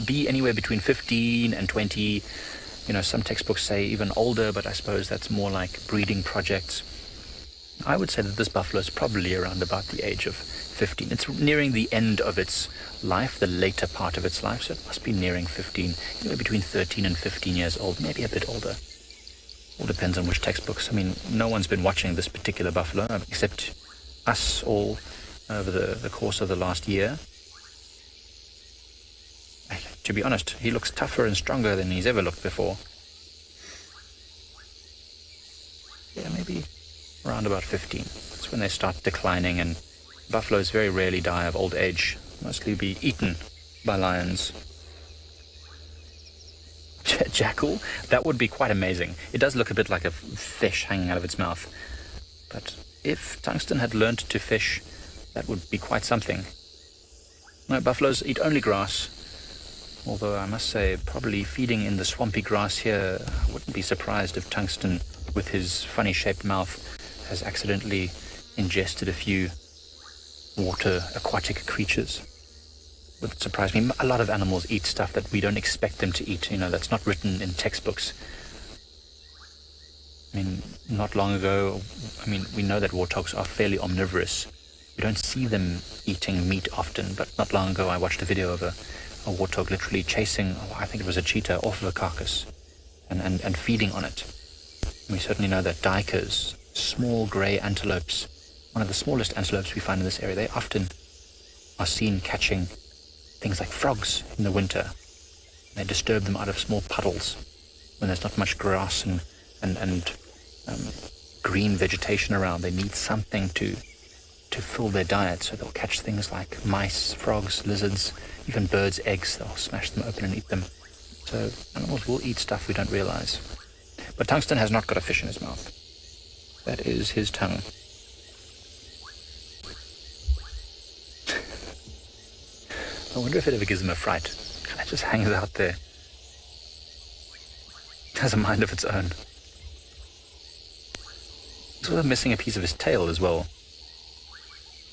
be anywhere between 15 and 20. Some textbooks say even older, but I suppose that's more like breeding projects. I would say that this buffalo is probably around about the age of 15. It's nearing the end of its life, the later part of its life, so it must be nearing 15, anywhere between 13 and 15 years old, maybe a bit older. All depends on which textbooks. I mean, no one's been watching this particular buffalo, except us all over the course of the last year. To be honest, he looks tougher and stronger than he's ever looked before. Yeah, maybe around about 15. That's when they start declining, and buffaloes very rarely die of old age, mostly be eaten by lions. Jackal? That would be quite amazing. It does look a bit like a fish hanging out of its mouth. But if Tungsten had learned to fish, that would be quite something. No, buffaloes eat only grass. Although I must say, probably feeding in the swampy grass here, I wouldn't be surprised if Tungsten, with his funny-shaped mouth, has accidentally ingested a few aquatic creatures. Wouldn't surprise me. A lot of animals eat stuff that we don't expect them to eat, that's not written in textbooks. I mean, not long ago, we know that warthogs are fairly omnivorous. We don't see them eating meat often, but not long ago I watched a video of a warthog literally chasing, I think it was a cheetah, off of a carcass and feeding on it. We certainly know that duikers, small grey antelopes, one of the smallest antelopes we find in this area, they often are seen catching things like frogs in the winter. They disturb them out of small puddles when there's not much grass and green vegetation around. They need something to fill their diet, so they'll catch things like mice, frogs, lizards, even birds' eggs. They'll smash them open and eat them. So animals will eat stuff we don't realize. But Tungsten has not got a fish in his mouth. That is his tongue. I wonder if it ever gives him a fright. Kind of just hangs out there. It has a mind of its own. He's sort of missing a piece of his tail as well.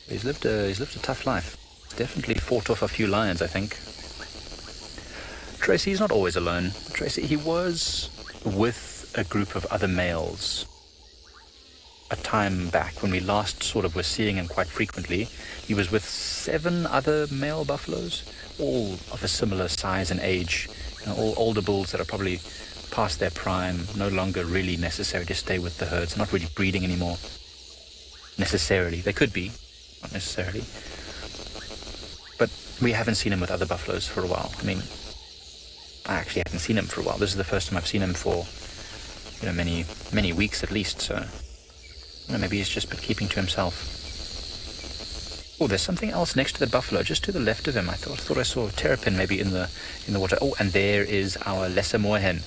He's lived a tough life. He's definitely fought off a few lions, I think. Tracy, he's not always alone. Tracy, he was with a group of other males a time back when we last sort of were seeing him quite frequently. He was with 7 other male buffaloes, all of a similar size and age, all older bulls that are probably past their prime, no longer really necessary to stay with the herds, not really breeding anymore. Necessarily. They could be, not necessarily. But we haven't seen him with other buffaloes for a while. I actually haven't seen him for a while. This is the first time I've seen him for, many weeks at least, so maybe he's just been keeping to himself. Oh, there's something else next to the buffalo, just to the left of him. I thought I saw a terrapin maybe in the water. Oh, and there is our lesser moorhen.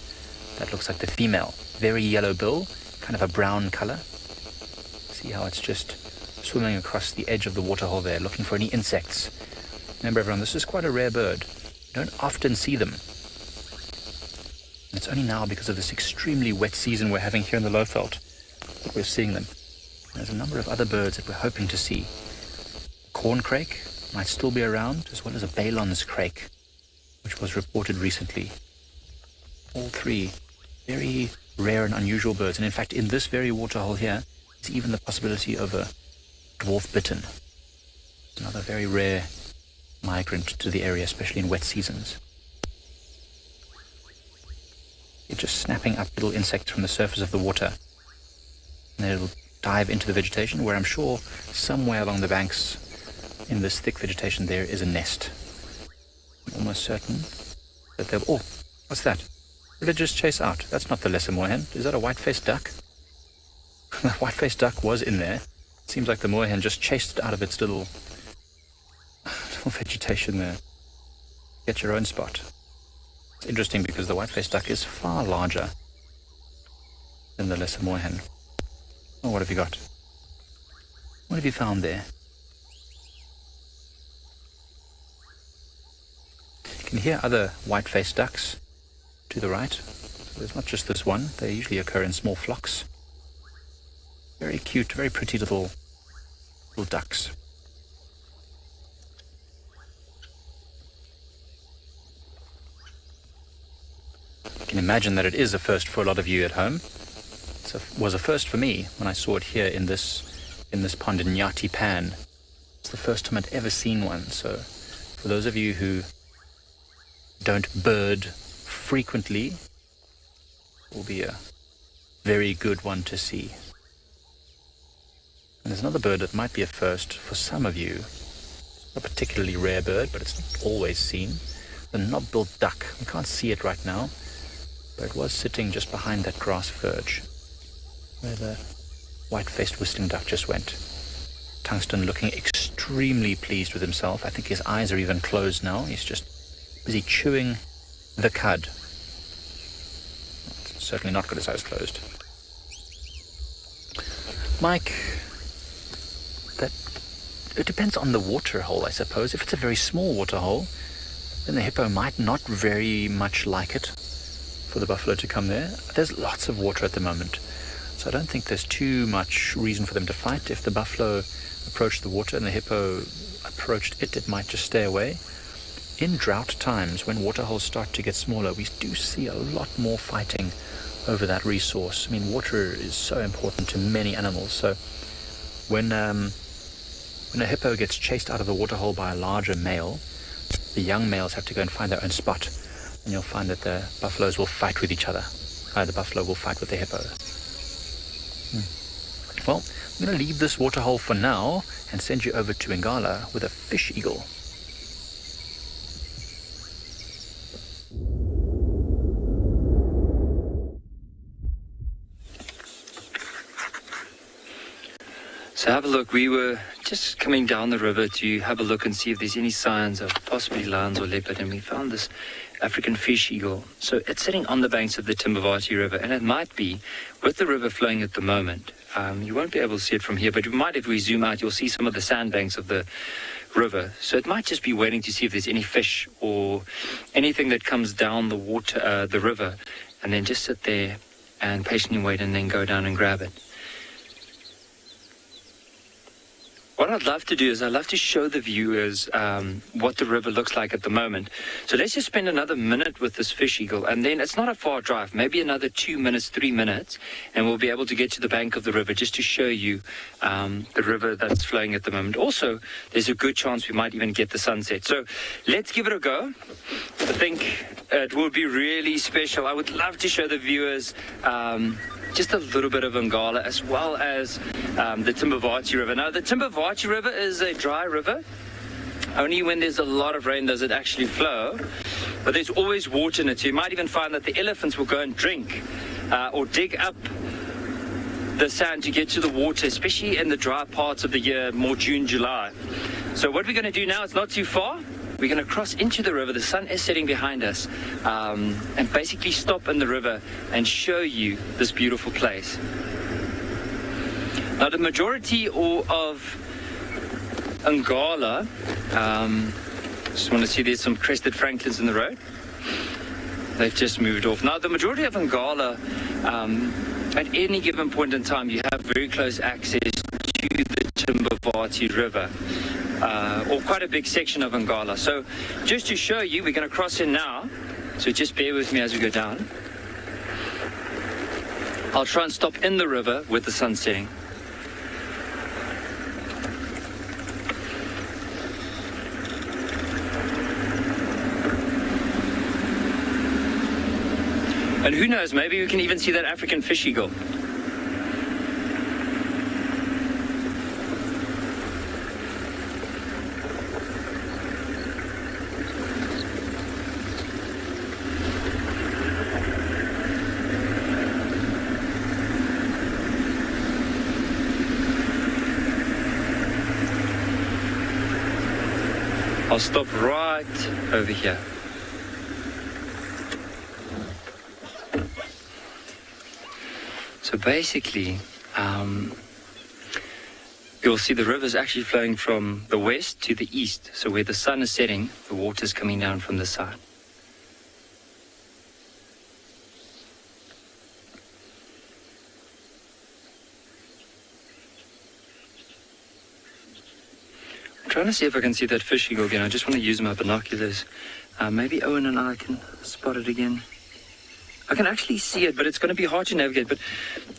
That looks like the female. Very yellow bill, kind of a brown color. See how it's just swimming across the edge of the waterhole there, looking for any insects. Remember, everyone, this is quite a rare bird. You don't often see them. And it's only now, because of this extremely wet season we're having here in the Lowveld, that we're seeing them. There's a number of other birds that we're hoping to see. Corn crake might still be around, as well as a Balon's crake, which was reported recently. All 3 very rare and unusual birds. And in fact, in this very waterhole here, there's even the possibility of a dwarf bittern. Another very rare migrant to the area, especially in wet seasons. You're just snapping up little insects from the surface of the water. And they'll dive into the vegetation, where I'm sure somewhere along the banks in this thick vegetation there is a nest. I'm almost certain that they'll... Oh, what's that? Did it just chase out? That's not the lesser moorhen. Is that a white-faced duck? The white-faced duck was in there. It seems like the moorhen just chased it out of its little vegetation there. Get your own spot. It's interesting because the white-faced duck is far larger than the lesser moorhen. Oh, what have you got? What have you found there? You can hear other white-faced ducks to the right. So there's not just this one. They usually occur in small flocks. Very cute, very pretty little ducks. You can imagine that it is a first for a lot of you at home. It was a first for me when I saw it here in this pond in Nyati Pan. It's the first time I'd ever seen one. So for those of you who don't bird frequently, it will be a very good one to see. And there's another bird that might be a first for some of you. A particularly rare bird, but it's not always seen. The knob-billed duck. We can't see it right now, but it was sitting just behind that grass verge where the white-faced whistling duck just went. Tungsten looking extremely pleased with himself. I think his eyes are even closed now. He's just busy chewing the cud. Certainly not got his eyes closed. Mike, it depends on the water hole, I suppose. If it's a very small water hole, then the hippo might not very much like it for the buffalo to come there. There's lots of water at the moment, so I don't think there's too much reason for them to fight. If the buffalo approached the water and the hippo approached it, it might just stay away. In drought times, when water holes start to get smaller, we do see a lot more fighting over that resource. I mean, water is so important to many animals, so when a hippo gets chased out of the water hole by a larger male, the young males have to go and find their own spot, and you'll find that the buffaloes will fight with each other. The buffalo will fight with the hippo. Well, I'm going to leave this water hole for now and send you over to Ngala with a fish eagle. So have a look. We were just coming down the river to have a look and see if there's any signs of possibly lions or leopard, and we found this African fish eagle. So it's sitting on the banks of the Timbavati River, and it might be, with the river flowing at the moment, you won't be able to see it from here, but you might, if we zoom out, you'll see some of the sandbanks of the river. So it might just be waiting to see if there's any fish or anything that comes down the water, the river, and then just sit there and patiently wait and then go down and grab it. What I'd love to do is I'd love to show the viewers what the river looks like at the moment. So let's just spend another minute with this fish eagle, and then it's not a far drive, maybe another 2 minutes, 3 minutes, and we'll be able to get to the bank of the river just to show you the river that's flowing at the moment. Also, there's a good chance we might even get the sunset. So let's give it a go. I think it will be really special. I would love to show the viewers just a little bit of Ngala, as well as the Timbavati River. Now, the Timbavati River is a dry river. Only when there's a lot of rain does it actually flow. But there's always water in it. So you might even find that the elephants will go and drink or dig up the sand to get to the water, especially in the dry parts of the year, more June, July. So what we're going to do now, it's not too far. We're going to cross into the river. The sun is setting behind us, and basically stop in the river and show you this beautiful place. Now, the majority of Ngala, just want to see there's some crested francolins in the road. They've just moved off. Now, the majority of Ngala, at any given point in time, you have very close access to the Timbavati River. Or quite a big section of Ngala. So just to show you, we're going to cross in now. So just bear with me as we go down. I'll try and stop in the river with the sun setting. And who knows, maybe we can even see that African fish eagle. I'll stop right over here. So So basically, you'll see the river's actually flowing from the west to the east. So where the sun is setting, the water's coming down from the side. I'm trying to see if I can see that fish eagle again. I just want to use my binoculars. Maybe Owen and I can spot it again. I can actually see it, but it's going to be hard to navigate. But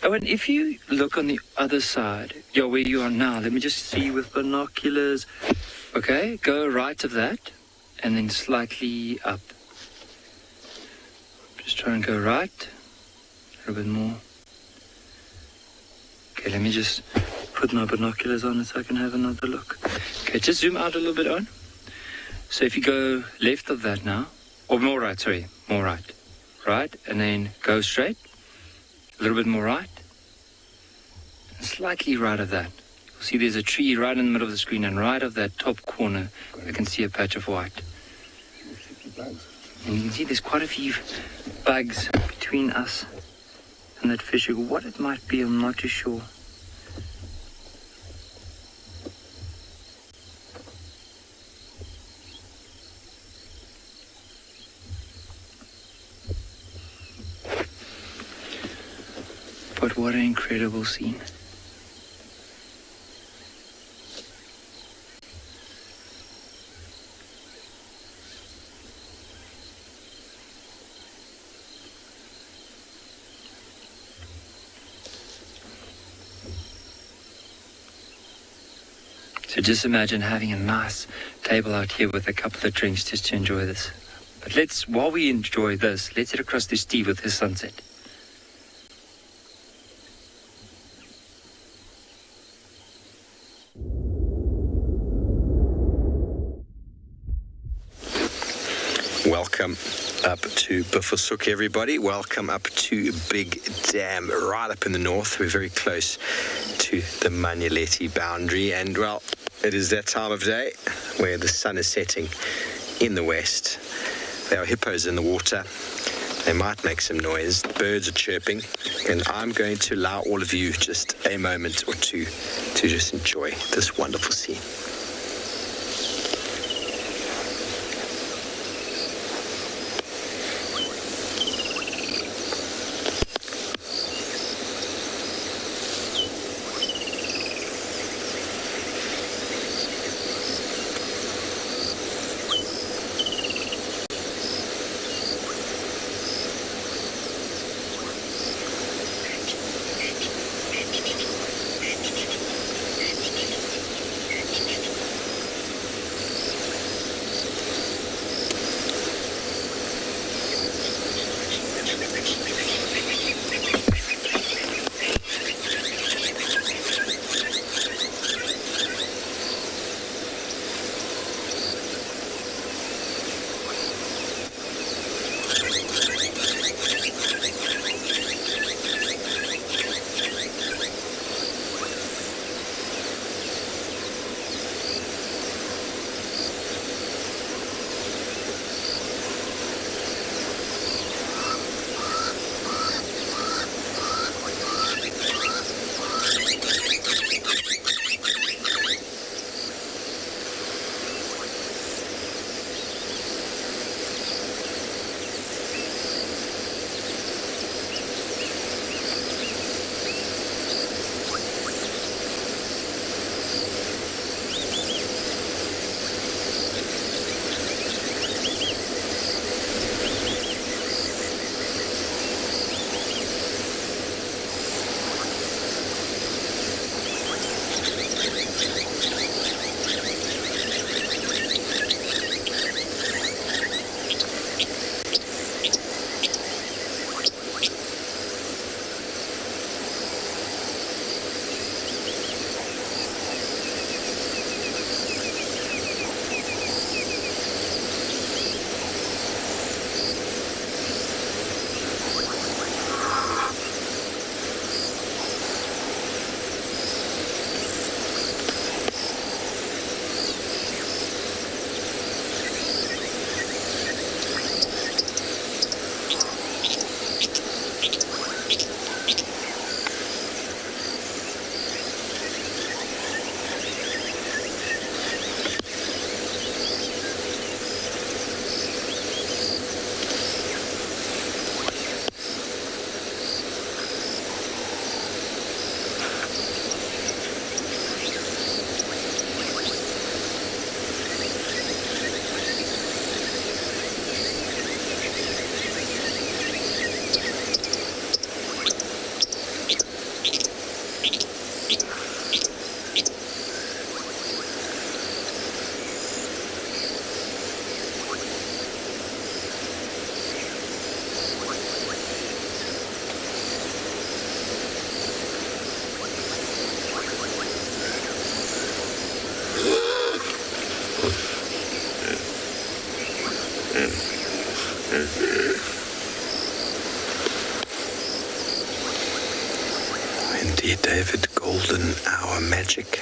Owen, if you look on the other side, where you are now, let me just see with binoculars. Okay, go right of that, and then slightly up. Just try and go right, a little bit more. Okay, let me just put my binoculars on it so I can have another look. Okay, just zoom out a little bit, Owen. So if you go left of that now, or more right, sorry, more right. Right, and then go straight, a little bit more right, and slightly right of that. You'll see there's a tree right in the middle of the screen, and right of that top corner, I can see a patch of white. And you can see there's quite a few bugs between us and that fish. What it might be, I'm not too sure. But what an incredible scene. So just imagine having a nice table out here with a couple of drinks just to enjoy this. But while we enjoy this, let's head across to Steve with his sunset. Welcome up to Bufosuk, everybody. Welcome up to Big Dam, right up in the north. We're very close to the Manyeleti boundary, and well, it is that time of day where the sun is setting in the west. There are hippos in the water. They might make some noise. The birds are chirping, and I'm going to allow all of you just a moment or two to just enjoy this wonderful scene. Indeed, David, golden hour magic.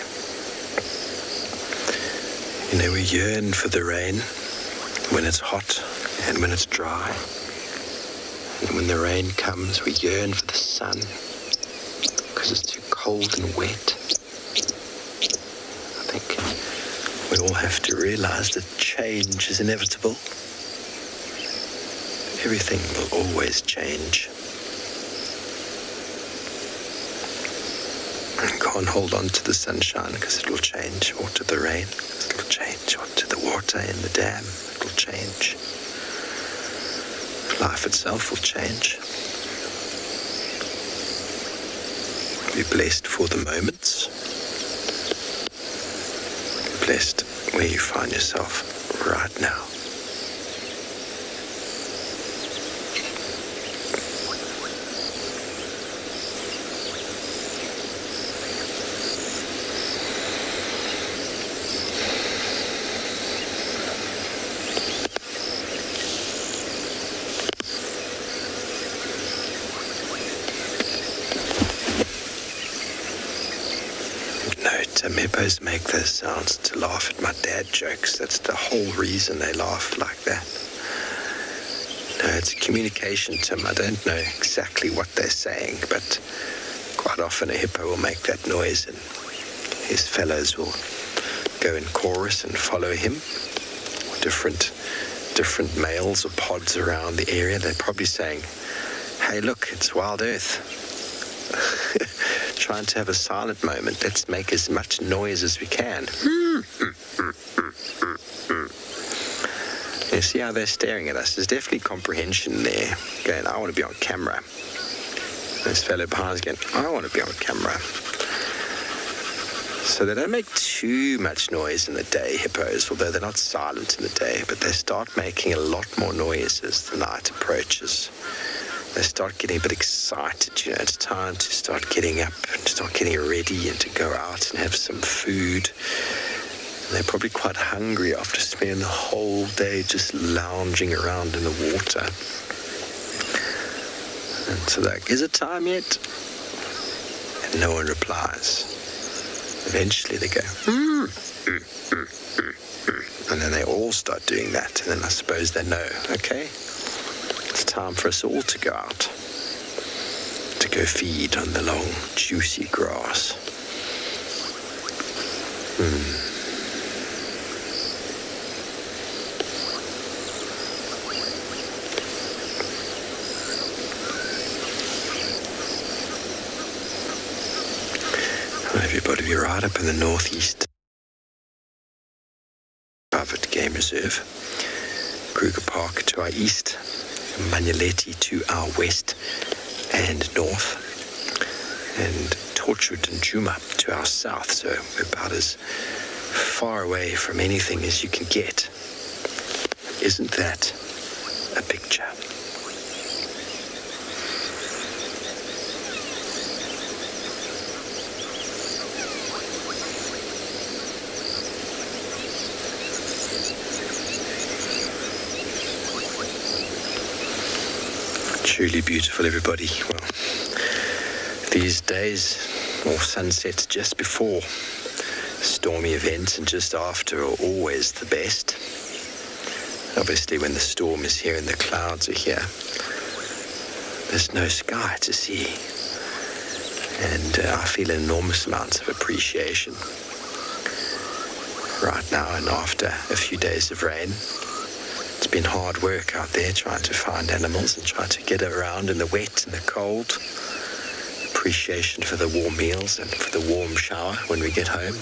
You know, we yearn for the rain when it's hot and when it's dry. And when the rain comes, we yearn for the sun because it's too cold and wet. I think we all have to realize that change is inevitable. Everything will always change. You can't hold on to the sunshine because it'll change, or to the rain because it'll change, or to the water in the dam, it'll change. Life itself will change. Be blessed for the moments. Be blessed where you find yourself right now. Hippos make those sounds to laugh at my dad jokes. That's the whole reason they laugh like that. No, it's a communication, Tim. I don't know exactly what they're saying, but quite often a hippo will make that noise and his fellows will go in chorus and follow him. Different males or pods around the area, they're probably saying, hey, look, it's WildEarth. Trying to have a silent moment. Let's make as much noise as we can. You see how they're staring at us? There's definitely comprehension there. Going, I want to be on camera. This fellow behind is going, I want to be on camera. So they don't make too much noise in the day, hippos, although they're not silent in the day, but they start making a lot more noise as the night approaches. They start getting a bit excited, you know, it's time to start getting up and start getting ready and to go out and have some food. And they're probably quite hungry after spending the whole day just lounging around in the water. And so they're like, is it time yet? And no one replies. Eventually they go, and then they all start doing that. And then I suppose they know, okay, it's time for us all to go out, to go feed on the long, juicy grass. Well, everybody be right up in the northeast. Private Game Reserve, Kruger Park to our east, Manyeleti to our west and north, and Torchwood and Djuma to our south, so we're about as far away from anything as you can get. Isn't that a picture? Truly beautiful, everybody. Well, these days, or sunsets just before stormy events and just after, are always the best. Obviously, when the storm is here and the clouds are here, there's no sky to see. And I feel enormous amounts of appreciation right now and after a few days of rain. It's been hard work out there trying to find animals and trying to get around in the wet and the cold. Appreciation for the warm meals and for the warm shower when we get home.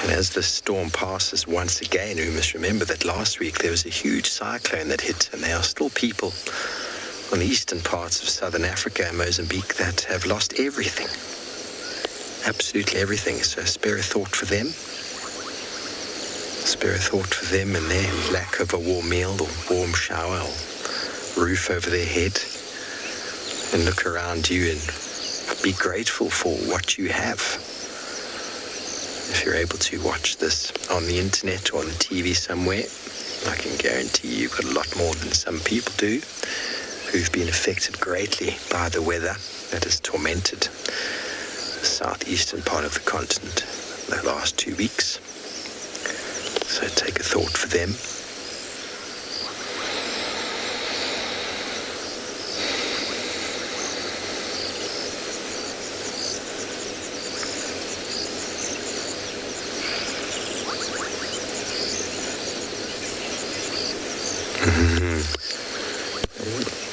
And as the storm passes once again, we must remember that last week there was a huge cyclone that hit, and there are still people on the eastern parts of southern Africa and Mozambique that have lost everything. Absolutely everything. So spare a thought for them. Spare a thought for them and their lack of a warm meal or warm shower or roof over their head. And look around you and be grateful for what you have. If you're able to watch this on the internet or on the TV somewhere, I can guarantee you've got a lot more than some people do who've been affected greatly by the weather that has tormented the southeastern part of the continent the last 2 weeks. So take a thought for them.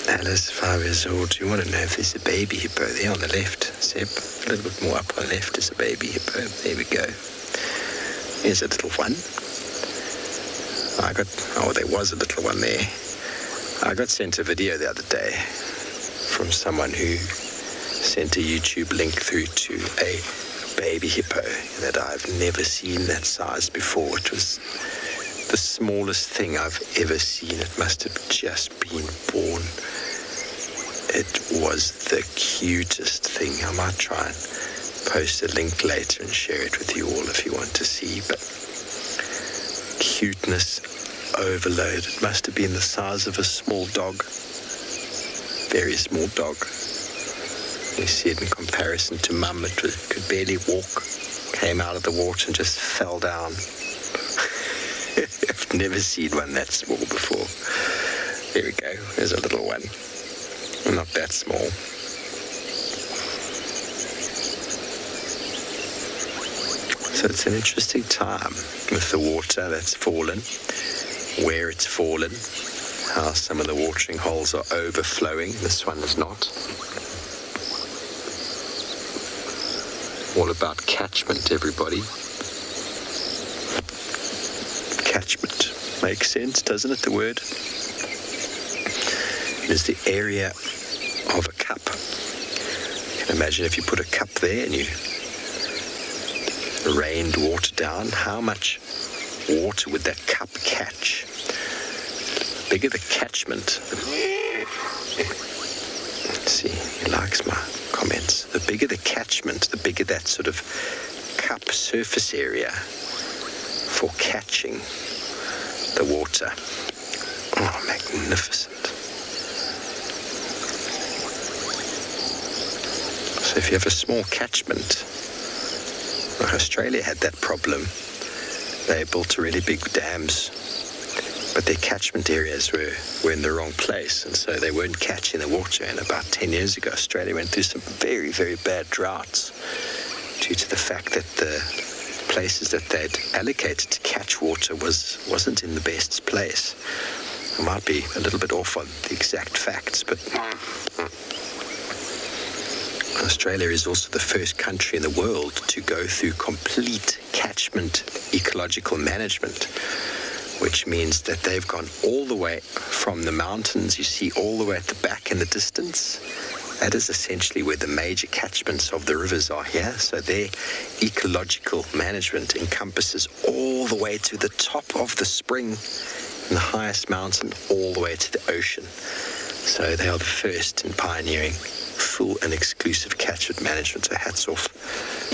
Alice, 5 years old. You want to know if there's a baby hippo there on the left, Seb? A little bit more up on the left is a baby hippo. There we go. Here's a little one. There was a little one there. I got sent a video the other day from someone who sent a YouTube link through to a baby hippo that I've never seen that size before. It was the smallest thing I've ever seen. It must have just been born. It was the cutest thing. I might try and post a link later and share it with you all if you want to see, but cuteness overload. It must have been the size of a small dog. Very small dog. You see it in comparison to Mum. It could barely walk. Came out of the water and just fell down. I've never seen one that small before. There we go. There's a little one. Not that small. So it's an interesting time with the water that's fallen, where it's fallen, how some of the watering holes are overflowing. This one is not. All about catchment, everybody. Catchment. Makes sense, doesn't it, the word? It is the area of a cup. You can imagine if you put a cup there and you rained water down, how much water would that cup catch? The bigger the catchment, let's see, he likes my comments. The bigger the catchment, the bigger that sort of cup surface area for catching the water. Oh, magnificent. So if you have a small catchment, well, Australia had that problem. They built really big dams, but their catchment areas were in the wrong place, and so they weren't catching the water. And about 10 years ago, Australia went through some very, very bad droughts due to the fact that the places that they'd allocated to catch water wasn't in the best place. I might be a little bit off on the exact facts, but Australia is also the first country in the world to go through complete catchment ecological management, which means that they've gone all the way from the mountains you see all the way at the back in the distance. That is essentially where the major catchments of the rivers are here. So their ecological management encompasses all the way to the top of the spring in the highest mountain, all the way to the ocean. So they are the first in pioneering full and exclusive catchment management. So hats off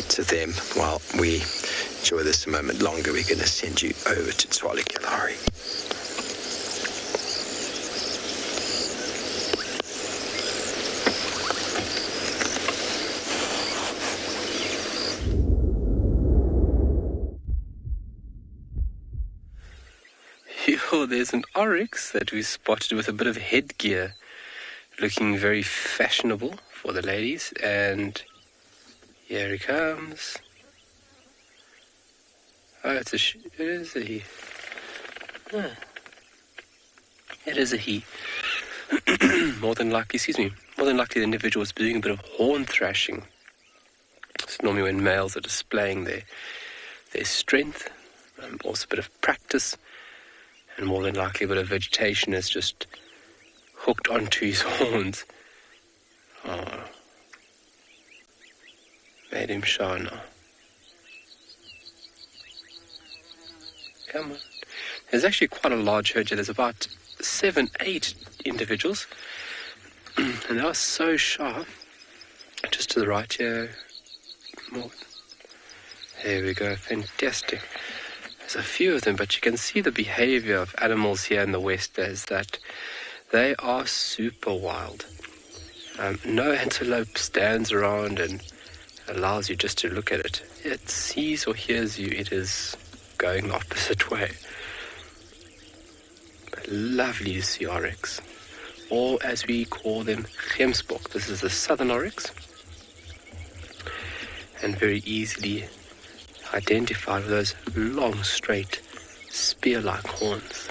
to them. While we enjoy this a moment longer, we're going to send you over to Tswalu Kalahari. Yo, there's an oryx that we spotted with a bit of headgear, looking very fashionable for the ladies, and here he comes. Oh, it is a he. Huh. It is a he. More than likely the individual is doing a bit of horn thrashing. It's normally when males are displaying their strength, also a bit of practice, and more than likely a bit of vegetation is just hooked onto his horns. Oh. Made him shy now. Come on. There's actually quite a large herd here. There's about 7-8 individuals. And they are so shy. Just to the right here. More. There we go. Fantastic. There's a few of them, but you can see the behavior of animals here in the West is that they are super wild. No antelope stands around and allows you just to look at it. It sees or hears you, it is going the opposite way. But lovely to see oryx, or as we call them, gemsbok. This is the southern oryx, and very easily identified with those long, straight, spear-like horns.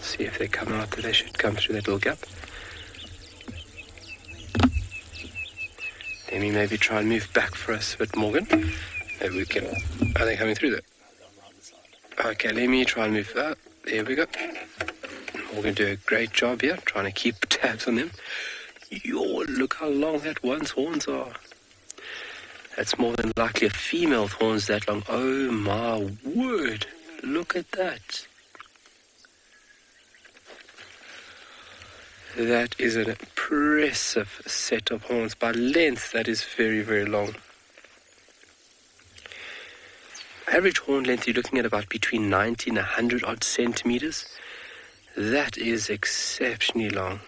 See if they come out. They should come through that little gap. Let me maybe try and move back for us a bit, Morgan. Maybe we can. Are they coming through there? Okay, let me try and move that. There we go. Morgan do a great job here, trying to keep tabs on them. Yo, look how long that one's horns are. That's more than likely a female's horns that long. Oh my word. Look at that. That is an impressive set of horns. By length, that is very, very long. Average horn length, you're looking at about between 90 and 100 odd centimeters. That is exceptionally long.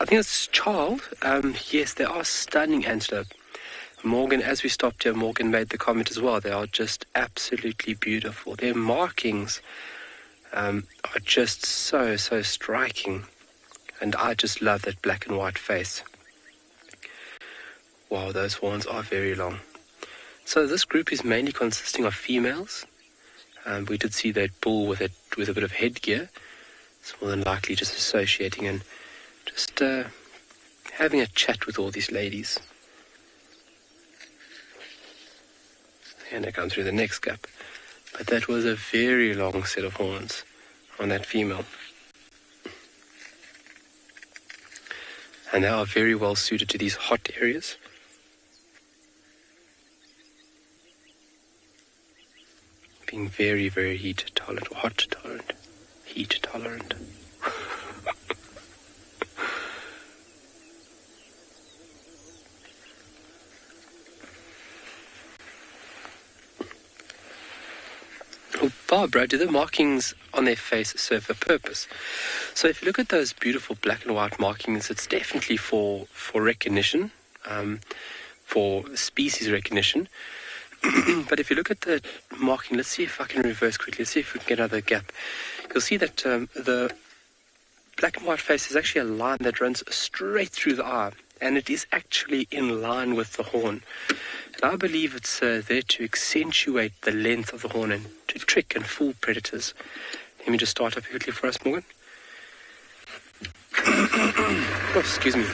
I think it's child. Yes, they are stunning antelope. Morgan, as we stopped here, Morgan made the comment as well. They are just absolutely beautiful. Their markings are just so striking. And I just love that black and white face. Wow, those horns are very long. So this group is mainly consisting of females. We did see that bull with a bit of headgear. It's more than likely just associating and just having a chat with all these ladies. And they come through the next gap. But that was a very long set of horns on that female. And they are very well suited to these hot areas. Being very, very heat tolerant, or hot tolerant, heat tolerant. Barbara, do the markings on their face serve a purpose? So if you look at those beautiful black and white markings, it's definitely for recognition, for species recognition. But if you look at the marking, let's see if I can reverse quickly. Let's see if we can get another gap. You'll see that the black and white face is actually a line that runs straight through the eye, and it is actually in line with the horn. And I believe it's there to accentuate the length of the horn and to trick and fool predators. Let me just start up quickly for us, Morgan. Oh, excuse me.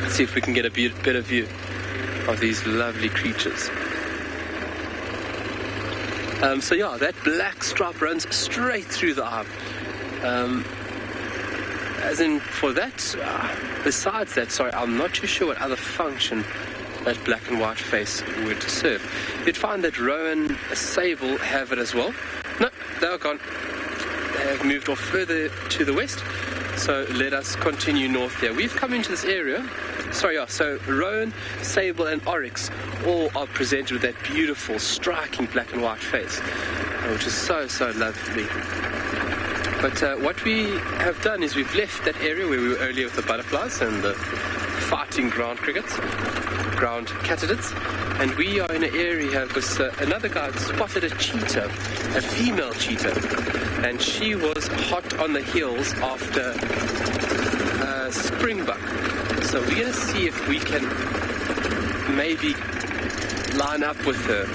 Let's see if we can get a better view of these lovely creatures. So yeah, that black stripe runs straight through the eye. As in, for that, besides that, sorry, I'm not too sure what other function that black and white face would serve. You'd find that rowan, sable have it as well. No, they are gone. They have moved off further to the west. So let us continue north there. We've come into this area. So rowan, sable and oryx all are presented with that beautiful, striking black and white face, which is so lovely. But what we have done is we've left that area where we were earlier with the butterflies and the fighting ground katydids, and we are in an area because another guy had spotted a cheetah, a female cheetah, and she was hot on the heels after a springbuck. So we're going to see if we can maybe line up with her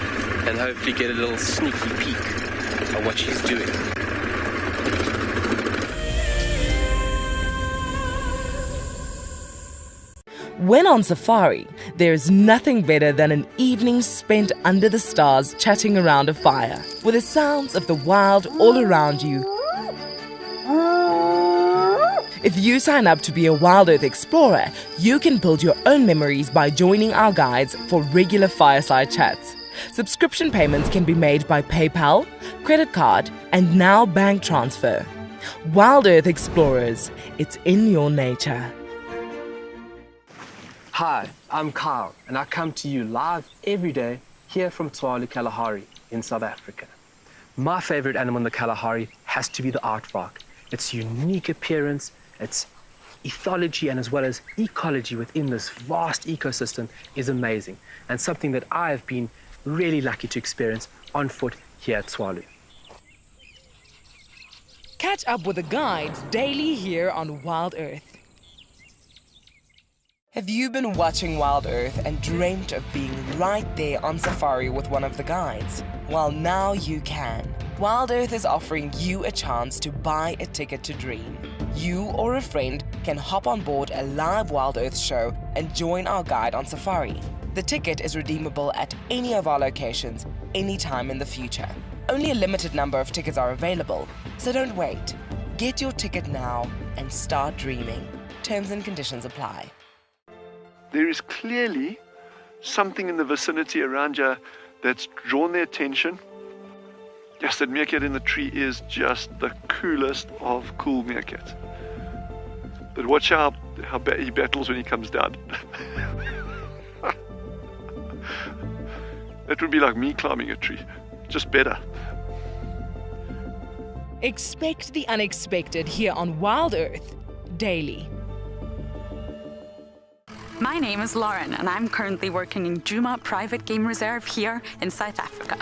and hopefully get a little sneaky peek at what she's doing. When on safari, there's nothing better than an evening spent under the stars chatting around a fire, with the sounds of the wild all around you. If you sign up to be a WildEarth explorer, you can build your own memories by joining our guides for regular fireside chats. Subscription payments can be made by PayPal, credit card, and now bank transfer. WildEarth Explorers, it's in your nature. Hi, I'm Kyle, and I come to you live every day here from Tswalu Kalahari in South Africa. My favorite animal in the Kalahari has to be the aardvark. Its unique appearance, its ethology, and as well as ecology within this vast ecosystem is amazing, and something that I have been really lucky to experience on foot here at Tswalu. Catch up with the guides daily here on WildEarth. Have you been watching WildEarth and dreamt of being right there on safari with one of the guides? Well, now you can. WildEarth is offering you a chance to buy a ticket to dream. You or a friend can hop on board a live WildEarth show and join our guide on safari. The ticket is redeemable at any of our locations, anytime in the future. Only a limited number of tickets are available, so don't wait. Get your ticket now and start dreaming. Terms and conditions apply. There is clearly something in the vicinity around here that's drawn their attention. Yes, that meerkat in the tree is just the coolest of cool meerkats. But watch how he battles when he comes down. That would be like me climbing a tree, just better. Expect the unexpected here on WildEarth daily. My name is Lauren, and I'm currently working in Djuma Private Game Reserve here in South Africa.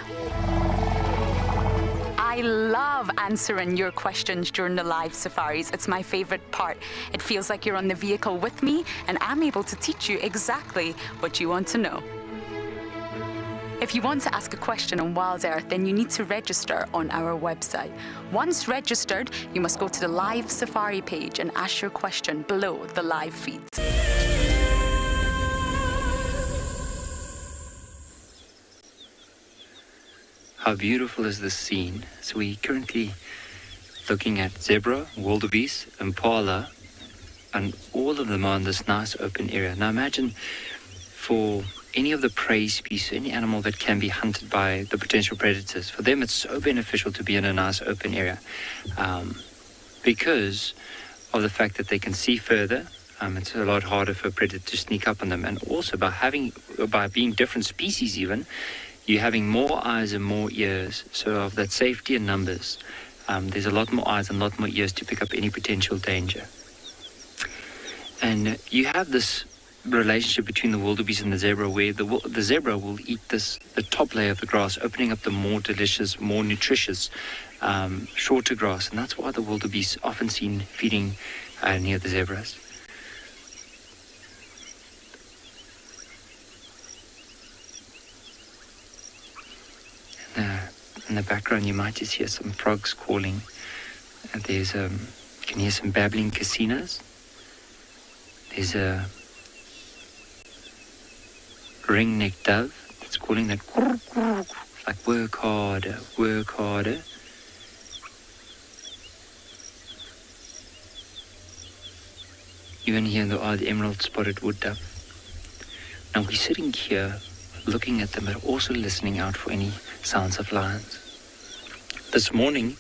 I love answering your questions during the live safaris. It's my favorite part. It feels like you're on the vehicle with me, and I'm able to teach you exactly what you want to know. If you want to ask a question on WildEarth, then you need to register on our website. Once registered, you must go to the live safari page and ask your question below the live feeds. How beautiful is this scene? So we're currently looking at zebra, wildebeest, impala, and all of them are in this nice open area. Now imagine for any of the prey species, any animal that can be hunted by the potential predators, for them it's so beneficial to be in a nice open area because of the fact that they can see further. It's a lot harder for a predator to sneak up on them, and also by being different species even, you're having more eyes and more ears. So of that safety in numbers, there's a lot more eyes and a lot more ears to pick up any potential danger. And you have this relationship between the wildebeest and the zebra, where the zebra will eat the top layer of the grass, opening up the more delicious, more nutritious, shorter grass. And that's why the wildebeest are often seen feeding near the zebras. In the background, you might just hear some frogs calling. And you can hear some babbling casinos. There's a ring-necked dove that's calling that like work harder, work harder. You can hear the odd emerald-spotted wood dove. Now we're sitting here looking at them, but also listening out for any sounds of lions. This morning,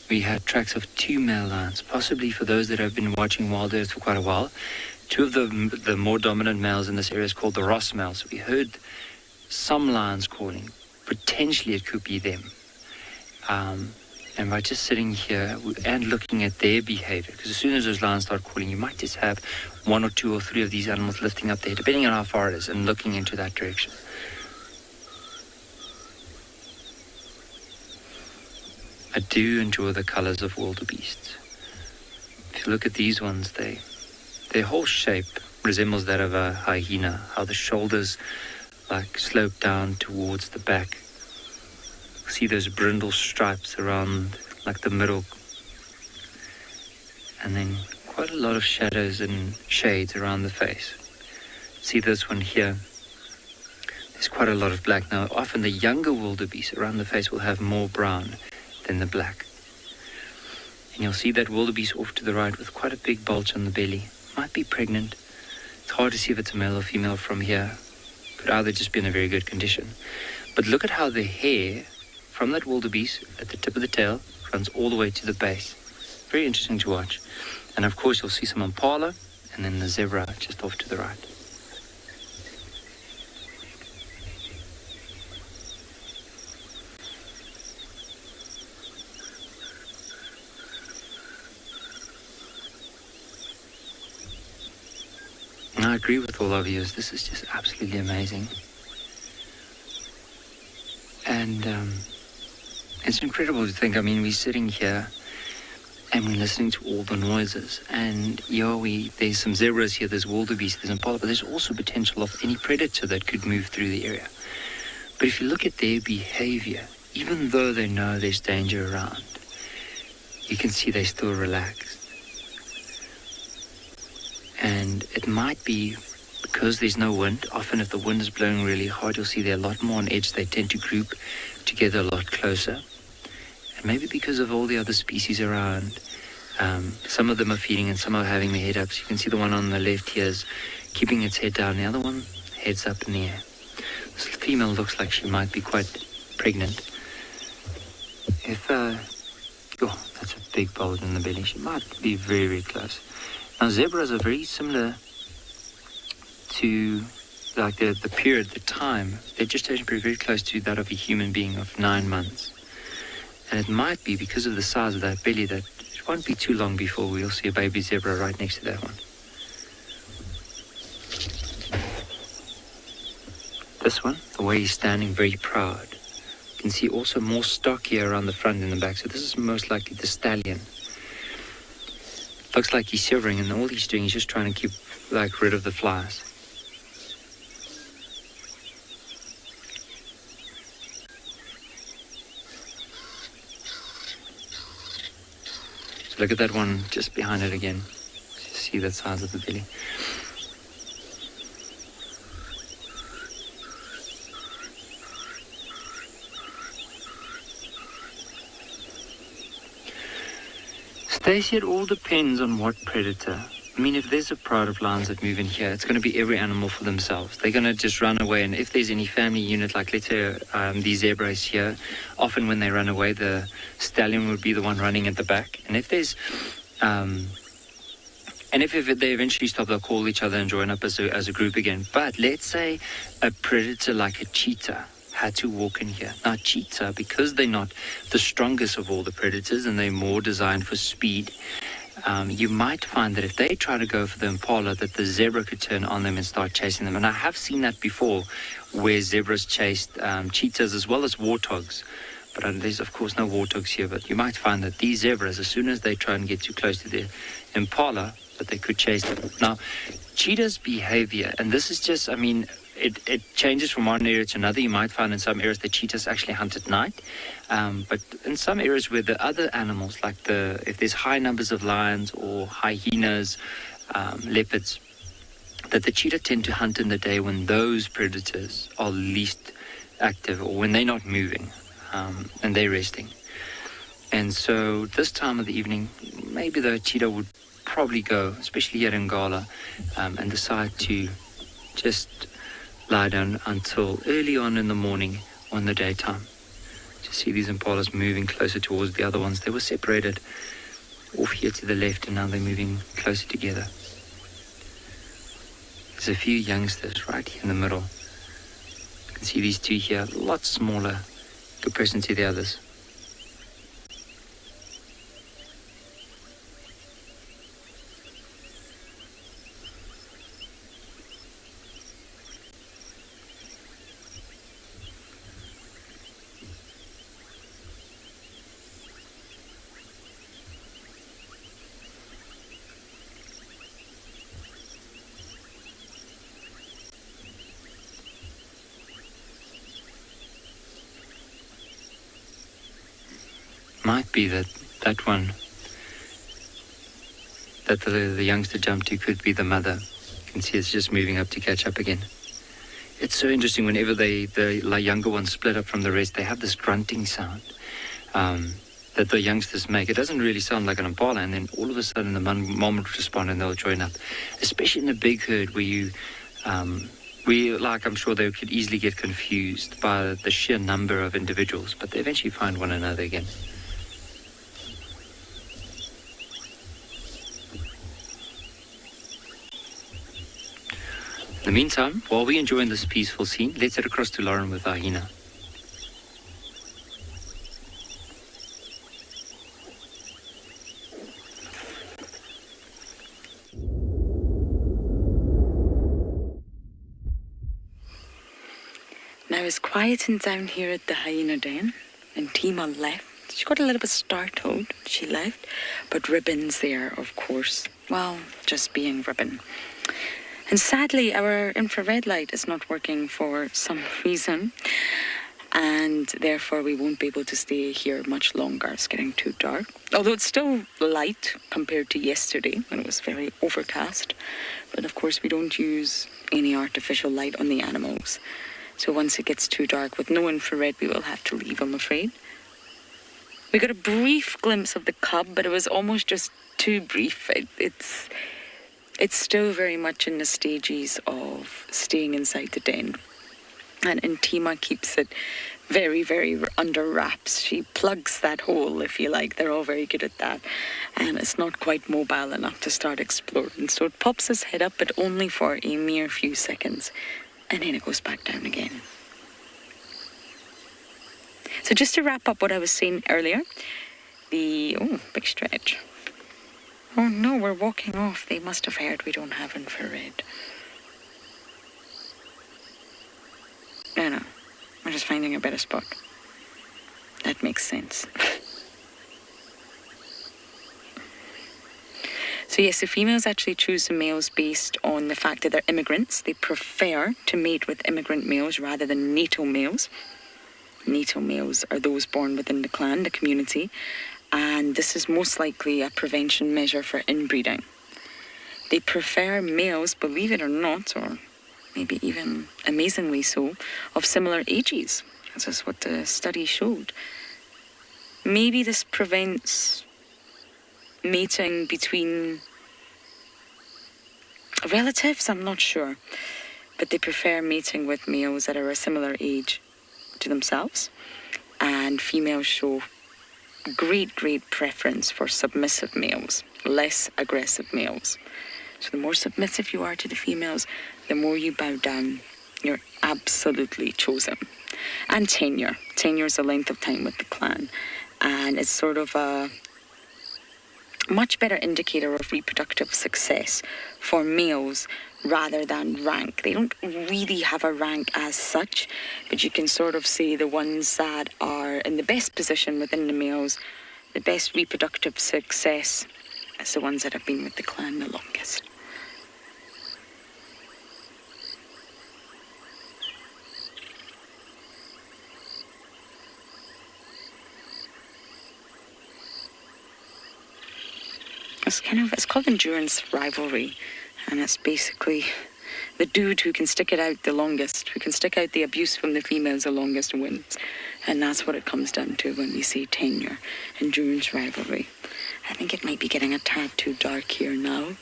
we had tracks of 2 male lions, possibly for those that have been watching WildEarth for quite a while. 2 of the more dominant males in this area is called the Ross males. We heard some lions calling. Potentially it could be them. And by just sitting here and looking at their behavior, because as soon as those lions start calling, you might just have 1 or 2 or 3 of these animals lifting up there, depending on how far it is, and looking into that direction. I do enjoy the colors of wildebeest. If you look at these ones, their whole shape resembles that of a hyena, how the shoulders like slope down towards the back. See those brindle stripes around like the middle, and then quite a lot of shadows and shades around the face. See this one here, there's quite a lot of black. Now often the younger wildebeest around the face will have more brown than the black, and you'll see that wildebeest off to the right with quite a big bulge on the belly. Might be pregnant. It's hard to see if it's a male or female from here. Could either just be in a very good condition. But look at how the hair from that wildebeest at the tip of the tail runs all the way to the base. very interesting to watch. And of course, you'll see some impala, and then the zebra just off to the right. And I agree with all of you. This is just absolutely amazing. And it's incredible to think, I mean, we're sitting here and we're listening to all the noises. And there's some zebras here, there's wildebeest, there's impala, but there's also potential of any predator that could move through the area. But if you look at their behavior, even though they know there's danger around, you can see they're still relaxed. And it might be because there's no wind. Often if the wind is blowing really hard, you'll see they're a lot more on edge. They tend to group together a lot closer. And maybe because of all the other species around, some of them are feeding and some are having their head up. So you can see the one on the left here is keeping its head down. The other one, heads up in the air. This female looks like she might be quite pregnant. That's a big bulge in the belly. She might be very, very close. Now, zebras are very similar to like the period, the time, their gestation period very close to that of a human being of 9 months. And it might be because of the size of that belly that it won't be too long before we'll see a baby zebra right next to that one. This one, the way he's standing, very proud. You can see also more stock here around the front and the back. So this is most likely the stallion. Looks like he's shivering, and all he's doing is just trying to keep rid of the flies. So look at that one just behind it again. See that size of the belly. Stacey, it all depends on what predator. I mean, if there's a pride of lions that move in here, it's going to be every animal for themselves. They're going to just run away. And if there's any family unit, like let's say these zebras here, often when they run away, the stallion would be the one running at the back. And if there's, if they eventually stop, they'll call each other and join up as a group again. But let's say a predator like a cheetah had to walk in here. Now, cheetah, because they're not the strongest of all the predators and they're more designed for speed, you might find that if they try to go for the impala, that the zebra could turn on them and start chasing them. And I have seen that before, where zebras chased cheetahs as well as warthogs. But there's, of course, no warthogs here. But you might find that these zebras, as soon as they try and get too close to the impala, that they could chase them. Now, cheetah's behavior, and this is just, I mean, it changes from one area to another. You might find in some areas the cheetahs actually hunt at night. But in some areas where the other animals, like if there's high numbers of lions or hyenas, leopards, that the cheetah tend to hunt in the day when those predators are least active or when they're not moving and they're resting. And so this time of the evening, maybe the cheetah would probably go, especially here in Ngala, and decide to just lie down until early on in the morning or in the daytime. To see these impalas moving closer towards the other ones. They were separated off here to the left, and now they're moving closer together. There's a few youngsters right here in the middle. You can see these two here, a lot smaller in comparison to the others. Might be that one that the youngster jumped to could be the mother. You can see it's just moving up to catch up again. It's so interesting whenever the younger ones split up from the rest, they have this grunting sound that the youngsters make. It doesn't really sound like an impala, and then all of a sudden the mom would respond and they'll join up. Especially in a big herd where I'm sure they could easily get confused by the sheer number of individuals, but they eventually find one another again. In the meantime, while we're enjoying this peaceful scene, let's head across to Lauren with our hyena. Now it's quieting down here at the hyena den, and Tima left. She got a little bit startled. She left, but Ribbon's there, of course. Well, just being Ribbon. And sadly, our infrared light is not working for some reason, and therefore we won't be able to stay here much longer. It's getting too dark. Although it's still light compared to yesterday when it was very overcast. But of course, we don't use any artificial light on the animals. So once it gets too dark with no infrared, we will have to leave, I'm afraid. We got a brief glimpse of the cub, but it was almost just too brief. It's still very much in the stages of staying inside the den. And Tima keeps it very, very under wraps. She plugs that hole, if you like. They're all very good at that. And it's not quite mobile enough to start exploring. So it pops its head up, but only for a mere few seconds. And then it goes back down again. So just to wrap up what I was saying earlier, big stretch. Oh no, we're walking off. They must have heard we don't have infrared. No, we're just finding a better spot. That makes sense. So yes, the females actually choose the males based on the fact that they're immigrants. They prefer to mate with immigrant males rather than natal males. Natal males are those born within the clan, the community, and this is most likely a prevention measure for inbreeding. They prefer males, believe it or not, or maybe even amazingly so, of similar ages. This is what the study showed. Maybe this prevents mating between relatives, I'm not sure. But they prefer mating with males that are a similar age to themselves. And females show great preference for submissive males, less aggressive males. So the more submissive you are to the females, the more you bow down. You're absolutely chosen. And tenure. Tenure is the length of time with the clan. And it's sort of a much better indicator of reproductive success for males rather than rank. They don't really have a rank as such, but you can sort of see the ones that are in the best position within the males, the best reproductive success, as the ones that have been with the clan the longest. It's called endurance rivalry, and it's basically the dude who can stick it out the longest, who can stick out the abuse from the females the longest wins. And that's what it comes down to when we say tenure, endurance rivalry. I think it might be getting a tad too dark here now.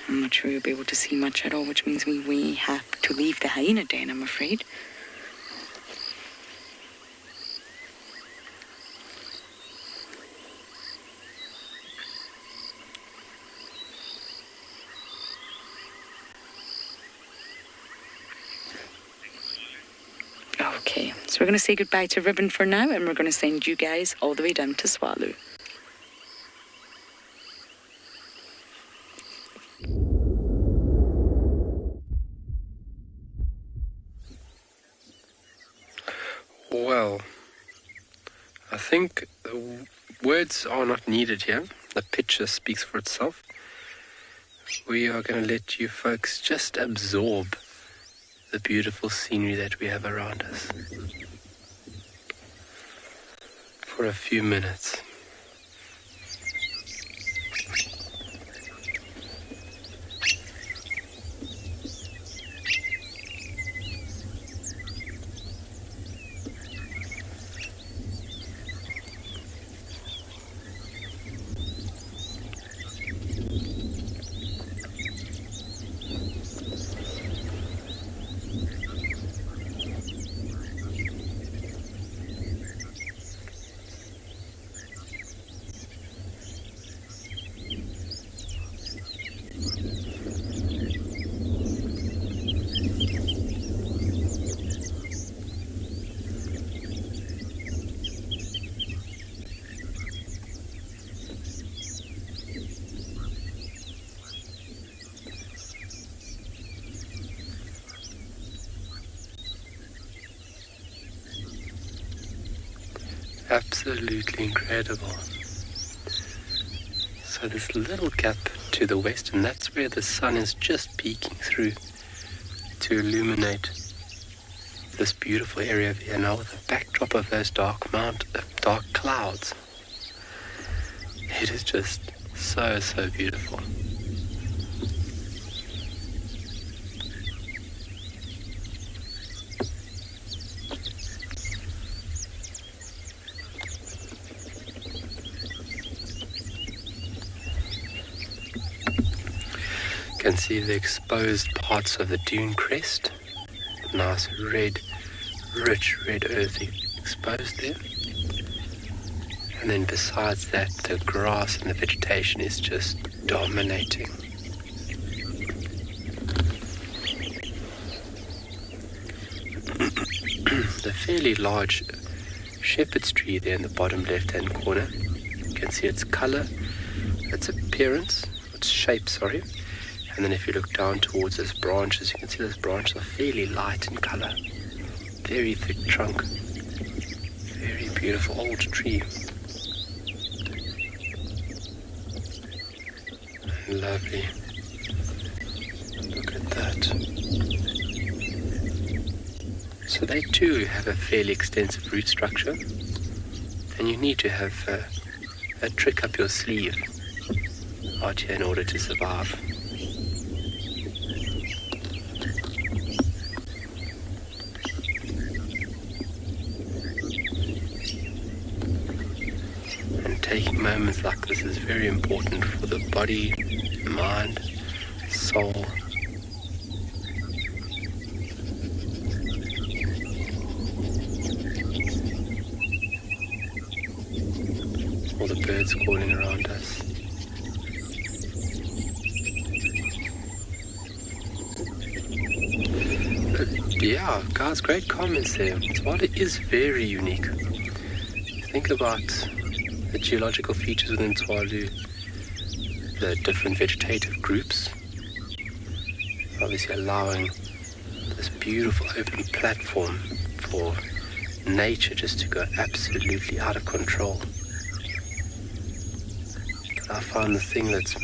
I'm not sure you'll be able to see much at all, which means we have to leave the hyena den, I'm afraid. Okay, so we're going to say goodbye to Ribbon for now, and we're going to send you guys all the way down to Tswalu. Well, I think the words are not needed here. The picture speaks for itself. We are going to let you folks just absorb the beautiful scenery that we have around us for a few minutes. absolutely incredible. So this little gap to the west, and that's where the sun is just peeking through to illuminate this beautiful area of here. Now with the backdrop of those dark clouds, it is just so beautiful. You can see the exposed parts of the dune crest. Nice red, rich red earth exposed there. And then besides that, the grass and the vegetation is just dominating. The fairly large shepherd's tree there in the bottom left-hand corner. You can see its color, its appearance, its shape, sorry. And then if you look down towards those branches, you can see those branches are fairly light in color. Very thick trunk. Very beautiful old tree. Lovely. Look at that. So they too have a fairly extensive root structure. And you need to have a trick up your sleeve out here in order to survive. Taking moments like this is very important for the body, mind, soul. All the birds calling around us. But yeah, guys, great comments there. Tswalu is very unique. Think about the geological features within Tswalu, the different vegetative groups, obviously allowing this beautiful open platform for nature just to go absolutely out of control. But I find the thing that's,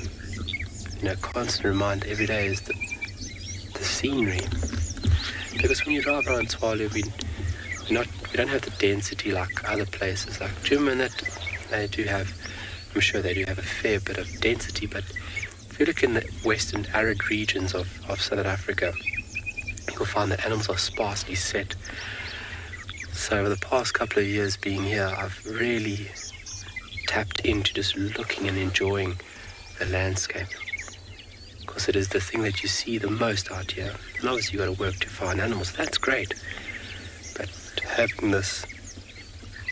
constant reminder every day is the scenery. Because when you drive around Tswalu, we don't have the density like other places, like Djuma and that. They do have, I'm sure they do have a fair bit of density, but if you look in the western arid regions of Southern Africa, you'll find that animals are sparsely set. So over the past couple of years being here, I've really tapped into just looking and enjoying the landscape. Because it is the thing that you see the most out here. And obviously you've got to work to find animals, that's great. But having this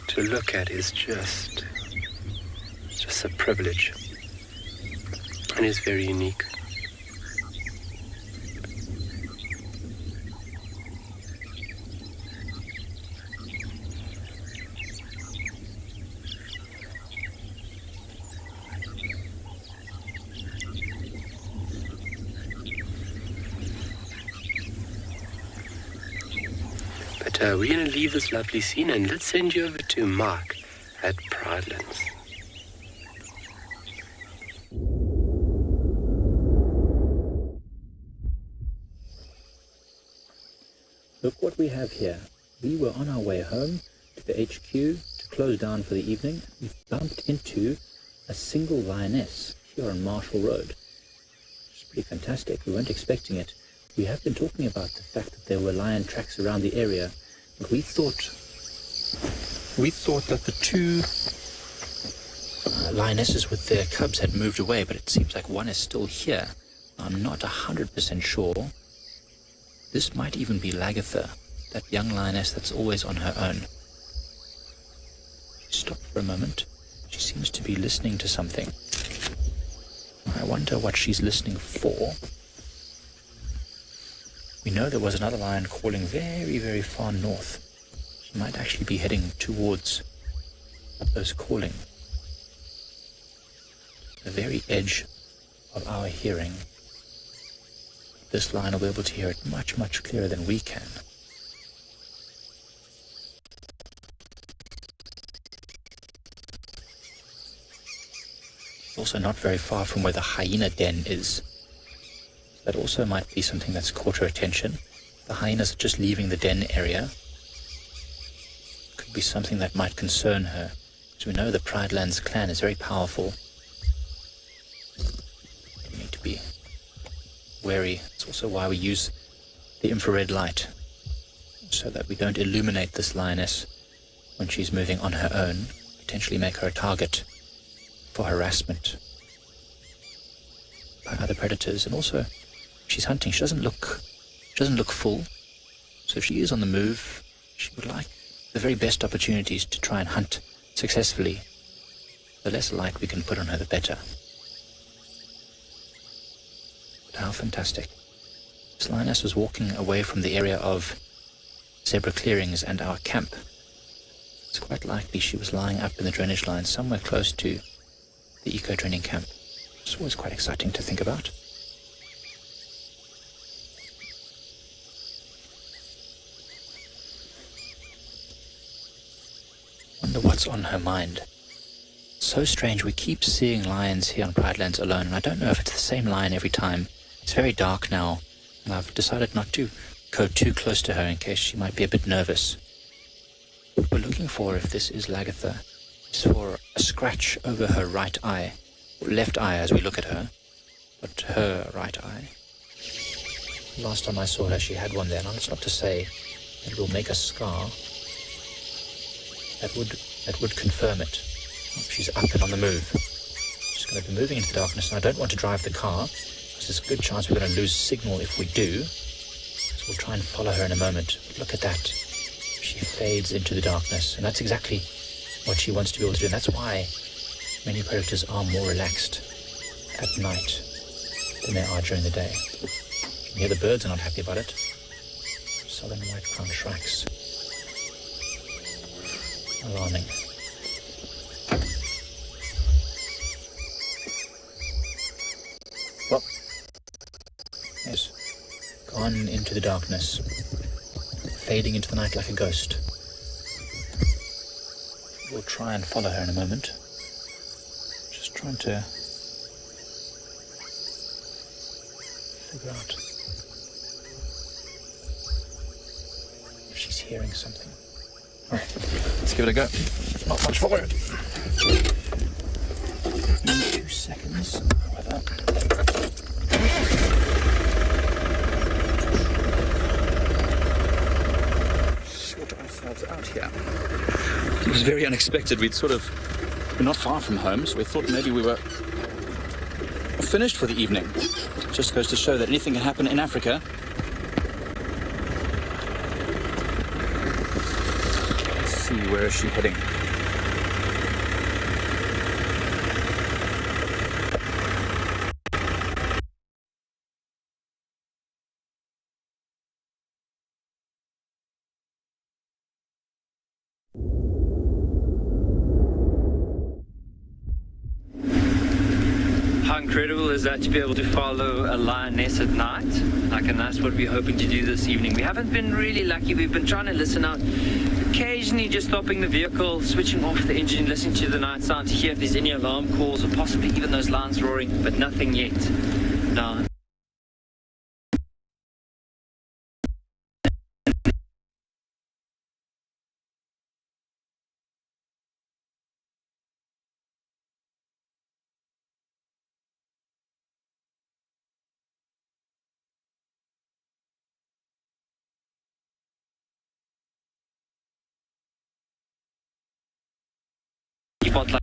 to look at is just a privilege, and is very unique. But we're going to leave this lovely scene and let's send you over to Mark at Prrivate. Look what we have here. We were on our way home to the HQ to close down for the evening. We bumped into a single lioness here on Marshall Road. It's pretty fantastic. We weren't expecting it. We have been talking about the fact that there were lion tracks around the area, but we thought that the two lionesses with their cubs had moved away, but it seems like one is still here. I'm not 100% sure. This might even be Lagatha, that young lioness that's always on her own. Stop for a moment. She seems to be listening to something. I wonder what she's listening for. We know there was another lion calling very, very far north. She might actually be heading towards those calling. The very edge of our hearing. This lion will be able to hear it much, much clearer than we can. Also not very far from where the hyena den is. That also might be something that's caught her attention. The hyenas are just leaving the den area. Could be something that might concern her. As we know, the Pride Lands clan is very powerful. We need to be wary. It's also why we use the infrared light, so that we don't illuminate this lioness when she's moving on her own, potentially make her a target for harassment by other predators. And also, she's hunting. She doesn't look full. So if she is on the move, she would like the very best opportunities to try and hunt successfully. The less light we can put on her, the better. But how fantastic. This lioness was walking away from the area of zebra clearings and our camp. It's quite likely she was lying up in the drainage line somewhere close to the eco-training camp. It's always quite exciting to think about. Wonder what's on her mind. So strange, we keep seeing lions here on Pride Lands alone, and I don't know if it's the same lion every time. It's very dark now, and I've decided not to go too close to her in case she might be a bit nervous. What we're looking for, if this is Lagatha, is for a scratch over her right eye, or left eye as we look at her, but her right eye. Last time I saw her, she had one there. Now, that's not to say that it will make a scar. That would confirm it. She's up and on the move. She's going to be moving into the darkness, and I don't want to drive the car, because there's a good chance we're going to lose signal if we do. So we'll try and follow her in a moment. But look at that. She fades into the darkness, and that's exactly what she wants to be able to do. And that's why many predators are more relaxed at night than they are during the day. You can hear the birds are not happy about it. Southern white-crowned shrikes. Alarming. Well, yes, gone into the darkness, fading into the night like a ghost. We'll try and follow her in a moment. Just trying to figure out if she's hearing something. All right, let's give it a go. Not much for it. 2 seconds. However. Sort ourselves out here. It was very unexpected. We're not far from home, so we thought maybe we were finished for the evening. It just goes to show that anything can happen in Africa. Where is she heading? How incredible is that to be able to follow a lioness at night? And that's what we're hoping to do this evening. We haven't been really lucky. We've been trying to listen out, occasionally just stopping the vehicle, switching off the engine, listening to the night sound to hear if there's any alarm calls or possibly even those lions roaring, but nothing yet. Now, spotlight.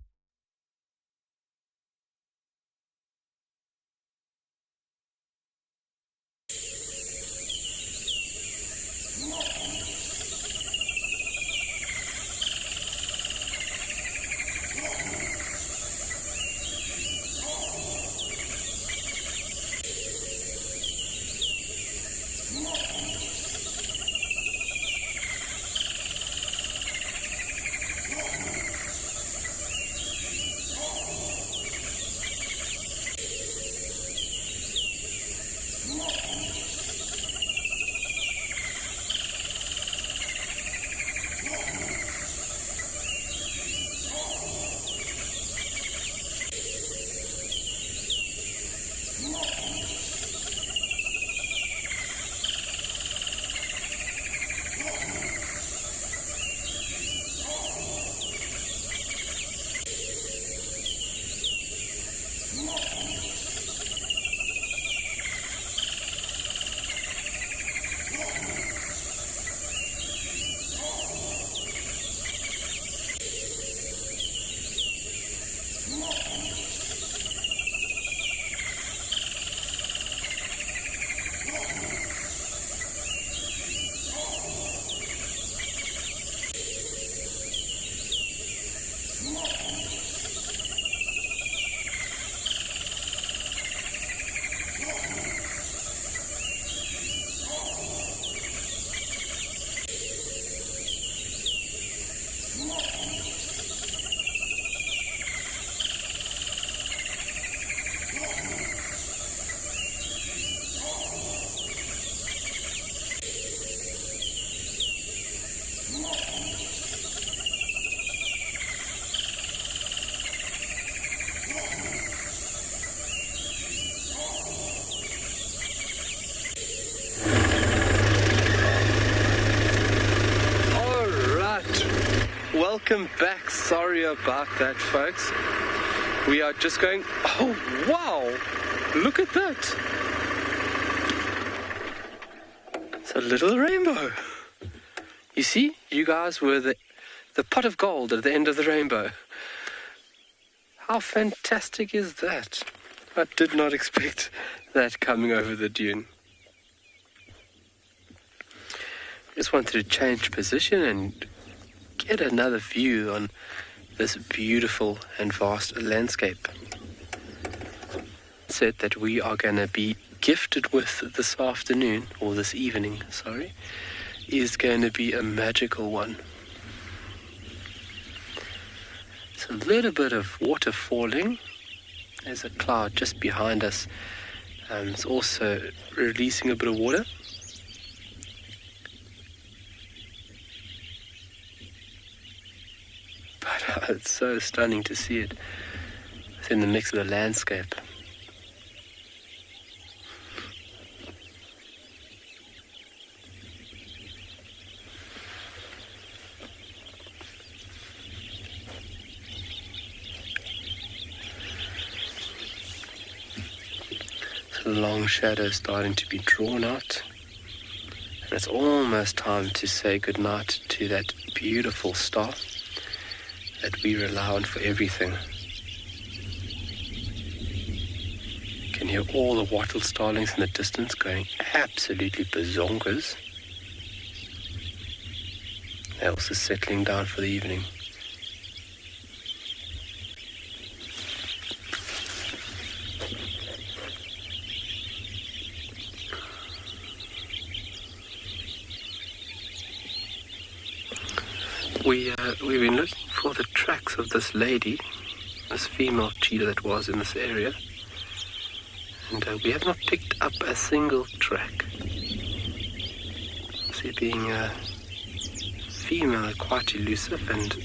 welcome back. Sorry about that, folks. We are just going... Oh, wow! Look at that! It's a little rainbow. You see? You guys were the pot of gold at the end of the rainbow. How fantastic is that? I did not expect that coming over the dune. Just wanted to change position and get another view on this beautiful and vast landscape. Said that we are going to be gifted with this afternoon, or this evening, sorry, is going to be a magical one. It's a little bit of water falling. There's a cloud just behind us. It's also releasing a bit of water. But it's so stunning to see it within the mix of the landscape. Long shadows starting to be drawn out, and it's almost time to say goodnight to that beautiful star that we rely on for everything. You can hear all the wattled starlings in the distance going absolutely bazonkers. They're also settling down for the evening. We've been looking for the tracks of this lady, this female cheetah that was in this area, and we have not picked up a single track. See, being a female, quite elusive, and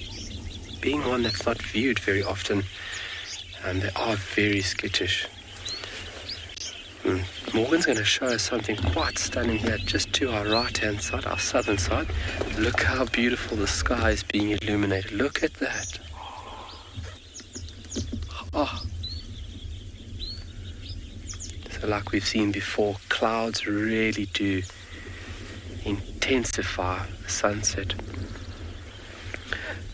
being one that's not viewed very often, and they are very skittish. Morgan's going to show us something quite stunning here, just to our right-hand side, our southern side. Look how beautiful the sky is being illuminated. Look at that. Oh. So like we've seen before, clouds really do intensify the sunset.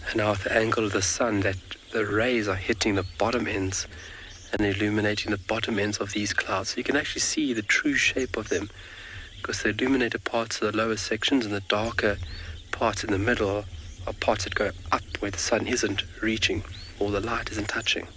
And now with the angle of the sun, that the rays are hitting the bottom ends and illuminating the bottom ends of these clouds. So you can actually see the true shape of them, because the illuminated parts are the lower sections and the darker parts in the middle are parts that go up where the sun isn't reaching or the light isn't touching.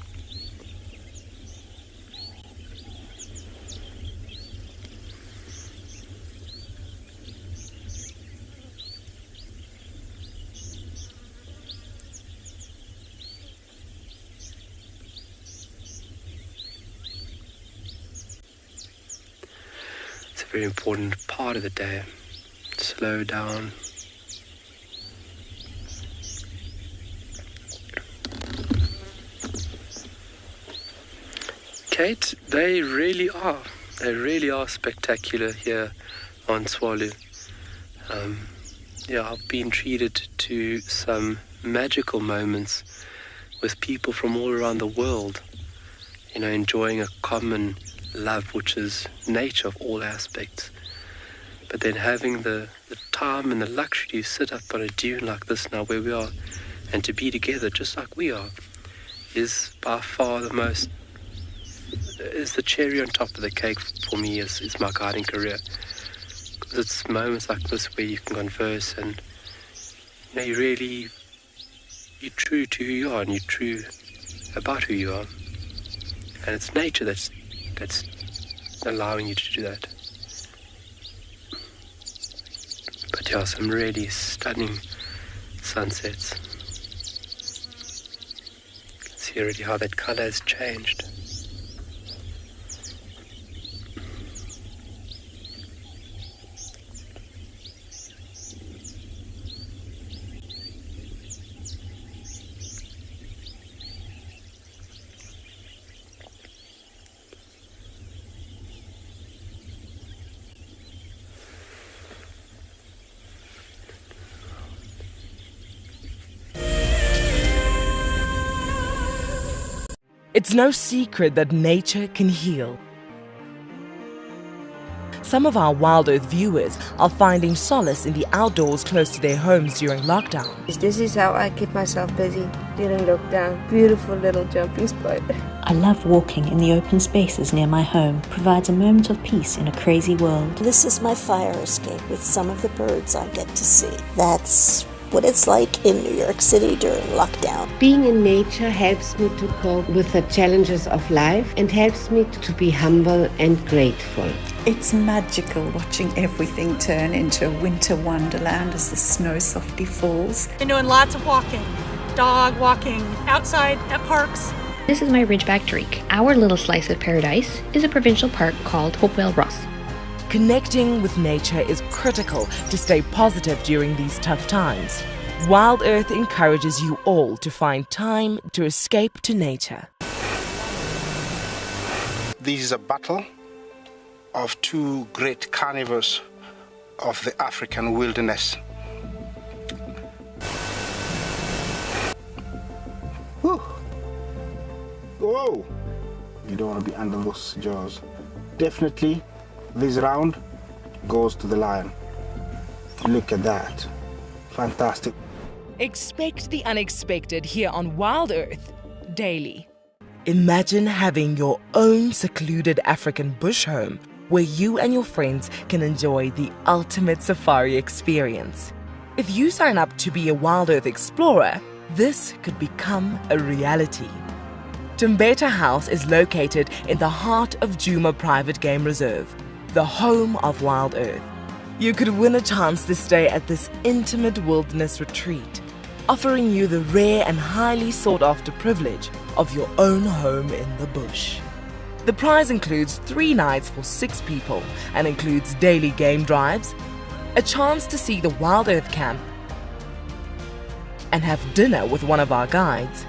Very important part of the day. Slow down. Kate, they really are spectacular here on Tswalu. I've been treated to some magical moments with people from all around the world, enjoying a common love, which is nature of all aspects. But then having the time and the luxury to sit up on a dune like this now where we are, and to be together just like we are, is by far is the cherry on top of the cake for me, is my guiding career. Because it's moments like this where you can converse and you're true to who you are, and you're true about who you are. And it's nature that's allowing you to do that. But some really stunning sunsets. You can see already how that color has changed. It's no secret that nature can heal. Some of our WildEarth viewers are finding solace in the outdoors close to their homes during lockdown. This is how I keep myself busy during lockdown. Beautiful little jumping spot. I love walking in the open spaces near my home. Provides a moment of peace in a crazy world. This is my fire escape with some of the birds I get to see. That's what it's like in New York City during lockdown. Being in nature helps me to cope with the challenges of life and helps me to be humble and grateful. It's magical watching everything turn into a winter wonderland as the snow softly falls. Been doing lots of walking, dog walking, outside at parks. This is my Ridgeback Drake. Our little slice of paradise is a provincial park called Hopewell Ross. Connecting with nature is critical to stay positive during these tough times. WildEarth encourages you all to find time to escape to nature. This is a battle of two great carnivores of the African wilderness. Whew. Whoa! You don't want to be under those jaws. Definitely, this round goes to the lion. Look at that. Fantastic. Expect the unexpected here on WildEarth daily. Imagine having your own secluded African bush home where you and your friends can enjoy the ultimate safari experience. If you sign up to be a WildEarth explorer, this could become a reality. Tembeta House is located in the heart of Djuma Private Game Reserve, the home of WildEarth. You could win a chance to stay at this intimate wilderness retreat, offering you the rare and highly sought-after privilege of your own home in the bush. The prize includes 3 nights for 6 people and includes daily game drives, a chance to see the WildEarth camp, and have dinner with one of our guides.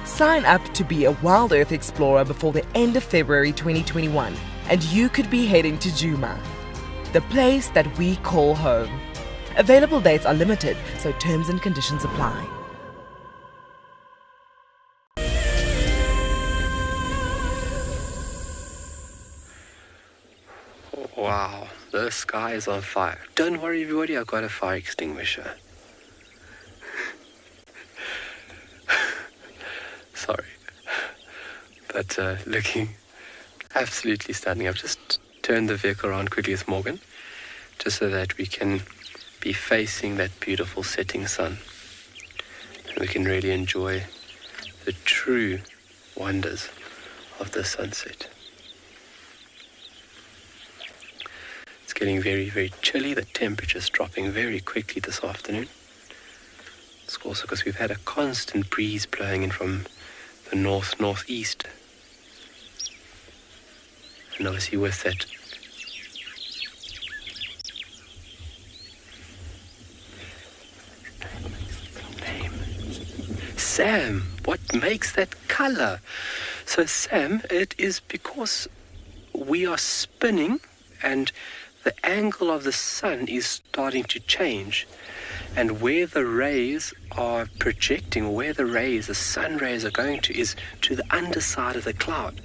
Sign up to be a WildEarth explorer before the end of February 2021, and you could be heading to Djuma, the place that we call home. Available dates are limited, so terms and conditions apply. Wow, the sky is on fire. Don't worry everybody, I've got a fire extinguisher. Sorry. But looking absolutely stunning. I've just turned the vehicle around quickly with Morgan, just so that we can be facing that beautiful setting sun. And we can really enjoy the true wonders of the sunset. It's getting very, very chilly. The temperature's dropping very quickly this afternoon. It's also because we've had a constant breeze blowing in from the northeast. And obviously with that Sam, what makes that color? So Sam, it is because we are spinning and the angle of the sun is starting to change. And where the rays are projecting, where the sun rays are going to, is to the underside of the cloud.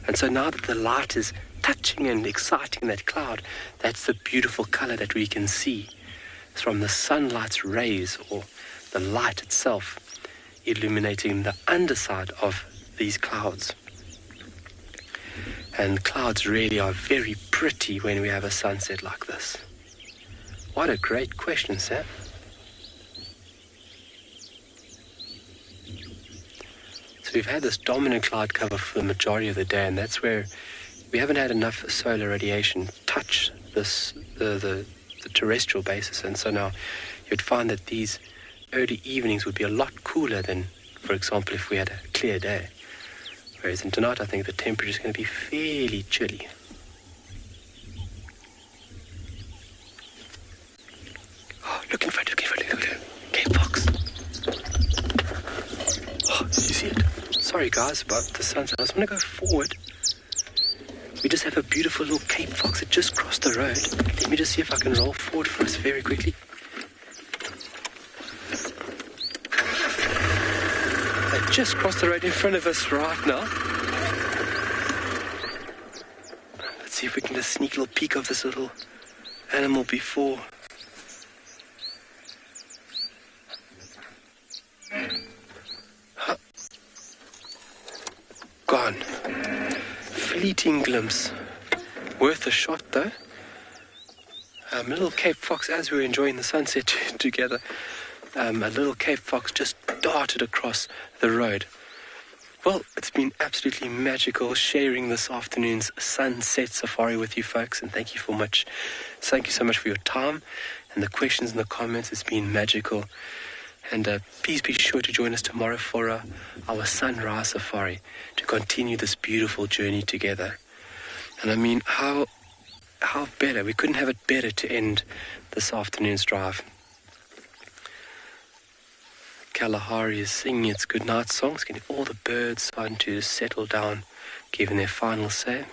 And so now that the light is touching and exciting that cloud, that's the beautiful color that we can see. It's from the sunlight's rays, or the light itself, illuminating the underside of these clouds. And clouds really are very pretty when we have a sunset like this. What a great question, Sam. So we've had this dominant cloud cover for the majority of the day, and that's where we haven't had enough solar radiation touch this the terrestrial basis. And so now you'd find that these early evenings would be a lot cooler than, for example, if we had a clear day. Whereas in tonight, I think the temperature is going to be fairly chilly. Oh, look in front, look. Cape Fox. Oh, did you see it? Sorry, guys, about the sunset. I just want to go forward. We just have a beautiful little Cape Fox that just crossed the road. Let me just see if I can roll forward for us very quickly. just crossed the road in front of us right now. Let's see if we can just sneak a little peek of this little animal before. Gone. Fleeting glimpse. Worth a shot though. A little Cape fox, as we were enjoying the sunset together, a little Cape fox just darted across the road. Well, it's been absolutely magical sharing this afternoon's sunset safari with you folks, and thank you so much for your time and the questions and the comments. It's been magical. And please be sure to join us tomorrow for our sunrise safari to continue this beautiful journey together. And I mean, how better? We couldn't have it better to end this afternoon's drive. Kalahari is singing its goodnight songs, getting all the birds starting to settle down, giving their final say.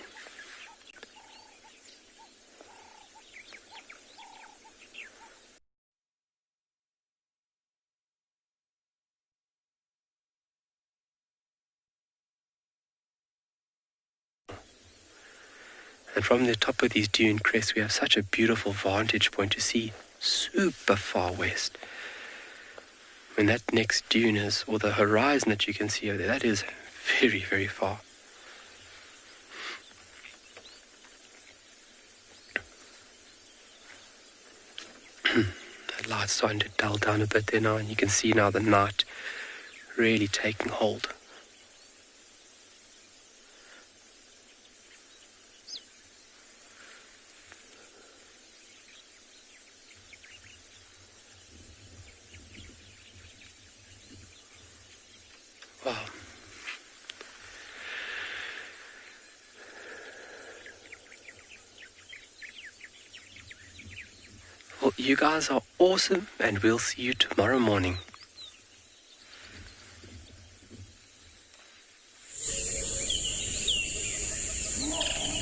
And from the top of these dune crests, we have such a beautiful vantage point to see super far west. I mean, that next dune is, or the horizon that you can see over there, that is very, very far. That light's starting to dull down a bit there now, and you can see now the night really taking hold. Wow. Well, you guys are awesome, and we'll see you tomorrow morning.